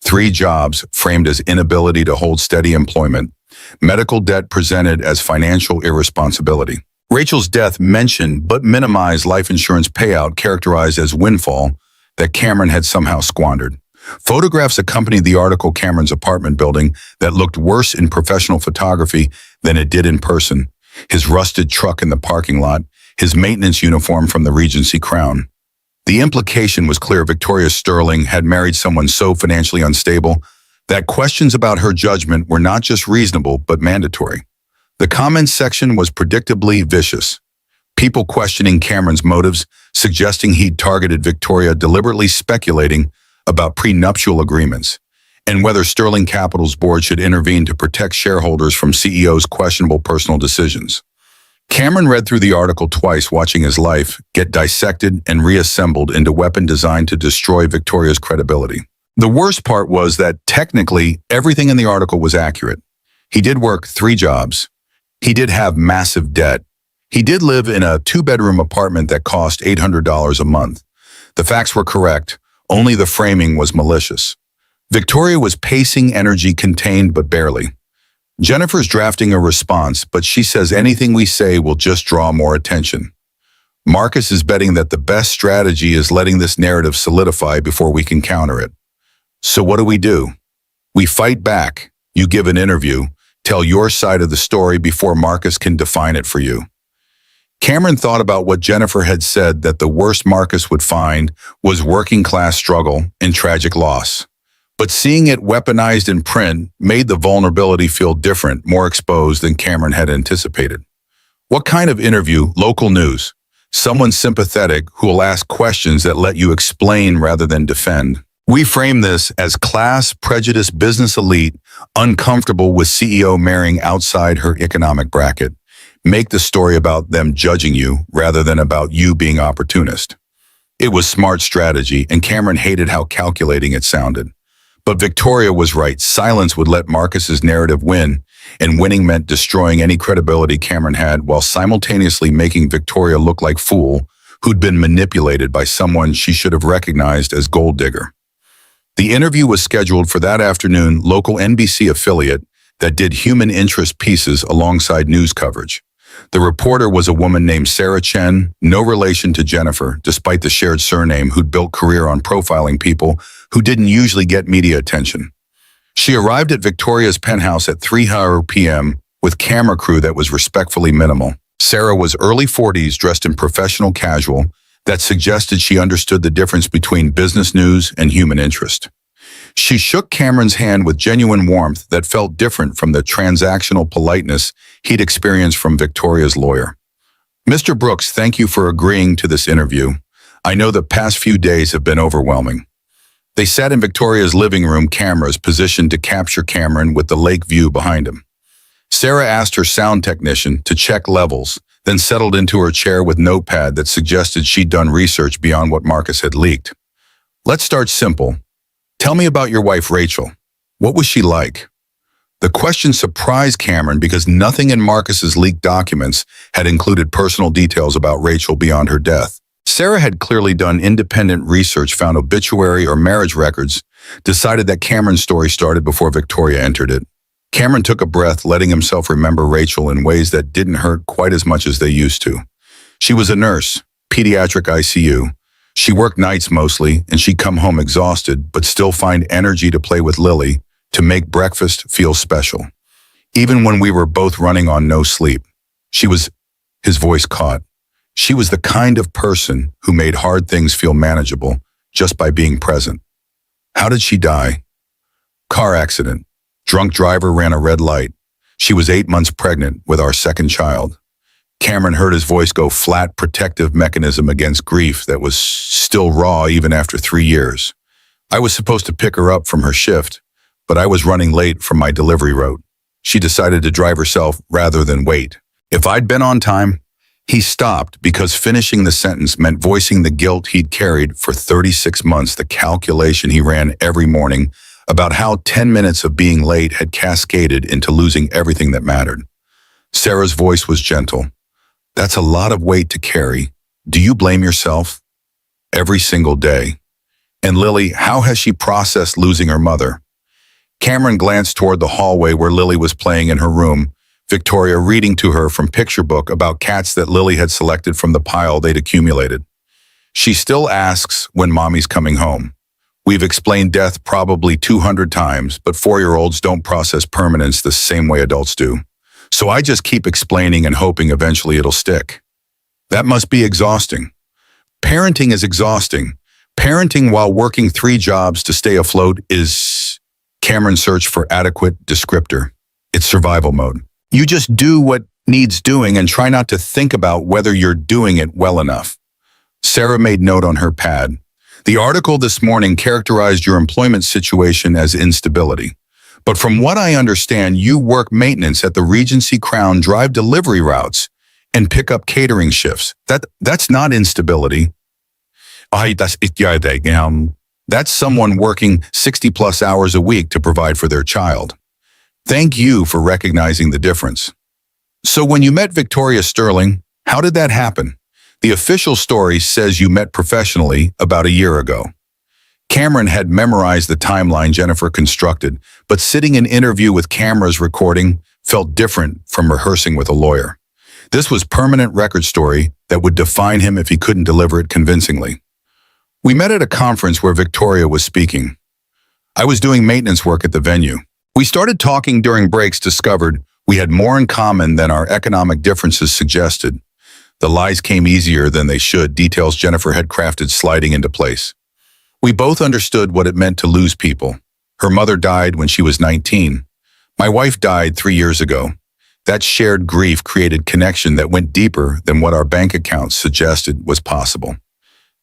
3 jobs framed as inability to hold steady employment, medical debt presented as financial irresponsibility. Rachel's death mentioned but minimized life insurance payout characterized as windfall that Cameron had somehow squandered. Photographs accompanied the article. Cameron's apartment building that looked worse in professional photography than it did in person. His rusted truck in the parking lot, his maintenance uniform from the Regency Crown. The implication was clear. Victoria Sterling had married someone so financially unstable that questions about her judgment were not just reasonable but mandatory. The comments section was predictably vicious. People questioning Cameron's motives, suggesting he'd targeted Victoria, deliberately speculating about prenuptial agreements, and whether Sterling Capital's board should intervene to protect shareholders from CEO's questionable personal decisions. Cameron read through the article twice, watching his life get dissected and reassembled into a weapon designed to destroy Victoria's credibility. The worst part was that technically everything in the article was accurate. He did work 3 jobs. He did have massive debt. He did live in a 2-bedroom apartment that cost $800 a month. The facts were correct. Only the framing was malicious. Victoria was pacing, energy contained but barely. Jennifer's drafting a response, but she says anything we say will just draw more attention. Marcus is betting that the best strategy is letting this narrative solidify before we can counter it. So what do? We fight back. You give an interview, tell your side of the story before Marcus can define it for you. Cameron thought about what Jennifer had said, that the worst Marcus would find was working-class struggle and tragic loss. But seeing it weaponized in print made the vulnerability feel different, more exposed than Cameron had anticipated. What kind of interview? Local news. Someone sympathetic who will ask questions that let you explain rather than defend. We frame this as class, prejudice, business elite, uncomfortable with CEO marrying outside her economic bracket. Make the story about them judging you rather than about you being opportunist. It was smart strategy, and Cameron hated how calculating it sounded. But Victoria was right. Silence would let Marcus's narrative win, and winning meant destroying any credibility Cameron had while simultaneously making Victoria look like fool who'd been manipulated by someone she should have recognized as gold digger. The interview was scheduled for that afternoon. Local NBC affiliate that did human interest pieces alongside news coverage. The reporter was a woman named Sarah Chen, no relation to Jennifer, despite the shared surname, who'd built career on profiling people who didn't usually get media attention. She arrived at Victoria's penthouse at 3 p.m. with camera crew that was respectfully minimal. Sarah was early 40s, dressed in professional casual that suggested she understood the difference between business news and human interest. She shook Cameron's hand with genuine warmth that felt different from the transactional politeness he'd experienced from Victoria's lawyer. "Mr. Brooks, thank you for agreeing to this interview. I know the past few days have been overwhelming." They sat in Victoria's living room, cameras positioned to capture Cameron with the lake view behind him. Sarah asked her sound technician to check levels, then settled into her chair with notepad that suggested she'd done research beyond what Marcus had leaked. "Let's start simple. Tell me about your wife, Rachel. What was she like?" The question surprised Cameron because nothing in Marcus's leaked documents had included personal details about Rachel beyond her death. Sarah had clearly done independent research, found obituary or marriage records, decided that Cameron's story started before Victoria entered it. Cameron took a breath, letting himself remember Rachel in ways that didn't hurt quite as much as they used to. She was a nurse, pediatric ICU. She worked nights mostly, and she'd come home exhausted, but still find energy to play with Lily, to make breakfast feel special. Even when we were both running on no sleep. His voice caught. She was the kind of person who made hard things feel manageable just by being present. How did she die? Car accident. Drunk driver ran a red light. She was 8 months pregnant with our second child. Cameron heard his voice go flat, protective mechanism against grief that was still raw even after 3 years. I was supposed to pick her up from her shift, but I was running late from my delivery route. She decided to drive herself rather than wait. If I'd been on time, he stopped because finishing the sentence meant voicing the guilt he'd carried for 36 months, the calculation he ran every morning about how 10 minutes of being late had cascaded into losing everything that mattered. Sarah's voice was gentle. That's a lot of weight to carry. Do you blame yourself? Every single day. And Lily, how has she processed losing her mother? Cameron glanced toward the hallway where Lily was playing in her room, Victoria reading to her from picture book about cats that Lily had selected from the pile they'd accumulated. She still asks when mommy's coming home. We've explained death probably 200 times, but 4-year-olds don't process permanence the same way adults do. So I just keep explaining and hoping eventually it'll stick. That must be exhausting. Parenting is exhausting. Parenting while working 3 jobs to stay afloat is... Cameron searched for adequate descriptor. It's survival mode. You just do what needs doing and try not to think about whether you're doing it well enough. Sarah made note on her pad. The article this morning characterized your employment situation as instability. But from what I understand, you work maintenance at the Regency Crown, drive delivery routes, and pick up catering shifts. That's not instability. That's someone working 60+ hours a week to provide for their child. Thank you for recognizing the difference. So when you met Victoria Sterling, how did that happen? The official story says you met professionally about a year ago. Cameron had memorized the timeline Jennifer constructed, but sitting in interview with cameras recording felt different from rehearsing with a lawyer. This was permanent record story that would define him if he couldn't deliver it convincingly. We met at a conference where Victoria was speaking. I was doing maintenance work at the venue. We started talking during breaks, discovered we had more in common than our economic differences suggested. The lies came easier than they should, details Jennifer had crafted sliding into place. We both understood what it meant to lose people. Her mother died when she was 19. My wife died 3 years ago. That shared grief created connection that went deeper than what our bank accounts suggested was possible.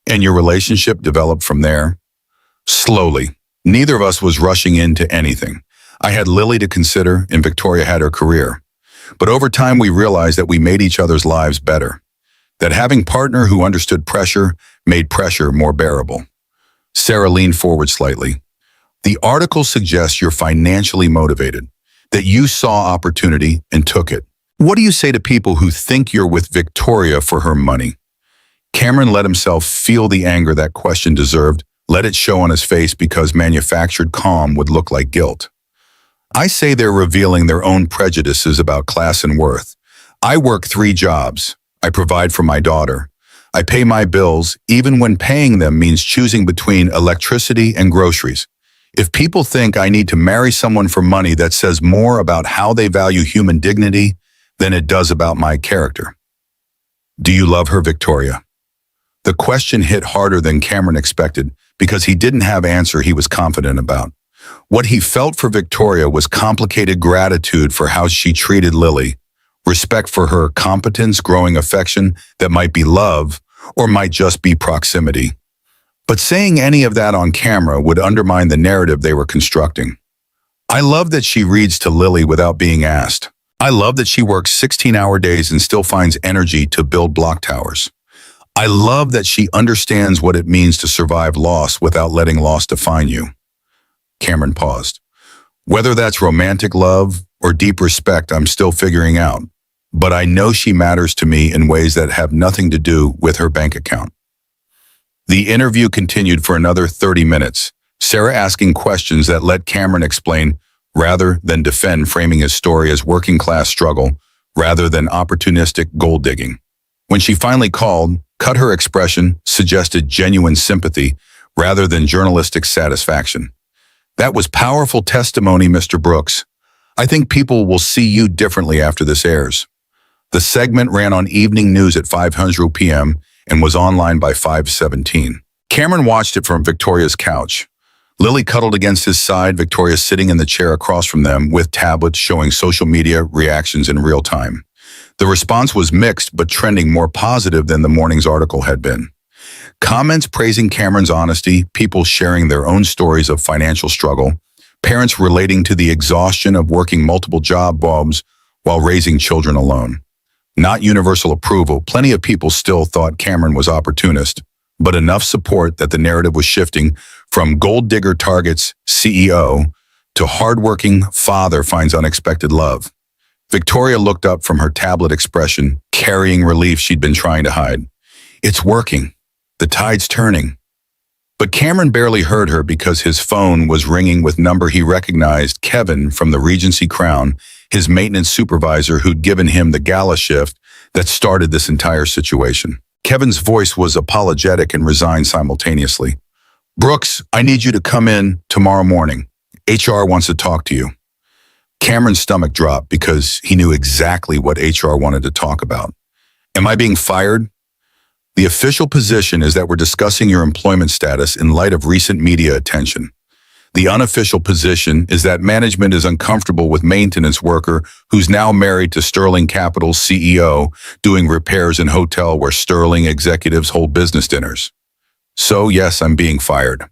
And your relationship developed from there? Slowly. Neither of us was rushing into anything. I had Lily to consider, and Victoria had her career. But over time, we realized that we made each other's lives better. That having a partner who understood pressure made pressure more bearable. Sarah leaned forward slightly. The article suggests you're financially motivated, that you saw opportunity and took it. What do you say to people who think you're with Victoria for her money? Cameron let himself feel the anger that question deserved, let it show on his face because manufactured calm would look like guilt. I say they're revealing their own prejudices about class and worth. I work 3 jobs. I provide for my daughter. I pay my bills, even when paying them means choosing between electricity and groceries. If people think I need to marry someone for money, that says more about how they value human dignity than it does about my character. Do you love her, Victoria? The question hit harder than Cameron expected because he didn't have an answer he was confident about. What he felt for Victoria was complicated gratitude for how she treated Lily, respect for her competence, growing affection that might be love or might just be proximity. But saying any of that on camera would undermine the narrative they were constructing. I love that she reads to Lily without being asked. I love that she works 16-hour days and still finds energy to build block towers. I love that she understands what it means to survive loss without letting loss define you. Cameron paused. Whether that's romantic love or deep respect, I'm still figuring out. But I know she matters to me in ways that have nothing to do with her bank account. The interview continued for another 30 minutes, Sarah asking questions that let Cameron explain rather than defend, framing his story as working-class struggle rather than opportunistic gold digging. When she finally called, cut her expression suggested genuine sympathy rather than journalistic satisfaction. That was powerful testimony, Mr. Brooks. I think people will see you differently after this airs. The segment ran on evening news at 5:00 p.m. and was online by 5:17. Cameron watched it from Victoria's couch. Lily cuddled against his side, Victoria sitting in the chair across from them with tablets showing social media reactions in real time. The response was mixed but trending more positive than the morning's article had been. Comments praising Cameron's honesty, people sharing their own stories of financial struggle, parents relating to the exhaustion of working multiple jobs while raising children alone. Not universal approval, plenty of people still thought Cameron was opportunist, but enough support that the narrative was shifting from gold digger targets CEO to hardworking father finds unexpected love. Victoria looked up from her tablet expression, carrying relief she'd been trying to hide. It's working. The tide's turning. But Cameron barely heard her because his phone was ringing with number he recognized, Kevin from the Regency Crown, his maintenance supervisor who'd given him the gala shift that started this entire situation. Kevin's voice was apologetic and resigned simultaneously. Brooks, I need you to come in tomorrow morning. HR wants to talk to you. Cameron's stomach dropped because he knew exactly what HR wanted to talk about. Am I being fired? The official position is that we're discussing your employment status in light of recent media attention. The unofficial position is that management is uncomfortable with maintenance worker who's now married to Sterling Capital's CEO doing repairs in hotel where Sterling executives hold business dinners. So yes, I'm being fired.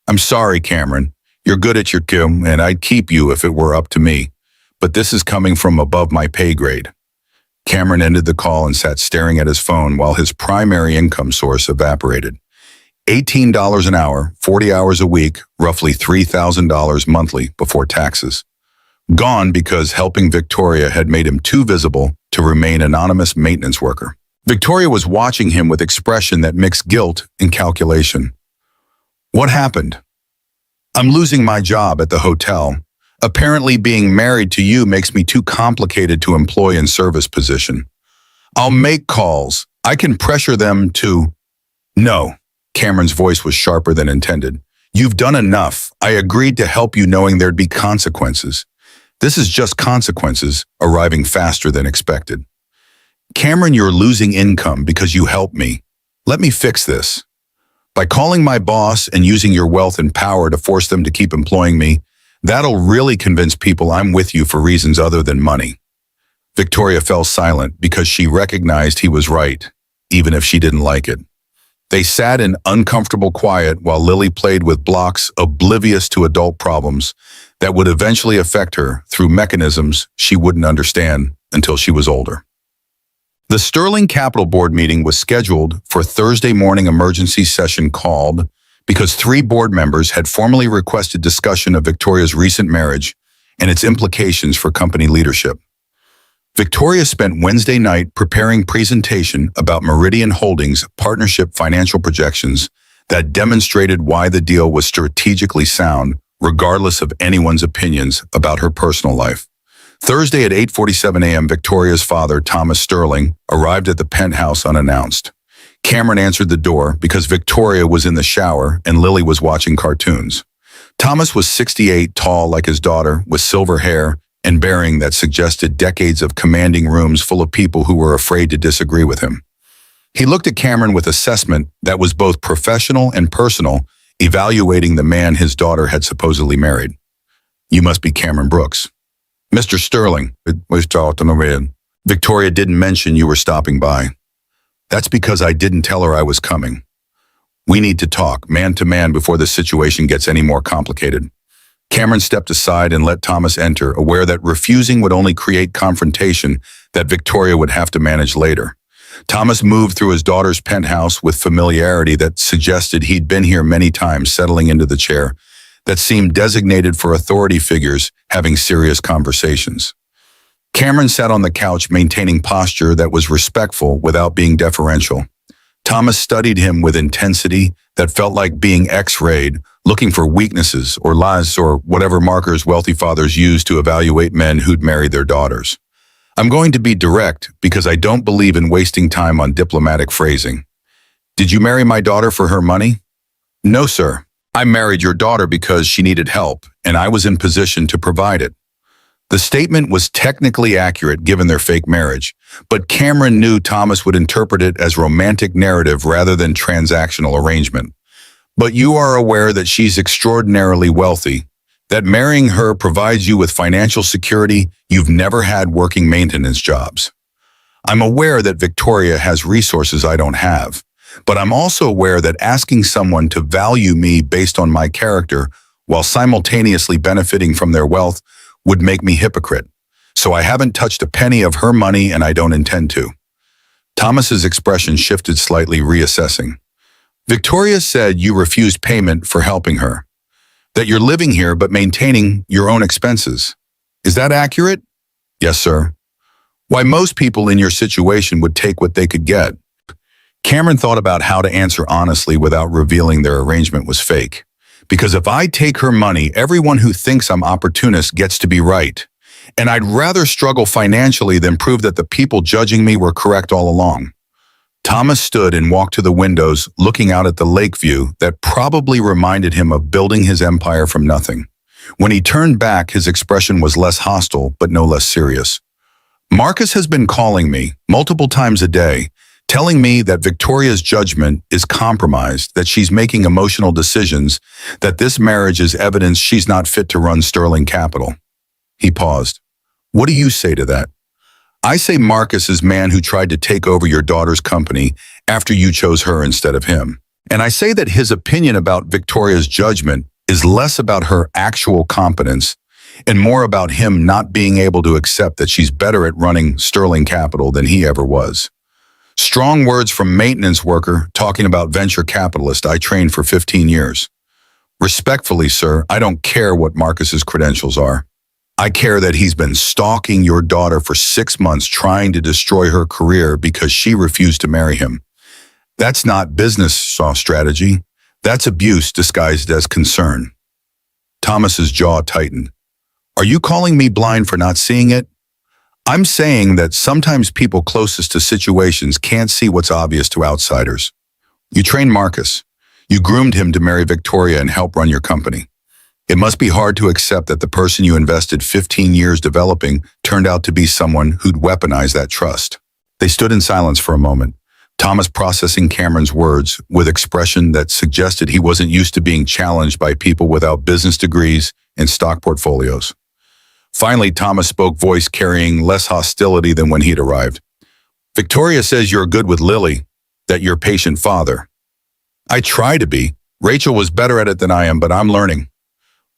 I'm sorry, Cameron. You're good at your job, and I'd keep you if it were up to me. But this is coming from above my pay grade. Cameron ended the call and sat staring at his phone while his primary income source evaporated. $18 an hour, 40 hours a week, roughly $3,000 monthly before taxes. Gone because helping Victoria had made him too visible to remain anonymous maintenance worker. Victoria was watching him with expression that mixed guilt and calculation. What happened? I'm losing my job at the hotel. Apparently being married to you makes me too complicated to employ in service position. I'll make calls. I can pressure them to... No. Cameron's voice was sharper than intended. You've done enough. I agreed to help you knowing there'd be consequences. This is just consequences arriving faster than expected. Cameron, you're losing income because you helped me. Let me fix this. By calling my boss and using your wealth and power to force them to keep employing me, that'll really convince people I'm with you for reasons other than money. Victoria fell silent because she recognized he was right, even if she didn't like it. They sat in uncomfortable quiet while Lily played with blocks, oblivious to adult problems that would eventually affect her through mechanisms she wouldn't understand until she was older. The Sterling Capital Board meeting was scheduled for a Thursday morning emergency session called because 3 board members had formally requested discussion of Victoria's recent marriage and its implications for company leadership. Victoria spent Wednesday night preparing presentation about Meridian Holdings' partnership financial projections that demonstrated why the deal was strategically sound, regardless of anyone's opinions about her personal life. Thursday at 8:47 a.m., Victoria's father, Thomas Sterling, arrived at the penthouse unannounced. Cameron answered the door because Victoria was in the shower and Lily was watching cartoons. Thomas was 68, tall like his daughter, with silver hair and bearing that suggested decades of commanding rooms full of people who were afraid to disagree with him. He looked at Cameron with assessment that was both professional and personal, evaluating the man his daughter had supposedly married. You must be Cameron Brooks. Mr. Sterling, Victoria didn't mention you were stopping by. That's because I didn't tell her I was coming. We need to talk, man to man, before the situation gets any more complicated. Cameron stepped aside and let Thomas enter, aware that refusing would only create confrontation that Victoria would have to manage later. Thomas moved through his daughter's penthouse with familiarity that suggested he'd been here many times, settling into the chair that seemed designated for authority figures having serious conversations. Cameron sat on the couch, maintaining posture that was respectful without being deferential. Thomas studied him with intensity that felt like being X-rayed, looking for weaknesses or lies or whatever markers wealthy fathers use to evaluate men who'd married their daughters. I'm going to be direct because I don't believe in wasting time on diplomatic phrasing. Did you marry my daughter for her money? No, sir. I married your daughter because she needed help, and I was in position to provide it. The statement was technically accurate given their fake marriage, but Cameron knew Thomas would interpret it as romantic narrative rather than transactional arrangement. But you are aware that she's extraordinarily wealthy, that marrying her provides you with financial security you've never had working maintenance jobs. I'm aware that Victoria has resources I don't have, but I'm also aware that asking someone to value me based on my character while simultaneously benefiting from their wealth would make me hypocrite. So I haven't touched a penny of her money and I don't intend to. Thomas's expression shifted slightly, reassessing. Victoria said you refused payment for helping her, that you're living here but maintaining your own expenses. Is that accurate? Yes, sir. Why, most people in your situation would take what they could get. Cameron thought about how to answer honestly without revealing their arrangement was fake. Because if I take her money, everyone who thinks I'm opportunist gets to be right. And I'd rather struggle financially than prove that the people judging me were correct all along. Thomas stood and walked to the windows, looking out at the lake view that probably reminded him of building his empire from nothing. When he turned back, his expression was less hostile, but no less serious. Marcus has been calling me multiple times a day, telling me that Victoria's judgment is compromised, that she's making emotional decisions, that this marriage is evidence she's not fit to run Sterling Capital. He paused. What do you say to that? I say Marcus is man who tried to take over your daughter's company after you chose her instead of him. And I say that his opinion about Victoria's judgment is less about her actual competence and more about him not being able to accept that she's better at running Sterling Capital than he ever was. Strong words from maintenance worker talking about venture capitalist I trained for 15 years. Respectfully, sir, I don't care what Marcus's credentials are. I care that he's been stalking your daughter for 6 months trying to destroy her career because she refused to marry him. That's not business strategy. That's abuse disguised as concern. Thomas's jaw tightened. Are you calling me blind for not seeing it? I'm saying that sometimes people closest to situations can't see what's obvious to outsiders. You trained Marcus. You groomed him to marry Victoria and help run your company. It must be hard to accept that the person you invested 15 years developing turned out to be someone who'd weaponized that trust. They stood in silence for a moment, Thomas processing Cameron's words with expression that suggested he wasn't used to being challenged by people without business degrees and stock portfolios. Finally, Thomas spoke, voice carrying less hostility than when he'd arrived. Victoria says you're good with Lily, that you're patient father. I try to be. Rachel was better at it than I am, but I'm learning.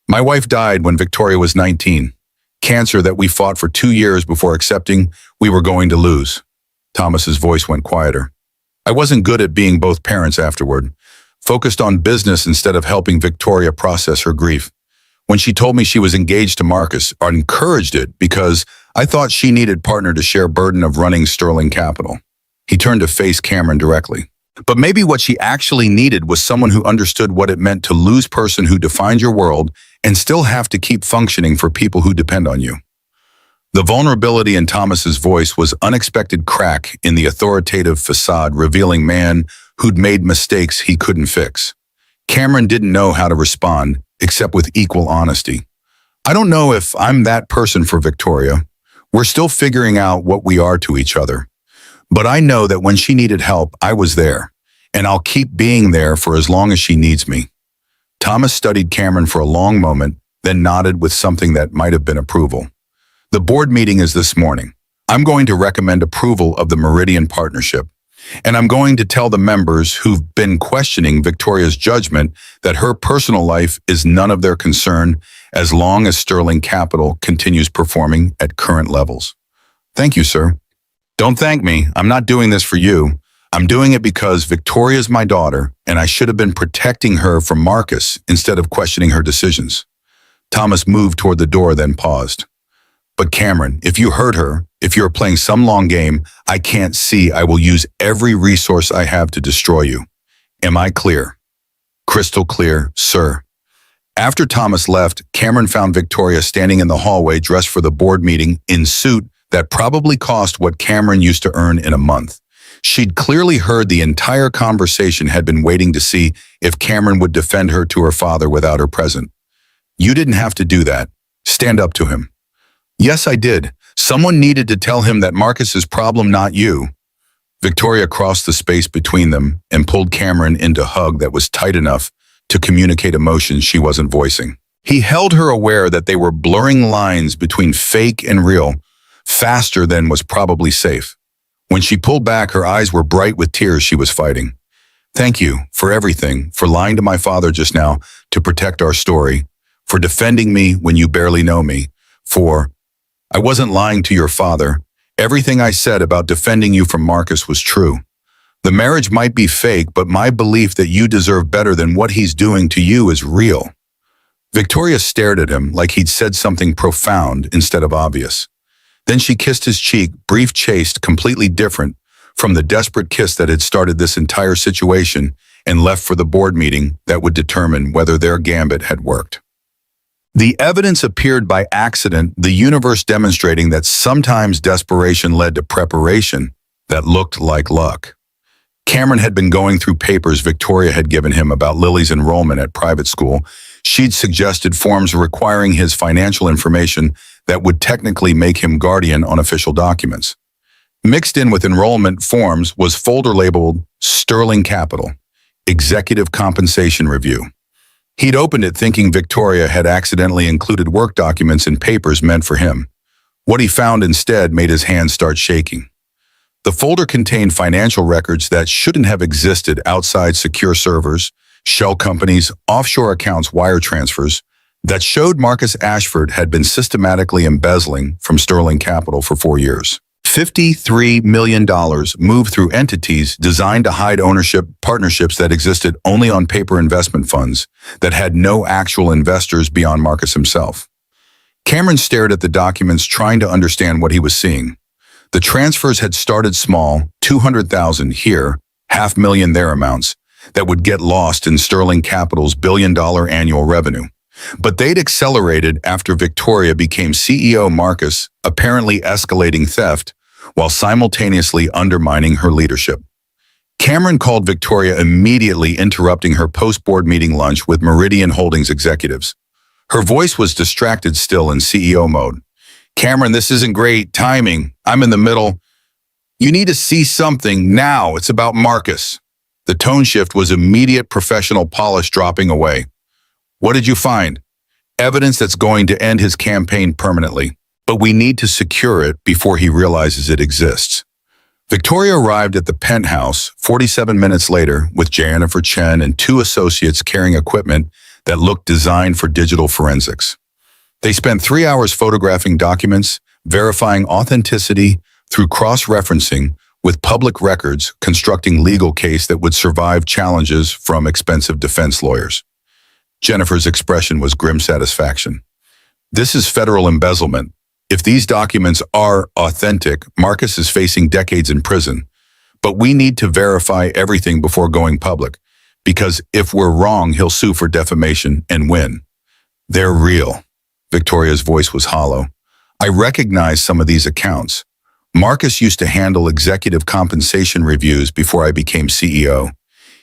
My wife died when Victoria was 19. Cancer that we fought for 2 years before accepting we were going to lose. Thomas's voice went quieter. I wasn't good at being both parents afterward, focused on business instead of helping Victoria process her grief. When she told me she was engaged to Marcus, I encouraged it because I thought she needed partner to share burden of running Sterling Capital. He turned to face Cameron directly. But maybe what she actually needed was someone who understood what it meant to lose person who defined your world and still have to keep functioning for people who depend on you. The vulnerability in Thomas's voice was unexpected crack in the authoritative facade revealing man who'd made mistakes he couldn't fix. Cameron didn't know how to respond, except with equal honesty. I don't know if I'm that person for Victoria. We're still figuring out what we are to each other. But I know that when she needed help, I was there, and I'll keep being there for as long as she needs me. Thomas studied Cameron for a long moment, then nodded with something that might have been approval. The board meeting is this morning. I'm going to recommend approval of the Meridian Partnership, and I'm going to tell the members who've been questioning Victoria's judgment that her personal life is none of their concern as long as Sterling Capital continues performing at current levels. Thank you, sir. Don't thank me. I'm not doing this for you. I'm doing it because Victoria's my daughter, and I should have been protecting her from Marcus instead of questioning her decisions. Thomas moved toward the door, then paused. But Cameron, if you hurt her, if you're playing some long game I can't see, I will use every resource I have to destroy you. Am I clear? Crystal clear, sir. After Thomas left, Cameron found Victoria standing in the hallway dressed for the board meeting in suit that probably cost what Cameron used to earn in a month. She'd clearly heard the entire conversation, had been waiting to see if Cameron would defend her to her father without her present. You didn't have to do that. Stand up to him. Yes, I did. Someone needed to tell him that Marcus's problem, not you. Victoria crossed the space between them and pulled Cameron into a hug that was tight enough to communicate emotions she wasn't voicing. He held her, aware that they were blurring lines between fake and real, faster than was probably safe. When she pulled back, her eyes were bright with tears she was fighting. Thank you for everything, for lying to my father just now to protect our story, for defending me when you barely know me, for... I wasn't lying to your father. Everything I said about defending you from Marcus was true. The marriage might be fake, but my belief that you deserve better than what he's doing to you is real. Victoria stared at him like he'd said something profound instead of obvious. Then she kissed his cheek, brief, chaste, completely different from the desperate kiss that had started this entire situation, and left for the board meeting that would determine whether their gambit had worked. The evidence appeared by accident, the universe demonstrating that sometimes desperation led to preparation that looked like luck. Cameron had been going through papers Victoria had given him about Lily's enrollment at private school. She'd suggested forms requiring his financial information that would technically make him guardian on official documents. Mixed in with enrollment forms was folder labeled Sterling Capital, Executive Compensation Review. He'd opened it thinking Victoria had accidentally included work documents in papers meant for him. What he found instead made his hands start shaking. The folder contained financial records that shouldn't have existed outside secure servers, shell companies, offshore accounts, wire transfers that showed Marcus Ashford had been systematically embezzling from Sterling Capital for 4 years. $53 million moved through entities designed to hide ownership partnerships that existed only on paper investment funds that had no actual investors beyond Marcus himself. Cameron stared at the documents, trying to understand what he was seeing. The transfers had started small, $200,000 here, $500,000 there amounts, that would get lost in Sterling Capital's billion-dollar annual revenue. But they'd accelerated after Victoria became CEO. Marcus apparently escalating theft while simultaneously undermining her leadership. Cameron called Victoria, immediately interrupting her post-board meeting lunch with Meridian Holdings executives. Her voice was distracted, still in CEO mode. "Cameron, this isn't great timing. I'm in the middle. You need to see something now. It's about Marcus." The tone shift was immediate, professional polish dropping away. "What did you find?" "Evidence that's going to end his campaign permanently. But we need to secure it before he realizes it exists." Victoria arrived at the penthouse 47 minutes later with Jennifer Chen and 2 associates carrying equipment that looked designed for digital forensics. They spent 3 hours photographing documents, verifying authenticity through cross-referencing with public records, constructing legal case that would survive challenges from expensive defense lawyers. Jennifer's expression was grim satisfaction. "This is federal embezzlement. If these documents are authentic, Marcus is facing decades in prison. But we need to verify everything before going public, because if we're wrong, he'll sue for defamation and win." "They're real." Victoria's voice was hollow. "I recognize some of these accounts. Marcus used to handle executive compensation reviews before I became CEO.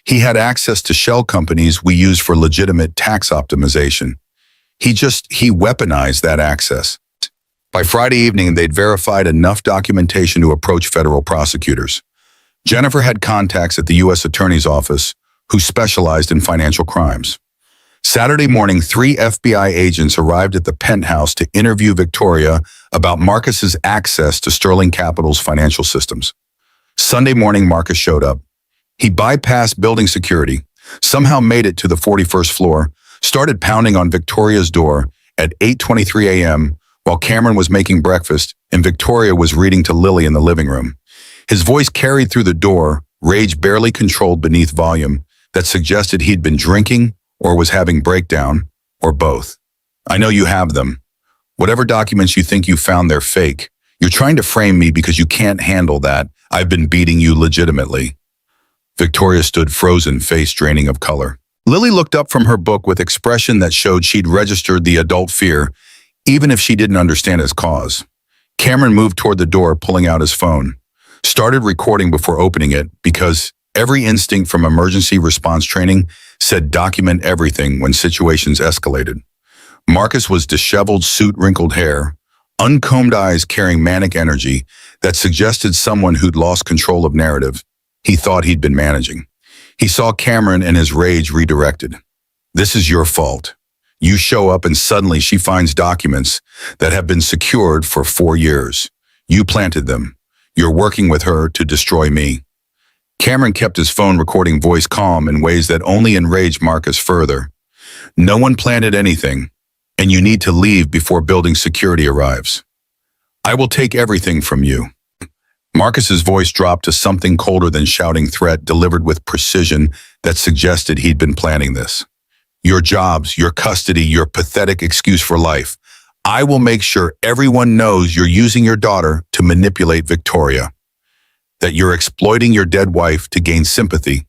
He had access to shell companies we use for legitimate tax optimization. He weaponized that access." By Friday evening, they'd verified enough documentation to approach federal prosecutors. Jennifer had contacts at the U.S. Attorney's Office who specialized in financial crimes. Saturday morning, 3 FBI agents arrived at the penthouse to interview Victoria about Marcus's access to Sterling Capital's financial systems. Sunday morning, Marcus showed up. He bypassed building security, somehow made it to the 41st floor, started pounding on Victoria's door at 8:23 a.m. while Cameron was making breakfast and Victoria was reading to Lily in the living room. His voice carried through the door, rage barely controlled beneath volume that suggested he'd been drinking or was having breakdown, or both. "I know you have them. Whatever documents you think you found, they're fake. You're trying to frame me because you can't handle that. I've been beating you legitimately." Victoria stood frozen, face draining of color. Lily looked up from her book with expression that showed she'd registered the adult fear, even if she didn't understand its cause. Cameron moved toward the door, pulling out his phone. Started recording before opening it because every instinct from emergency response training said document everything when situations escalated. Marcus was disheveled, suit, wrinkled hair, uncombed eyes carrying manic energy that suggested someone who'd lost control of narrative he thought he'd been managing. He saw Cameron and his rage redirected. "This is your fault. You show up and suddenly she finds documents that have been secured for 4 years. You planted them. You're working with her to destroy me." Cameron kept his phone recording voice calm in ways that only enraged Marcus further. "No one planted anything, and you need to leave before building security arrives. I will take everything from you." Marcus's voice dropped to something colder than shouting threat, delivered with precision that suggested he'd been planning this. "Your jobs, your custody, your pathetic excuse for life. I will make sure everyone knows you're using your daughter to manipulate Victoria. That you're exploiting your dead wife to gain sympathy.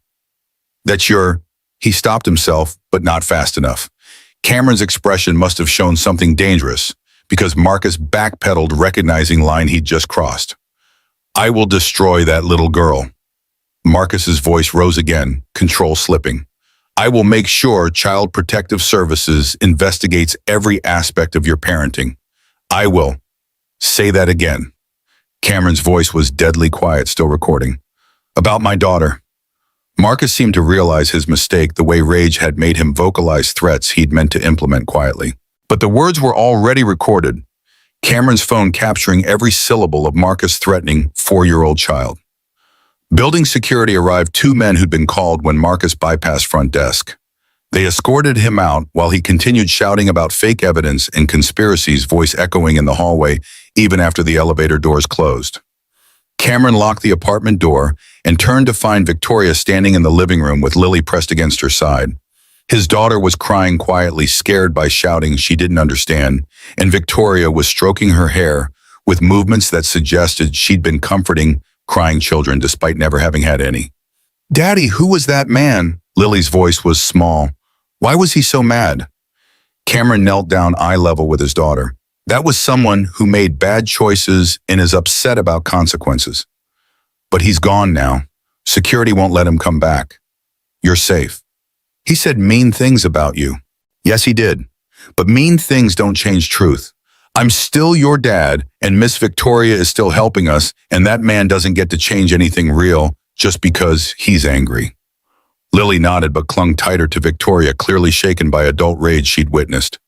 That you're—" He stopped himself, but not fast enough. Cameron's expression must have shown something dangerous, because Marcus backpedaled, recognizing line he'd just crossed. "I will destroy that little girl." Marcus's voice rose again, control slipping. I will make sure Child Protective Services investigates every aspect of your parenting. I will. Say that again. Cameron's voice was deadly quiet, still recording. About my daughter. Marcus seemed to realize his mistake the way rage had made him vocalize threats he'd meant to implement quietly. But the words were already recorded, Cameron's phone capturing every syllable of Marcus threatening 4-year-old child. Building security arrived 2 men who'd been called when Marcus bypassed front desk. They escorted him out while he continued shouting about fake evidence and conspiracies, voice echoing in the hallway even after the elevator doors closed. Cameron locked the apartment door and turned to find Victoria standing in the living room with Lily pressed against her side. His daughter was crying quietly, scared by shouting she didn't understand, and Victoria was stroking her hair with movements that suggested she'd been comforting crying children despite never having had any. Daddy, who was that man? Lily's voice was small. Why was he so mad? Cameron knelt down eye level with his daughter. That was someone who made bad choices and is upset about consequences. But he's gone now. Security won't let him come back. You're safe. He said mean things about you. Yes, he did. But mean things don't change truth. I'm still your dad, and Miss Victoria is still helping us, and that man doesn't get to change anything real just because he's angry. Lily nodded but clung tighter to Victoria, clearly shaken by adult rage she'd witnessed.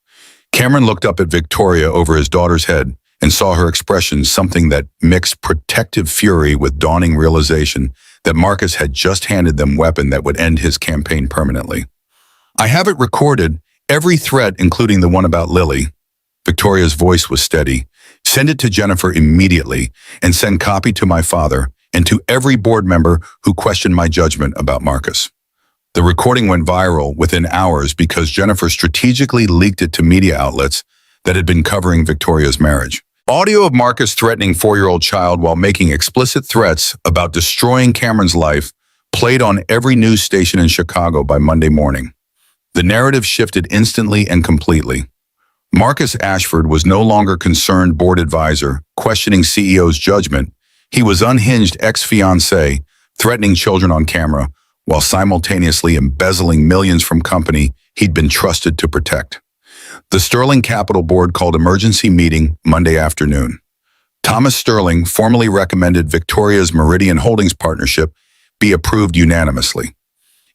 Cameron looked up at Victoria over his daughter's head and saw her expression, something that mixed protective fury with dawning realization that Marcus had just handed them a weapon that would end his campaign permanently. I have it recorded, every threat, including the one about Lily. Victoria's voice was steady. Send it to Jennifer immediately and send copy to my father and to every board member who questioned my judgment about Marcus. The recording went viral within hours because Jennifer strategically leaked it to media outlets that had been covering Victoria's marriage. Audio of Marcus threatening 4-year-old child while making explicit threats about destroying Cameron's life played on every news station in Chicago by Monday morning. The narrative shifted instantly and completely. Marcus Ashford was no longer concerned board advisor, questioning CEO's judgment. He was unhinged ex-fiancé, threatening children on camera, while simultaneously embezzling millions from company he'd been trusted to protect. The Sterling Capital Board called emergency meeting Monday afternoon. Thomas Sterling formally recommended Victoria's Meridian Holdings partnership be approved unanimously.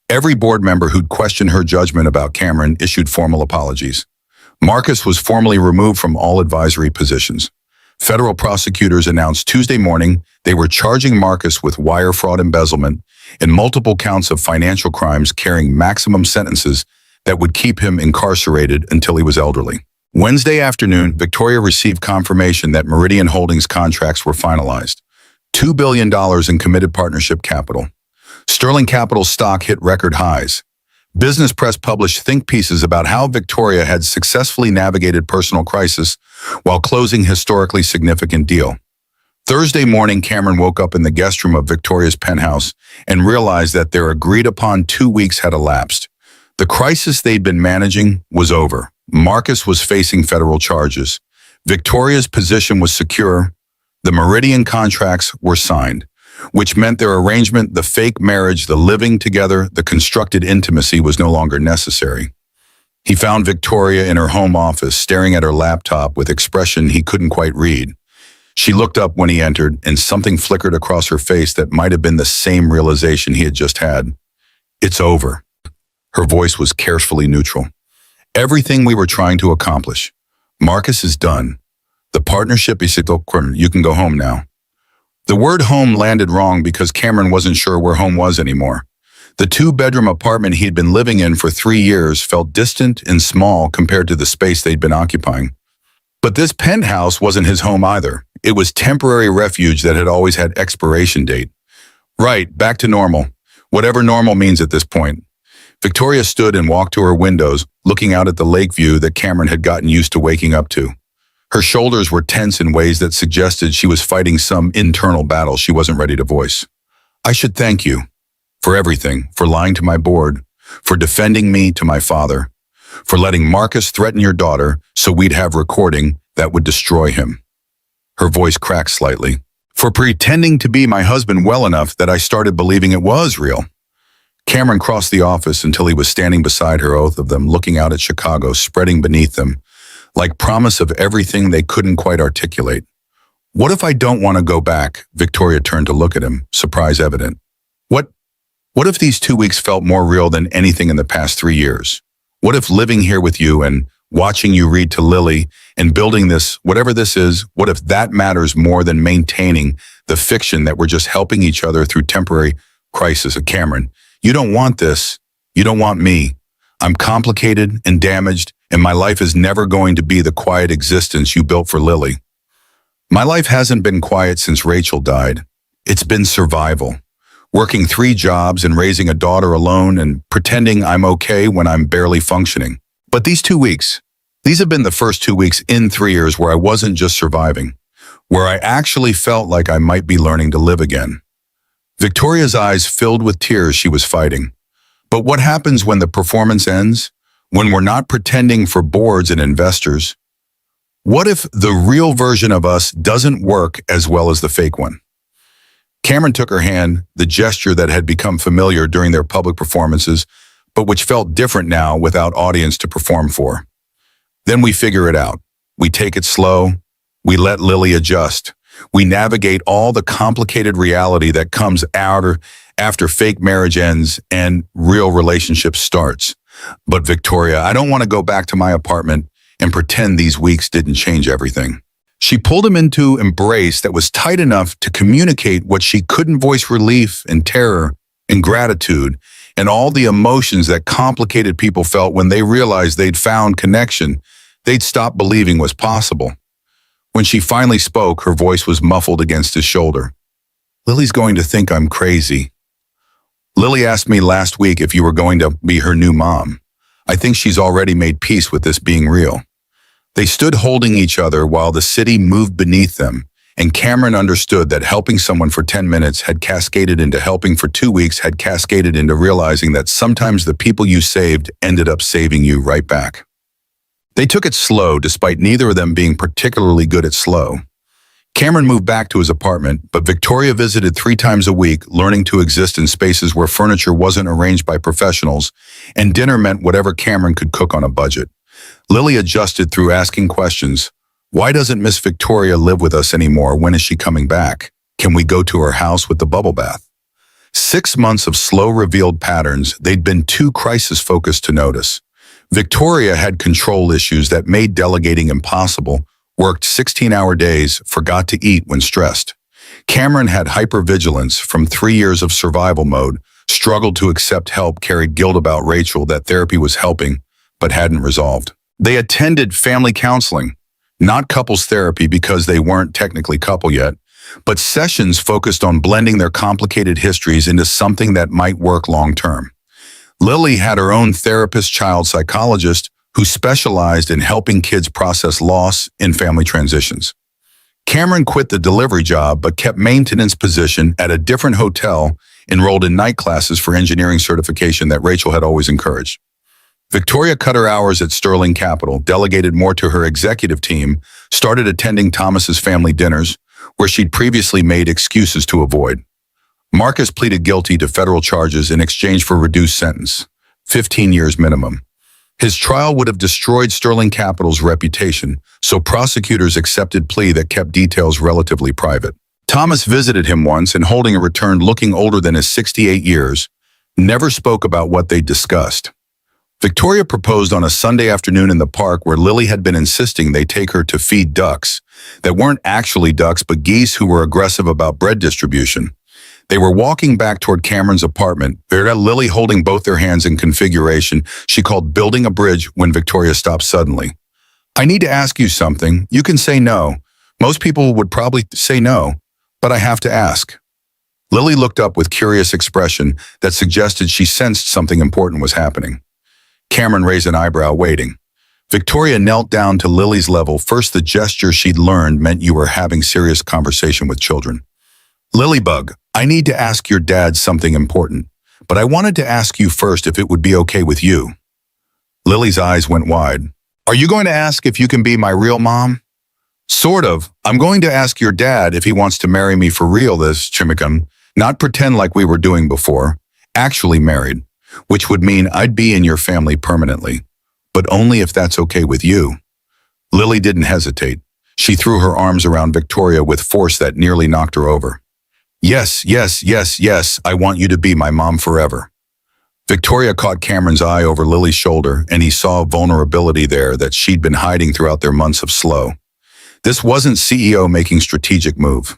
Every board member who'd questioned her judgment about Cameron issued formal apologies. Marcus was formally removed from all advisory positions. Federal prosecutors announced Tuesday morning they were charging Marcus with wire fraud, embezzlement, and multiple counts of financial crimes carrying maximum sentences that would keep him incarcerated until he was elderly. Wednesday afternoon, Victoria received confirmation that Meridian Holdings contracts were finalized. $2 billion in committed partnership capital. Sterling Capital stock hit record highs. Business press published think pieces about how Victoria had successfully navigated personal crisis while closing historically significant deal. Thursday morning, Cameron woke up in the guest room of Victoria's penthouse and realized that their agreed-upon 2 weeks had elapsed. The crisis they'd been managing was over. Marcus was facing federal charges. Victoria's position was secure. The Meridian contracts were signed, which meant their arrangement, the fake marriage, the living together, the constructed intimacy was no longer necessary. He found Victoria in her home office, staring at her laptop with expression he couldn't quite read. She looked up when he entered, and something flickered across her face that might have been the same realization he had just had. It's over. Her voice was carefully neutral. Everything we were trying to accomplish. Marcus is done. The partnership is you can go home now. The word home landed wrong because Cameron wasn't sure where home was anymore. The 2-bedroom apartment he'd been living in for 3 years felt distant and small compared to the space they'd been occupying. But this penthouse wasn't his home either. It was temporary refuge that had always had expiration date. Right, back to normal. Whatever normal means at this point. Victoria stood and walked to her windows, looking out at the lake view that Cameron had gotten used to waking up to. Her shoulders were tense in ways that suggested she was fighting some internal battle she wasn't ready to voice. I should thank you for everything, for lying to my board, for defending me to my father, for letting Marcus threaten your daughter so we'd have recording that would destroy him. Her voice cracked slightly. for pretending to be my husband well enough that I started believing it was real. Cameron crossed the office until he was standing beside her, both of them looking out at Chicago, spreading beneath them, like promise of everything they couldn't quite articulate. What if I don't want to go back? Victoria turned to look at him, surprise evident. What if these 2 weeks felt more real than anything in the past 3 years? What if living here with you and watching you read to Lily and building this, whatever this is, what if that matters more than maintaining the fiction that we're just helping each other through temporary crisis? Cameron, you don't want this. You don't want me. I'm complicated and damaged, and my life is never going to be the quiet existence you built for Lily. My life hasn't been quiet since Rachel died. It's been survival. Working 3 jobs and raising a daughter alone and pretending I'm okay when I'm barely functioning. But these 2 weeks, these have been the first 2 weeks in 3 years where I wasn't just surviving, where I actually felt like I might be learning to live again. Victoria's eyes filled with tears. She was fighting. But what happens when the performance ends? When we're not pretending for boards and investors? What if the real version of us doesn't work as well as the fake one? Cameron took her hand, the gesture that had become familiar during their public performances, but which felt different now without audience to perform for. Then we figure it out. We take it slow. We let Lily adjust. We navigate all the complicated reality that comes after fake marriage ends and real relationship starts. But Victoria, I don't want to go back to my apartment and pretend these weeks didn't change everything. She pulled him into embrace that was tight enough to communicate what she couldn't voice: relief and terror and gratitude and all the emotions that complicated people felt when they realized they'd found connection they'd stopped believing was possible. When she finally spoke, her voice was muffled against his shoulder. Lily's going to think I'm crazy. Lily asked me last week if you were going to be her new mom. I think she's already made peace with this being real. They stood holding each other while the city moved beneath them, and Cameron understood that helping someone for 10 minutes had cascaded into helping for 2 weeks, had cascaded into realizing that sometimes the people you saved ended up saving you right back. They took it slow, despite neither of them being particularly good at slow. Cameron moved back to his apartment, but Victoria visited 3 times a week, learning to exist in spaces where furniture wasn't arranged by professionals, and dinner meant whatever Cameron could cook on a budget. Lily adjusted through asking questions. Why doesn't Miss Victoria live with us anymore? When is she coming back? Can we go to her house with the bubble bath? 6 months of slow revealed patterns they'd been too crisis-focused to notice. Victoria had control issues that made delegating impossible, worked 16-hour days, forgot to eat when stressed. Cameron had hypervigilance from 3 years of survival mode, struggled to accept help, carried guilt about Rachel that therapy was helping, but hadn't resolved. They attended family counseling, not couples therapy because they weren't technically couple yet, but sessions focused on blending their complicated histories into something that might work long-term. Lily had her own therapist, child psychologist, who specialized in helping kids process loss in family transitions. Cameron quit the delivery job but kept maintenance position at a different hotel, enrolled in night classes for engineering certification that Rachel had always encouraged. Victoria cut her hours at Sterling Capital, delegated more to her executive team, started attending Thomas's family dinners, where she'd previously made excuses to avoid. Marcus pleaded guilty to federal charges in exchange for reduced sentence, 15 years minimum. His trial would have destroyed Sterling Capital's reputation, so prosecutors accepted plea that kept details relatively private. Thomas visited him once and, holding a return looking older than his 68 years, never spoke about what they discussed. Victoria proposed on a Sunday afternoon in the park where Lily had been insisting they take her to feed ducks that weren't actually ducks but geese who were aggressive about bread distribution. They were walking back toward Cameron's apartment, Lily holding both their hands in configuration she called building a bridge, when Victoria stopped suddenly. I need to ask you something. You can say no. Most people would probably say no, but I have to ask. Lily looked up with curious expression that suggested she sensed something important was happening. Cameron raised an eyebrow, waiting. Victoria knelt down to Lily's level. First, the gesture she'd learned meant you were having serious conversation with children. Lilybug, I need to ask your dad something important, but I wanted to ask you first if it would be okay with you. Lily's eyes went wide. Are you going to ask if you can be my real mom? Sort of. I'm going to ask your dad if he wants to marry me for real this chimicum, not pretend like we were doing before, actually married, which would mean I'd be in your family permanently, but only if that's okay with you. Lily didn't hesitate. She threw her arms around Victoria with force that nearly knocked her over. Yes, yes, yes, yes, I want you to be my mom forever. Victoria caught Cameron's eye over Lily's shoulder, and he saw vulnerability there that she'd been hiding throughout their months of slow. This wasn't CEO making strategic move.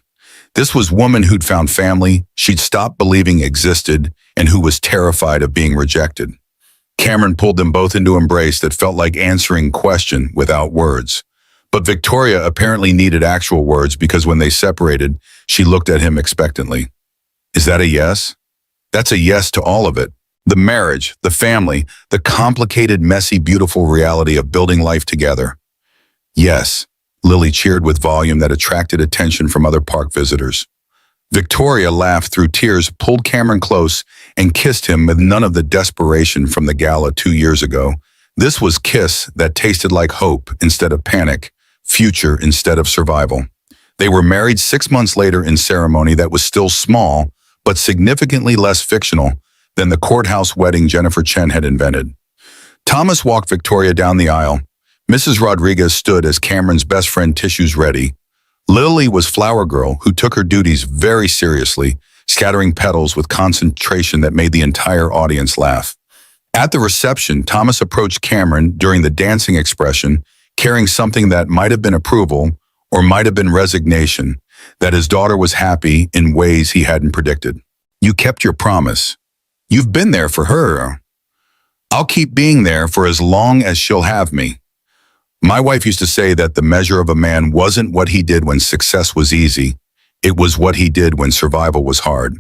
This was woman who'd found family she'd stopped believing existed and who was terrified of being rejected. Cameron pulled them both into an embrace that felt like answering question without words. But Victoria apparently needed actual words because when they separated, she looked at him expectantly. Is that a yes? That's a yes to all of it. The marriage, the family, the complicated, messy, beautiful reality of building life together. Yes, Lily cheered with volume that attracted attention from other park visitors. Victoria laughed through tears, pulled Cameron close, and kissed him with none of the desperation from the gala 2 years ago. This was kiss that tasted like hope instead of panic, future instead of survival. They were married 6 months later in ceremony that was still small, but significantly less fictional than the courthouse wedding Jennifer Chen had invented. Thomas walked Victoria down the aisle. Mrs. Rodriguez stood as Cameron's best friend tissues ready. Lily was flower girl who took her duties very seriously, scattering petals with concentration that made the entire audience laugh. At the reception, Thomas approached Cameron during the dancing expression, carrying something that might have been approval or might have been resignation, that his daughter was happy in ways he hadn't predicted. You kept your promise. You've been there for her. I'll keep being there for as long as she'll have me. My wife used to say that the measure of a man wasn't what he did when success was easy. It was what he did when survival was hard.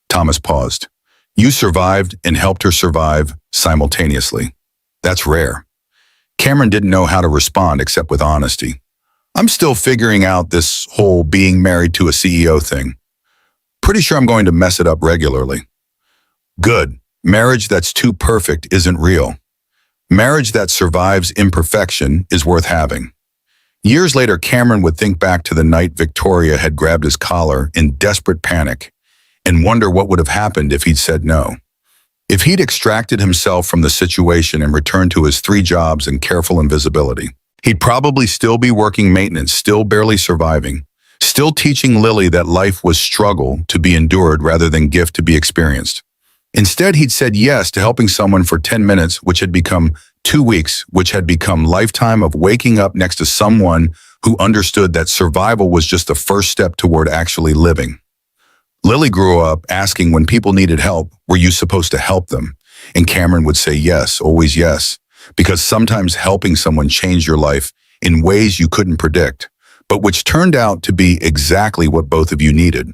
Thomas paused. You survived and helped her survive simultaneously. That's rare. Cameron didn't know how to respond except with honesty. I'm still figuring out this whole being married to a CEO thing. Pretty sure I'm going to mess it up regularly. Good. Marriage that's too perfect isn't real. Marriage that survives imperfection is worth having. Years later, Cameron would think back to the night Victoria had grabbed his collar in desperate panic and wonder what would have happened if he'd said no. If he'd extracted himself from the situation and returned to his 3 jobs and careful invisibility, he'd probably still be working maintenance, still barely surviving, still teaching Lily that life was struggle to be endured rather than gift to be experienced. Instead, he'd said yes to helping someone for 10 minutes, which had become 2 weeks, which had become lifetime of waking up next to someone who understood that survival was just the first step toward actually living. Lily grew up asking when people needed help, were you supposed to help them? And Cameron would say yes, always yes, because sometimes helping someone changed your life in ways you couldn't predict, but which turned out to be exactly what both of you needed.